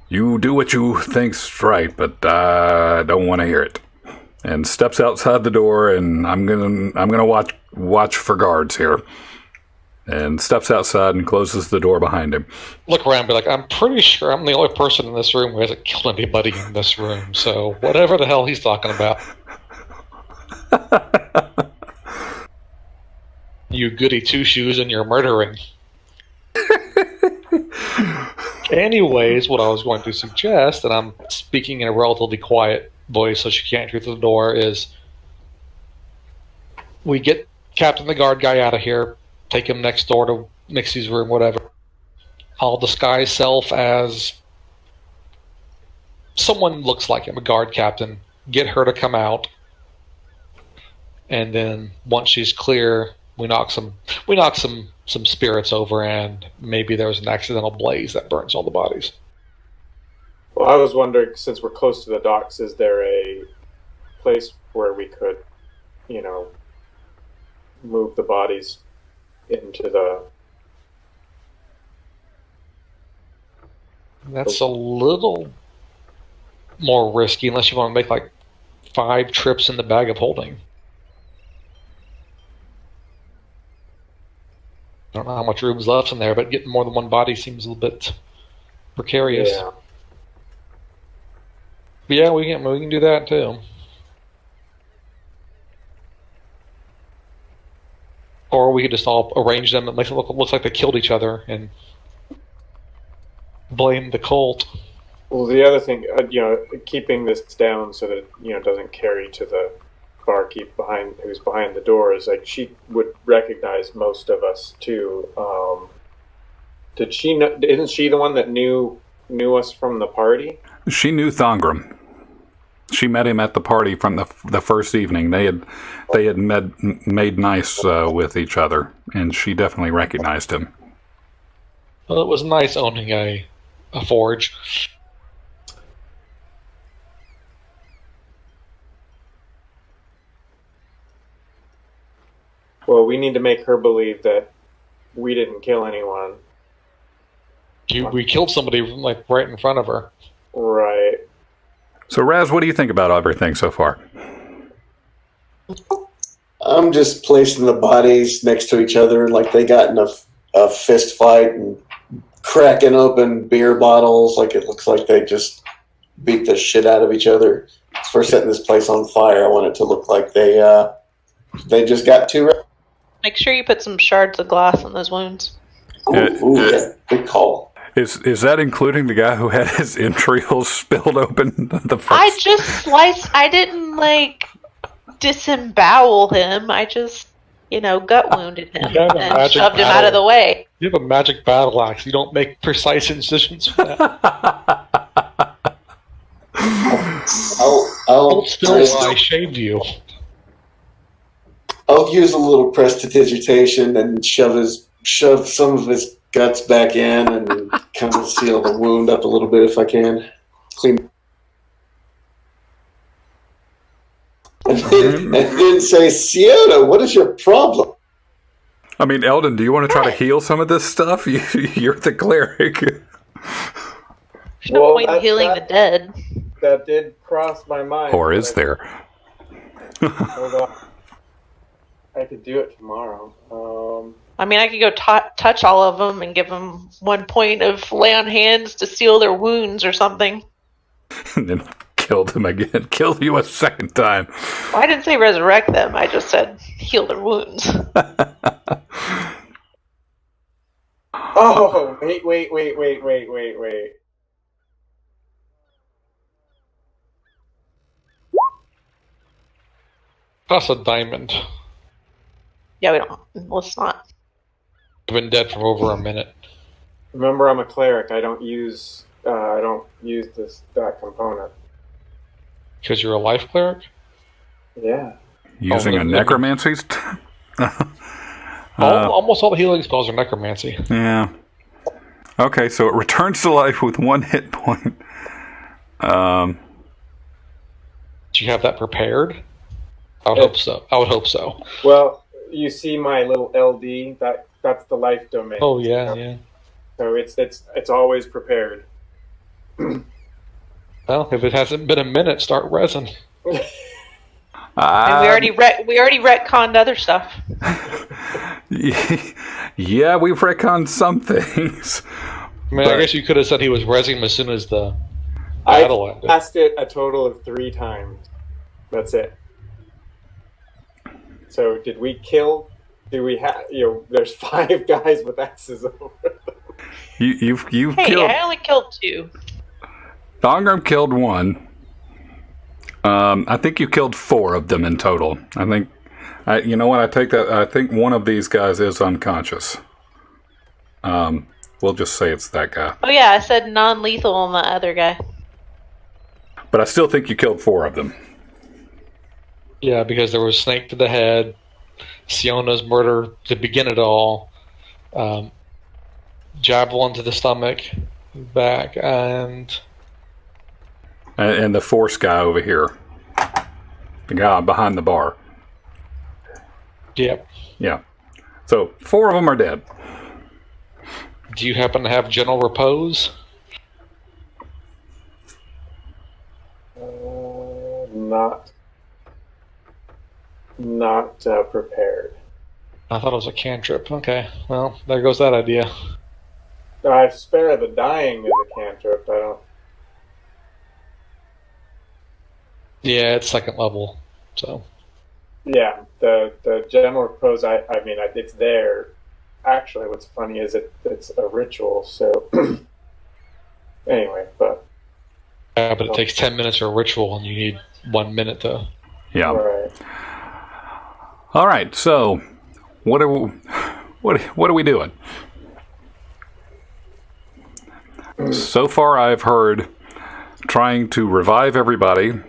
[SPEAKER 1] you do what you think's right, but I don't want to hear it. And steps outside the door, and I'm gonna watch for guards here. And steps outside and closes the door behind him.
[SPEAKER 2] Look around and be like, I'm pretty sure I'm the only person in this room who hasn't killed anybody in this room, so whatever the hell he's talking about. You goody two-shoes and you're murdering. Anyways, what I was going to suggest, and I'm speaking in a relatively quiet voice so she can't hear through the door, is we get Captain the Guard guy out of here, take him next door to Nixie's room, whatever. I'll disguise self as someone looks like him, a guard captain, get her to come out, and then once she's clear, we knock some spirits over, and maybe there's an accidental blaze that burns all the bodies.
[SPEAKER 3] Well, I was wondering, since we're close to the docks, is there a place where we could, move the bodies into
[SPEAKER 2] That's a little more risky unless you want to make like 5 trips in the bag of holding. I don't know how much room's left in there, but getting more than one body seems a little bit precarious.
[SPEAKER 3] Yeah.
[SPEAKER 2] But yeah, we can do that too. Or we could just all arrange them and make it looks like they killed each other and blame the cult.
[SPEAKER 3] Well, the other thing, keeping this down so that it doesn't carry to the barkeep who's behind the door is like she would recognize most of us too. Did she know? Isn't she the one that knew us from the party?
[SPEAKER 1] She knew Thongram. She met him at the party from the first evening. They had made nice with each other, and she definitely recognized him.
[SPEAKER 2] Well, it was nice owning a forge.
[SPEAKER 3] Well, we need to make her believe that we didn't kill anyone.
[SPEAKER 2] We killed somebody like right in front of her.
[SPEAKER 3] Right.
[SPEAKER 1] So, Raz, what do you think about everything so far?
[SPEAKER 6] I'm just placing the bodies next to each other like they got in a fist fight and cracking open beer bottles. Like it looks like they just beat the shit out of each other. For setting this place on fire, I want it to look like they just got too.
[SPEAKER 4] Make sure you put some shards of glass on those wounds.
[SPEAKER 6] Yeah, good call.
[SPEAKER 1] Is that including the guy who had his entrails spilled open the first?
[SPEAKER 4] I just sliced. I didn't disembowel him. I just, gut wounded him and shoved him out of the way.
[SPEAKER 2] You have a magic battle axe. You don't make precise incisions for that. Hold still while I shaved you.
[SPEAKER 6] I'll use a little prestidigitation and shove some of his guts back in and kind of seal the wound up a little bit if I can. Clean. And then say, Sienna, what is your problem?
[SPEAKER 1] I mean, Eldon, do you want to try to heal some of this stuff? You're the cleric.
[SPEAKER 4] There's no point in healing the dead.
[SPEAKER 3] That did cross my mind.
[SPEAKER 1] Or is there?
[SPEAKER 3] Hold on. I could do it tomorrow.
[SPEAKER 4] I mean, I could go touch all of them and give them 1 point of lay on hands to seal their wounds or something.
[SPEAKER 1] And then killed him again. Killed you a second time.
[SPEAKER 4] Well, I didn't say resurrect them. I just said heal their wounds.
[SPEAKER 3] Oh, wait.
[SPEAKER 2] That's a diamond.
[SPEAKER 4] Yeah, we don't. Let's not.
[SPEAKER 2] I've been dead for over a minute.
[SPEAKER 3] Remember, I'm a cleric. I don't use that component.
[SPEAKER 2] Because you're a life cleric?
[SPEAKER 3] Yeah.
[SPEAKER 1] Using a necromancy?
[SPEAKER 2] Almost all the healing spells are necromancy.
[SPEAKER 1] Yeah. Okay, so it returns to life with 1 hit point.
[SPEAKER 2] Do you have that prepared? I would hope so.
[SPEAKER 3] Well, you see my little LD? That's the life domain.
[SPEAKER 2] Oh, yeah.
[SPEAKER 3] So it's always prepared.
[SPEAKER 2] Well, if it hasn't been a minute, start resin.
[SPEAKER 4] And we already retconned other stuff.
[SPEAKER 1] Yeah, we've retconned some things.
[SPEAKER 2] I mean, I guess you could have said he was resin as soon as the battle ended.
[SPEAKER 3] I passed it a total of 3 times. That's it. So did we kill? Do we have? There's 5 guys with axes over them.
[SPEAKER 1] You've
[SPEAKER 4] Hey,
[SPEAKER 1] killed.
[SPEAKER 4] I only killed 2.
[SPEAKER 1] Thongram killed 1. I think you killed 4 of them in total. I think. You know what? I take that. I think one of these guys is unconscious. We'll just say it's that guy.
[SPEAKER 4] Oh yeah, I said non-lethal on the other guy.
[SPEAKER 1] But I still think you killed 4 of them.
[SPEAKER 2] Yeah, because there was snake to the head, Siona's murder to begin it all, javelin to the stomach, back, and
[SPEAKER 1] the force guy over here. The guy behind the bar.
[SPEAKER 2] Yep.
[SPEAKER 1] Yeah. So 4 of them are dead.
[SPEAKER 2] Do you happen to have general repose?
[SPEAKER 3] not prepared.
[SPEAKER 2] I thought it was a cantrip. Okay, well, there goes that idea.
[SPEAKER 3] I spare the dying as a cantrip. I don't.
[SPEAKER 2] Yeah, it's second level, so.
[SPEAKER 3] Yeah, the general pose. I mean, it's there. Actually, what's funny is it's a ritual. So anyway, but
[SPEAKER 2] Yeah, but it takes 10 minutes for a ritual, and you need 1 minute to.
[SPEAKER 1] Yeah.
[SPEAKER 3] right.
[SPEAKER 1] All right. So, what are we doing? So far, I've heard trying to revive everybody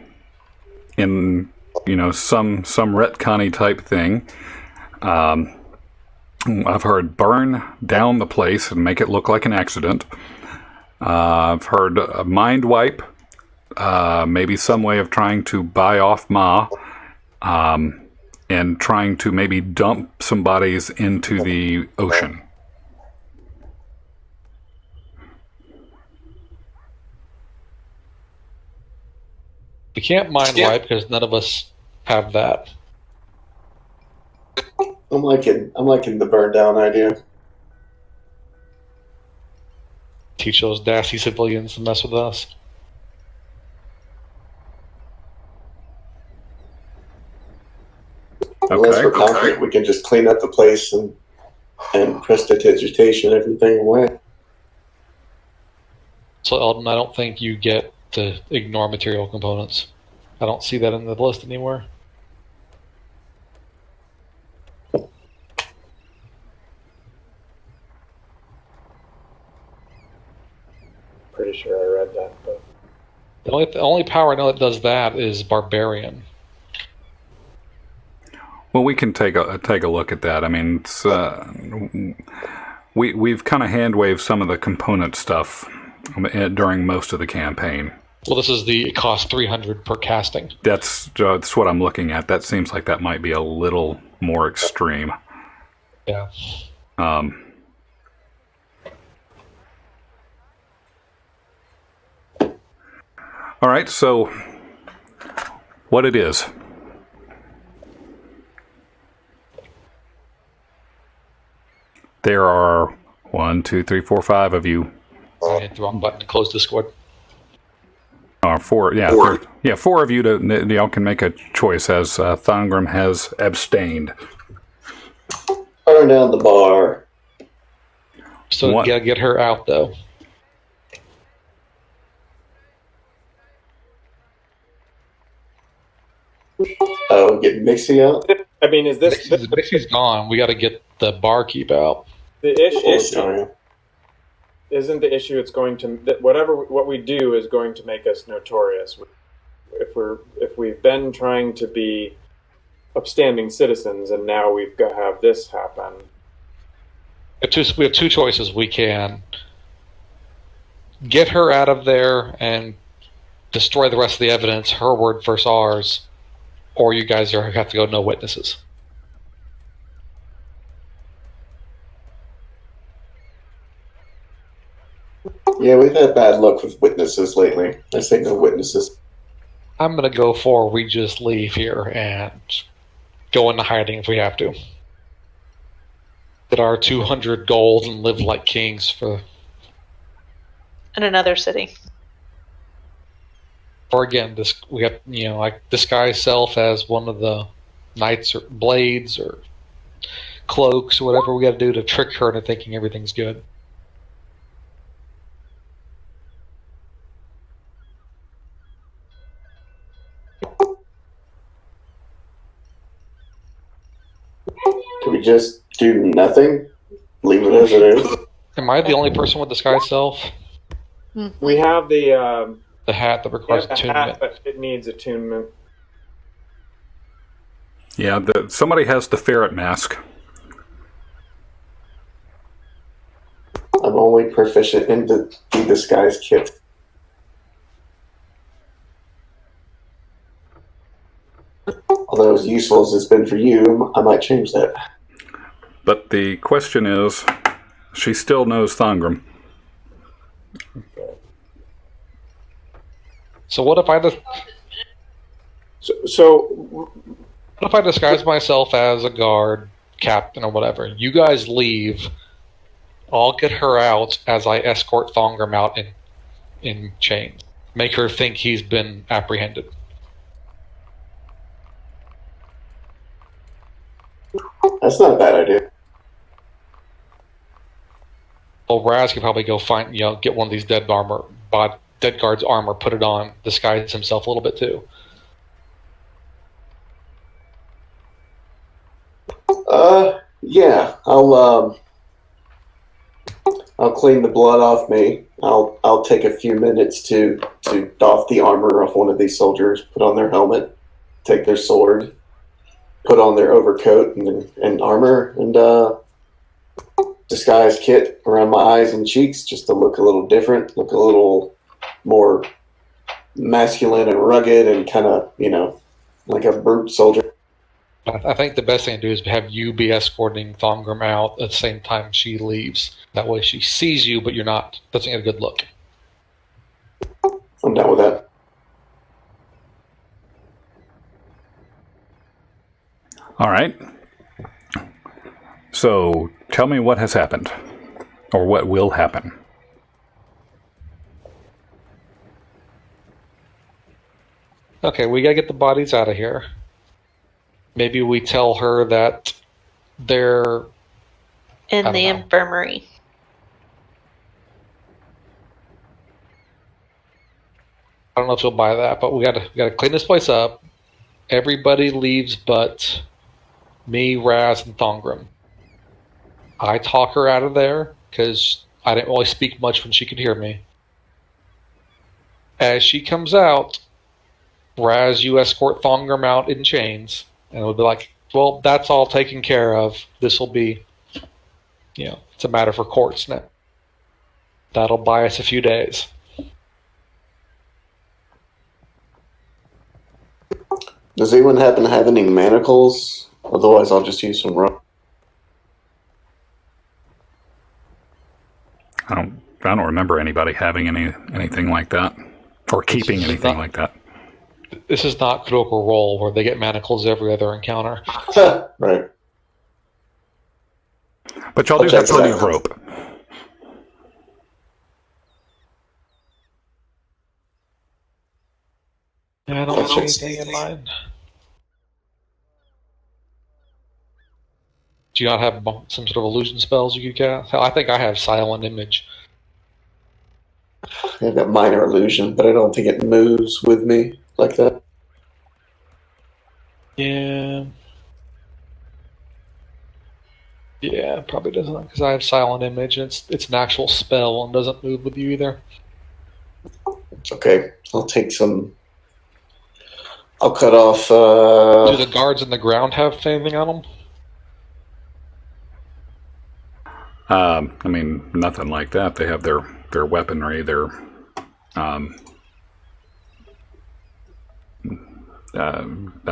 [SPEAKER 1] in some retconny type thing. I've heard burn down the place and make it look like an accident. I've heard a mind wipe, maybe some way of trying to buy off Ma, and trying to maybe dump some bodies into the ocean.
[SPEAKER 2] We can't mind wipe because none of us have that.
[SPEAKER 6] I'm liking the burn down idea.
[SPEAKER 2] Teach those dasty civilians to mess with us.
[SPEAKER 6] Unless we're confident we can just clean up the place and prestidigitation everything away.
[SPEAKER 2] So, Eldon, I don't think you get to ignore material components. I don't see that in the list anywhere.
[SPEAKER 3] Pretty sure I read that, but
[SPEAKER 2] The only power I know that does that is Barbarian.
[SPEAKER 1] Well, we can take a look at that. I mean, it's, we've kind of hand waved some of the component stuff during most of the campaign.
[SPEAKER 2] Well, it costs 300 per casting.
[SPEAKER 1] That's what I'm looking at. That seems like that might be a little more extreme.
[SPEAKER 2] Yeah.
[SPEAKER 1] All right, so what it is. There are 1, 2, 3, 4, 5 of you.
[SPEAKER 2] I hit the wrong button to close Discord.
[SPEAKER 1] Four, yeah, four of you. Y'all can make a choice as Thangram has abstained.
[SPEAKER 6] Burn down the bar.
[SPEAKER 2] So you gotta get her out, though.
[SPEAKER 6] Oh, get Mixie out?
[SPEAKER 3] I mean, is this
[SPEAKER 2] Mixie's gone. We gotta get the barkeep out.
[SPEAKER 3] the issue? Isn't the issue? It's going to what we do is going to make us notorious. If we've been trying to be upstanding citizens and now we've got to have this happen.
[SPEAKER 2] We have two choices. We can get her out of there and destroy the rest of the evidence, her word versus ours, or you guys have to go no witnesses.
[SPEAKER 6] Yeah, we've had bad luck with witnesses lately. I say no witnesses.
[SPEAKER 2] I'm going to go for we just leave here and go into hiding if we have to. Get our 200 gold and live like kings for...
[SPEAKER 4] In another city.
[SPEAKER 2] Or again, we have, like disguise self as one of the knights or blades or cloaks or whatever we got to do to trick her into thinking everything's good.
[SPEAKER 6] Can we just do nothing? Leave it as it is?
[SPEAKER 2] Am I the only person with disguise self?
[SPEAKER 3] We have the
[SPEAKER 2] hat that requires attunement.
[SPEAKER 3] Hat, but it needs attunement.
[SPEAKER 1] Yeah, somebody has the ferret mask.
[SPEAKER 6] I'm only proficient in the disguise kit. Although as useful as it's been for you, I might change that.
[SPEAKER 1] But the question is, she still knows Thangram.
[SPEAKER 2] So what if I just...
[SPEAKER 3] So
[SPEAKER 2] What if I disguise myself as a guard, captain, or whatever? You guys leave. I'll get her out as I escort Thongram out in chains. Make her think he's been apprehended.
[SPEAKER 6] That's not a bad idea.
[SPEAKER 2] Well, Raz could probably go find, get one of these dead guard's armor, put it on, disguise himself a little bit too.
[SPEAKER 6] Yeah, I'll clean the blood off me. I'll take a few minutes to doff the armor of one of these soldiers, put on their helmet, take their sword, put on their overcoat and armor, and disguise kit around my eyes and cheeks just to look a little different, look a little more masculine and rugged and kind of, like a brute soldier.
[SPEAKER 2] I think the best thing to do is have you be escorting Thongram out at the same time she leaves. That way she sees you, but you're not. Doesn't get a good look.
[SPEAKER 6] I'm down with that.
[SPEAKER 1] All right. So tell me what has happened, or what will happen.
[SPEAKER 2] Okay, we gotta get the bodies out of here. Maybe we tell her that they're
[SPEAKER 4] In the infirmary.
[SPEAKER 2] I don't know if she'll buy that, but we gotta clean this place up. Everybody leaves but me, Raz, and Thongram. I talk her out of there because I didn't really speak much when she could hear me. As she comes out, Raz, you escort Thongram out in chains, and it'll be like, well, that's all taken care of. This will be, it's a matter for courts now. That'll buy us a few days.
[SPEAKER 6] Does anyone happen to have any manacles? Otherwise, I'll just use some rope.
[SPEAKER 1] I don't remember anybody having anything like that, or keeping anything like that.
[SPEAKER 2] This is not Critical Role where they get manacles every other encounter.
[SPEAKER 6] Right.
[SPEAKER 1] But y'all do have plenty of rope.
[SPEAKER 2] I don't see anything in mind. Do you not have some sort of illusion spells you could cast? Hell, I think I have Silent Image.
[SPEAKER 6] I have that minor illusion, but I don't think it moves with me like that.
[SPEAKER 2] Yeah. Yeah, probably doesn't, because I have Silent Image. It's an actual spell and doesn't move with you either.
[SPEAKER 6] It's okay. I'll take some. I'll cut off.
[SPEAKER 2] Do the guards in the ground have anything on them?
[SPEAKER 1] I mean, nothing like that. They have their weaponry, their I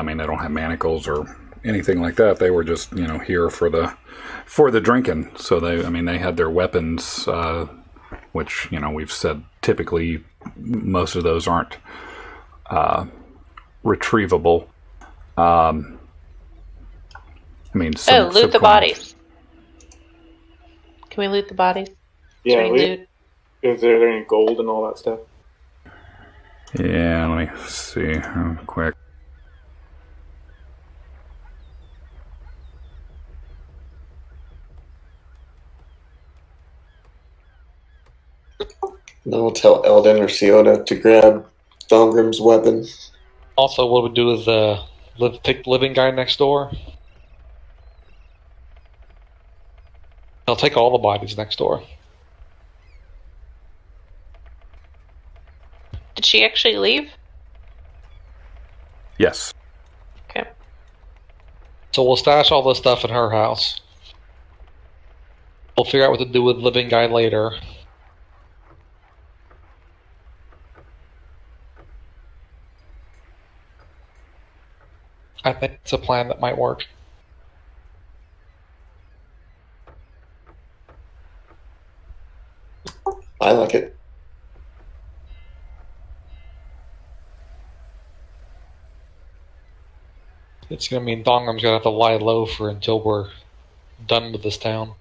[SPEAKER 1] mean, they don't have manacles or anything like that. They were just, here for the drinking. So they had their weapons, which, we've said typically most of those aren't retrievable.
[SPEAKER 4] Loot the bodies. Can we loot the bodies?
[SPEAKER 3] Yeah, is there any gold and all that stuff?
[SPEAKER 1] Yeah, let me see real quick.
[SPEAKER 6] Then we'll tell Eldon or Siona to grab Thongram's weapon.
[SPEAKER 2] Also, what we do is take the living guy next door. I'll take all the bodies next door.
[SPEAKER 4] Did she actually leave?
[SPEAKER 1] Yes.
[SPEAKER 4] Okay.
[SPEAKER 2] So we'll stash all this stuff in her house. We'll figure out what to do with living guy later. I think it's a plan that might work.
[SPEAKER 6] I like it.
[SPEAKER 2] it's going to mean Thongram's going to have to lie low for until we're done with this town.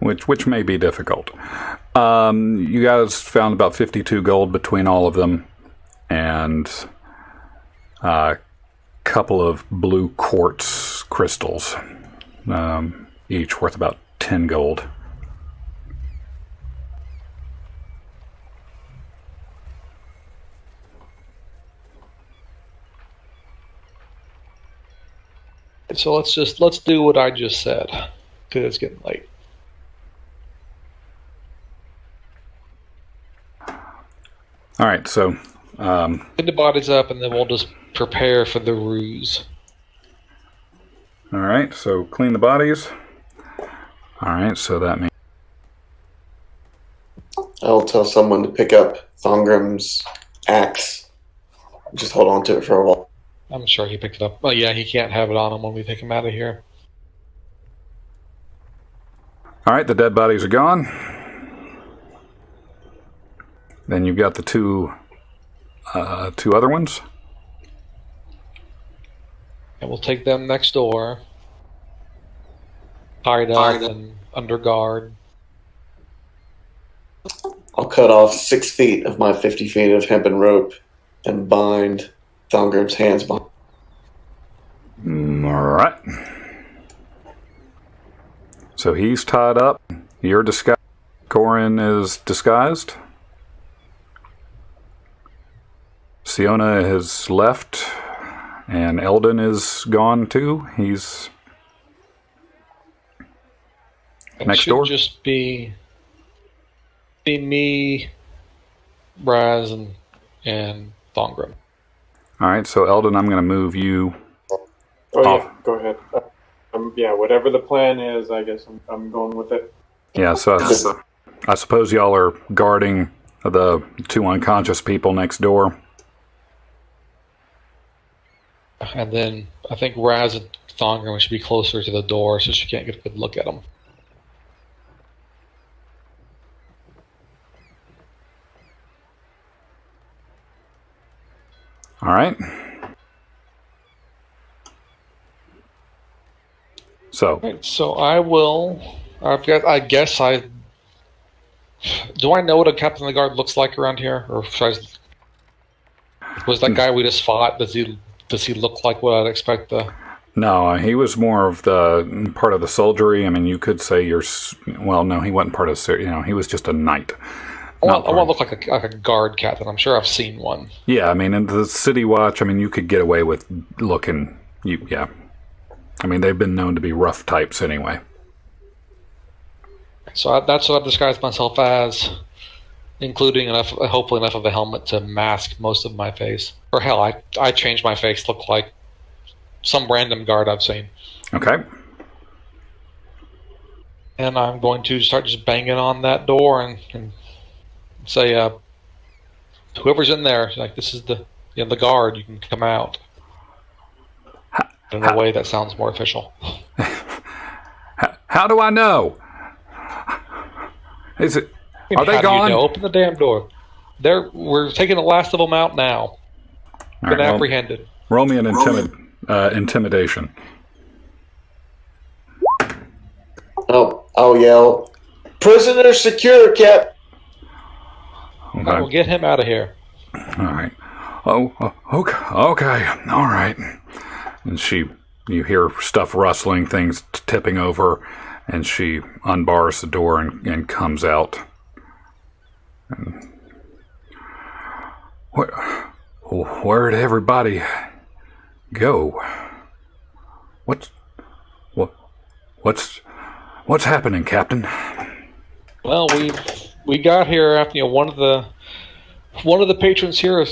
[SPEAKER 1] Which may be difficult. You guys found about 52 gold between all of them, and a couple of blue quartz crystals, each worth about 10 gold.
[SPEAKER 2] So let's do what I just said, because it's getting late.
[SPEAKER 1] All right, so
[SPEAKER 2] Get the bodies up, and then we'll just prepare for the ruse.
[SPEAKER 1] all right, so clean the bodies. All right, so that means
[SPEAKER 6] I'll tell someone to pick up Thongram's axe. Just hold on to it for a while.
[SPEAKER 2] I'm sure he picked it up. Well, yeah, he can't have it on him when we take him out of here.
[SPEAKER 1] all right. The dead bodies are gone. Then you've got the two other ones.
[SPEAKER 2] And we'll take them next door, tied up and under guard.
[SPEAKER 6] I'll cut off 6 feet of my 50 feet of hempen rope and bind Thongram's hands behind.
[SPEAKER 1] All right. So he's tied up. You're disguised. Corin is disguised. Siona has left, and Eldon is gone too. He's next door.
[SPEAKER 2] It should just be me, Raz, and Thongram.
[SPEAKER 1] All right, so Eldon, I'm going to move you.
[SPEAKER 3] Oh
[SPEAKER 1] off.
[SPEAKER 3] yeah, go ahead. Yeah, whatever the plan is, I guess I'm going with it.
[SPEAKER 1] Yeah, so I suppose y'all are guarding the two unconscious people next door.
[SPEAKER 2] And then I think Raz and Thongram should be closer to the door so she can't get a good look at them.
[SPEAKER 1] All right. So,
[SPEAKER 2] Right, so I will. I guess I. Do I know what a captain of the guard looks like around here, or was that guy we just fought? Does he look like what I'd expect the?
[SPEAKER 1] no, he was more of the part of the soldiery. I mean, you could say well, no, he wasn't part of the. He was just a knight.
[SPEAKER 2] I want to look like a guard captain. I'm sure I've seen one.
[SPEAKER 1] Yeah, I mean, in the City Watch, I mean, you could get away with looking. Yeah. I mean, they've been known to be rough types anyway.
[SPEAKER 2] So that's what I've disguised myself as, including hopefully enough of a helmet to mask most of my face. Or hell, I changed my face to look like some random guard I've seen.
[SPEAKER 1] Okay.
[SPEAKER 2] And I'm going to start just banging on that door and say, whoever's in there, like, this is the guard, you can come out. In a way that sounds more official.
[SPEAKER 1] How do I know? Are they gone?
[SPEAKER 2] Open the damn door. We're taking the last of them out now. Been apprehended.
[SPEAKER 1] Roll me an intimidation.
[SPEAKER 6] I'll yell, "Prisoner secure, Cap!"
[SPEAKER 1] Okay.
[SPEAKER 2] I will get him out of here.
[SPEAKER 1] All right. Okay. All right. And you hear stuff rustling, things tipping over, and she unbars the door and comes out. And where'd everybody go? What's happening, Captain?
[SPEAKER 2] Well, we got here after one of the patrons here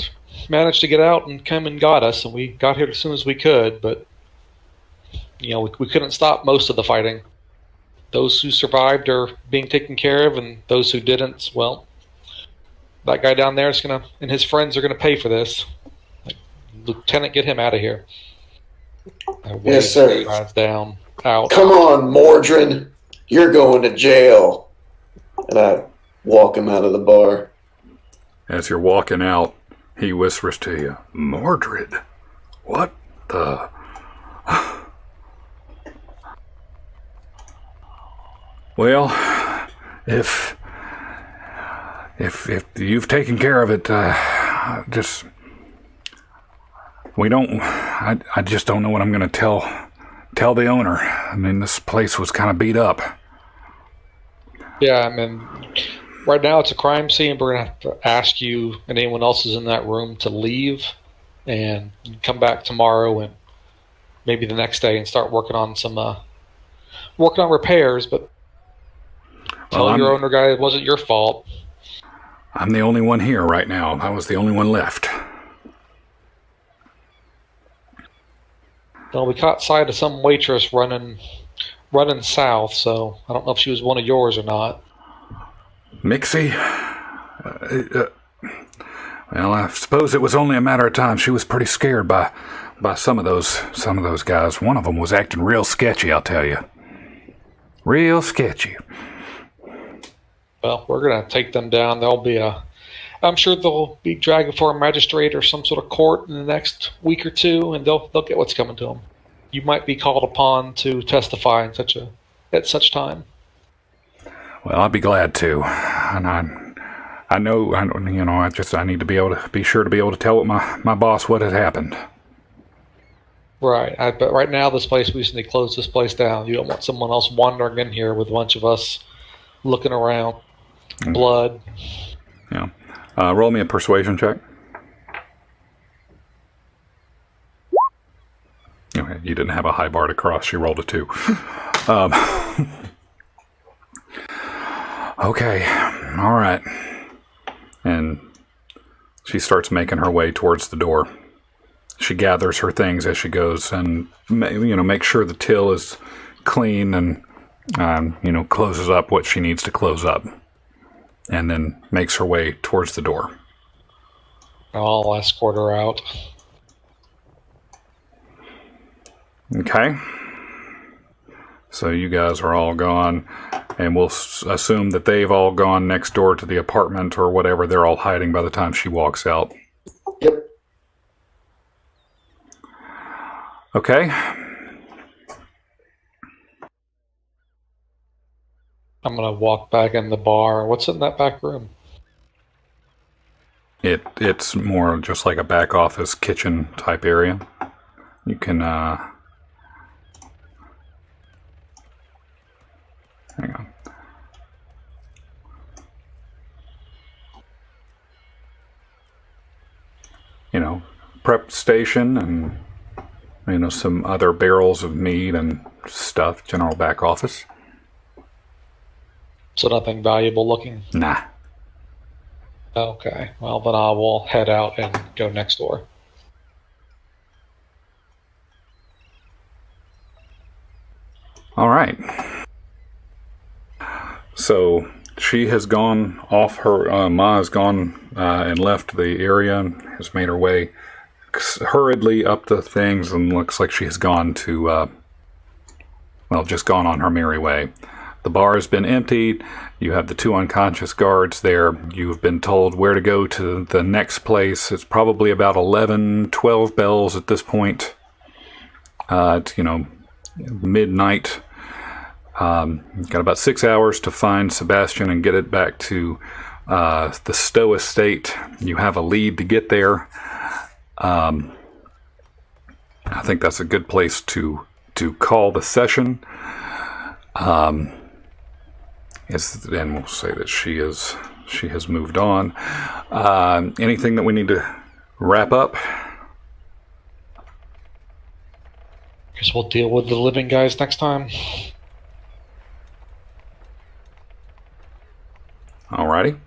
[SPEAKER 2] managed to get out and come and got us, and we got here as soon as we could, but we couldn't stop most of the fighting. Those who survived are being taken care of, and those who didn't, well, that guy down there and his friends are gonna pay for this. Lieutenant, get him out of here.
[SPEAKER 6] Yes, sir.
[SPEAKER 2] Out.
[SPEAKER 6] Come on, Mordred. You're going to jail. And I walk him out of the bar.
[SPEAKER 1] As you're walking out, he whispers to you, Mordred? What the? Well, if you've taken care of it, just we don't. I just don't know what I'm going to tell the owner. I mean, this place was kind of beat up.
[SPEAKER 2] Yeah, I mean, right now it's a crime scene. We're going to have to ask you and anyone else is in that room to leave and come back tomorrow and maybe the next day and start working on repairs. But tell your owner guy it wasn't your fault.
[SPEAKER 1] I'm the only one here right now. I was the only one left.
[SPEAKER 2] Well, we caught sight of some waitress running south, so I don't know if she was one of yours or not.
[SPEAKER 1] Mixie? Well, I suppose it was only a matter of time. She was pretty scared by some of those guys. One of them was acting real sketchy, I'll tell you. Real sketchy.
[SPEAKER 2] Well, we're going to take them down. I'm sure they'll be dragged before a magistrate or some sort of court in the next week or two, and they'll get what's coming to them. You might be called upon to testify at such time.
[SPEAKER 1] Well, I'd be glad to. And I know, I need to be sure to be able to tell my boss what had happened.
[SPEAKER 2] Right. But right now, we just need to close this place down. You don't want someone else wandering in here with a bunch of us looking around. Blood.
[SPEAKER 1] Yeah. Roll me a persuasion check. Okay, you didn't have a high bar to cross. You rolled a 2. Okay, all right. And she starts making her way towards the door. She gathers her things as she goes and, make sure the till is clean and, closes up what she needs to close up. And then makes her way towards the door.
[SPEAKER 2] I'll escort her out.
[SPEAKER 1] Okay. So you guys are all gone, and we'll assume that they've all gone next door to the apartment or whatever they're all hiding by the time she walks out.
[SPEAKER 6] Yep.
[SPEAKER 1] Okay.
[SPEAKER 2] I'm going to walk back in the bar. What's in that back room?
[SPEAKER 1] It's more just like a back office kitchen type area. You can hang on. Prep station and some other barrels of meat and stuff, general back office.
[SPEAKER 2] So nothing valuable looking?
[SPEAKER 1] Nah.
[SPEAKER 2] Okay. Well, then I will head out and go next door.
[SPEAKER 1] All right. So she has gone off her. Ma has gone and left the area and has made her way hurriedly up the things and looks like she has gone to, just gone on her merry way. The bar has been emptied. You have the 2 unconscious guards there. You've been told where to go to the next place. It's probably about 11, 12 bells at this point. It's, midnight. Got about 6 hours to find Sebastian and get it back to the Stowe estate. You have a lead to get there. I think that's a good place to call the session. And we'll say that she has moved on. Anything that we need to wrap up?
[SPEAKER 2] Guess we'll deal with the living guys next time.
[SPEAKER 1] Alrighty.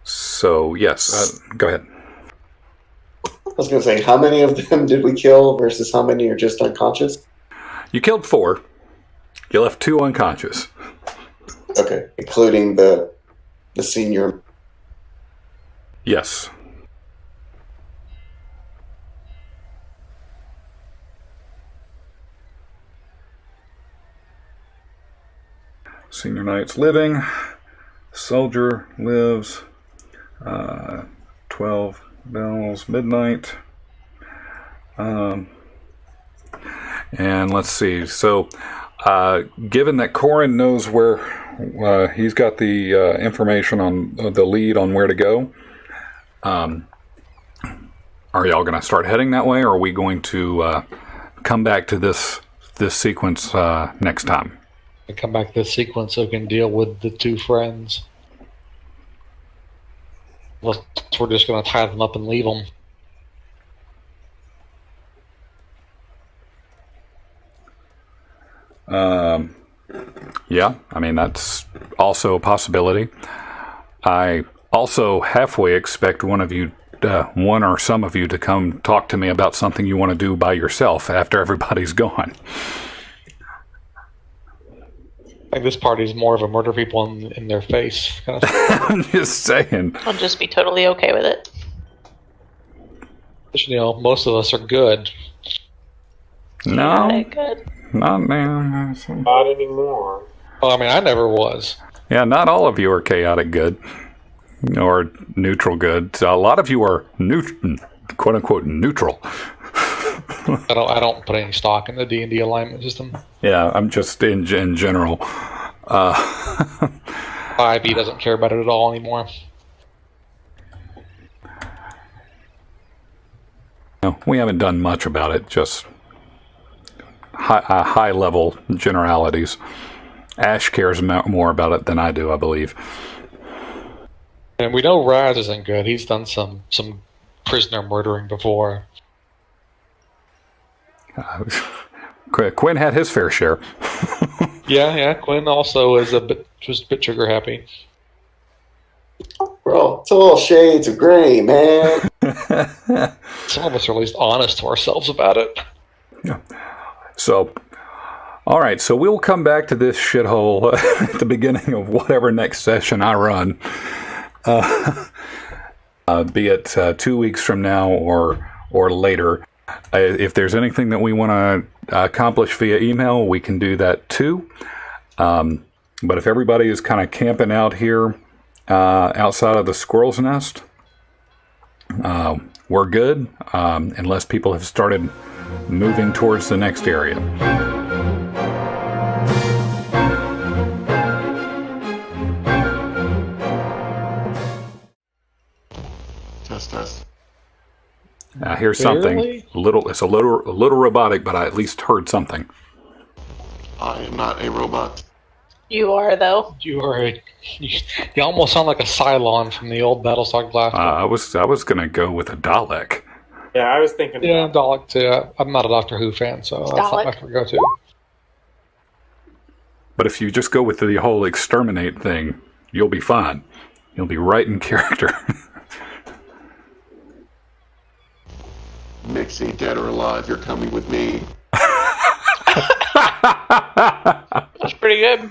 [SPEAKER 1] So yes, go ahead.
[SPEAKER 6] I was going to say, how many of them did we kill versus how many are just unconscious?
[SPEAKER 1] You killed 4. You left 2 unconscious.
[SPEAKER 6] Okay, including the senior.
[SPEAKER 1] Yes. Senior Knight's living. Soldier lives. 12 bells, midnight. And let's see. So, given that Corin knows where he's got the information on the lead on where to go, are y'all going to start heading that way, or are we going to come back to this sequence next time?
[SPEAKER 2] We come back to this sequence so we can deal with the two friends. Unless we're just going to tie them up and leave them.
[SPEAKER 1] Yeah, I mean, that's also a possibility. I also halfway expect one or some of you to come talk to me about something you want to do by yourself after everybody's gone.
[SPEAKER 2] I think this party's more of a murder people in their face kind of thing.
[SPEAKER 1] I'm just saying.
[SPEAKER 4] I'll just be totally okay with it.
[SPEAKER 2] You know, most of us are good.
[SPEAKER 1] No,
[SPEAKER 4] Got it, good.
[SPEAKER 1] not now.
[SPEAKER 3] Not anymore.
[SPEAKER 2] Well, I mean, I never was.
[SPEAKER 1] Yeah, not all of you are chaotic good or neutral good. A lot of you are quote unquote neutral.
[SPEAKER 2] I don't put any stock in the D&D alignment system.
[SPEAKER 1] Yeah, I'm just in general.
[SPEAKER 2] 5e doesn't care about it at all anymore.
[SPEAKER 1] No, we haven't done much about it. Just high level generalities. Ash cares more about it than I do, I believe.
[SPEAKER 2] And we know Raz isn't good. He's done some prisoner murdering before.
[SPEAKER 1] Quinn had his fair share.
[SPEAKER 2] Yeah. Quinn also is just a bit trigger happy.
[SPEAKER 6] Bro, it's all shades of gray, man.
[SPEAKER 2] Some of us are at least honest to ourselves about it.
[SPEAKER 1] Yeah. So, all right. So we'll come back to this shithole at the beginning of whatever next session I run, be it 2 weeks from now or later. If there's anything that we want to accomplish via email, we can do that too. But if everybody is kind of camping out here outside of the squirrel's nest, we're good, unless people have started moving towards the next area.
[SPEAKER 5] Test.
[SPEAKER 1] Here's
[SPEAKER 2] Barely?
[SPEAKER 1] something. It's a little robotic, but I at least heard something.
[SPEAKER 5] I am not a robot.
[SPEAKER 4] You are, though.
[SPEAKER 2] You almost sound like a Cylon from the old Battlestar Galactica.
[SPEAKER 1] I was gonna go with a Dalek.
[SPEAKER 3] Yeah, I was thinking.
[SPEAKER 2] Yeah, Dalek too. I'm not a Doctor Who fan, so that's not my first go-to.
[SPEAKER 1] But if you just go with the whole exterminate thing, you'll be fine. You'll be right in character.
[SPEAKER 5] Nixie, dead or alive, you're coming with me.
[SPEAKER 4] That's pretty good.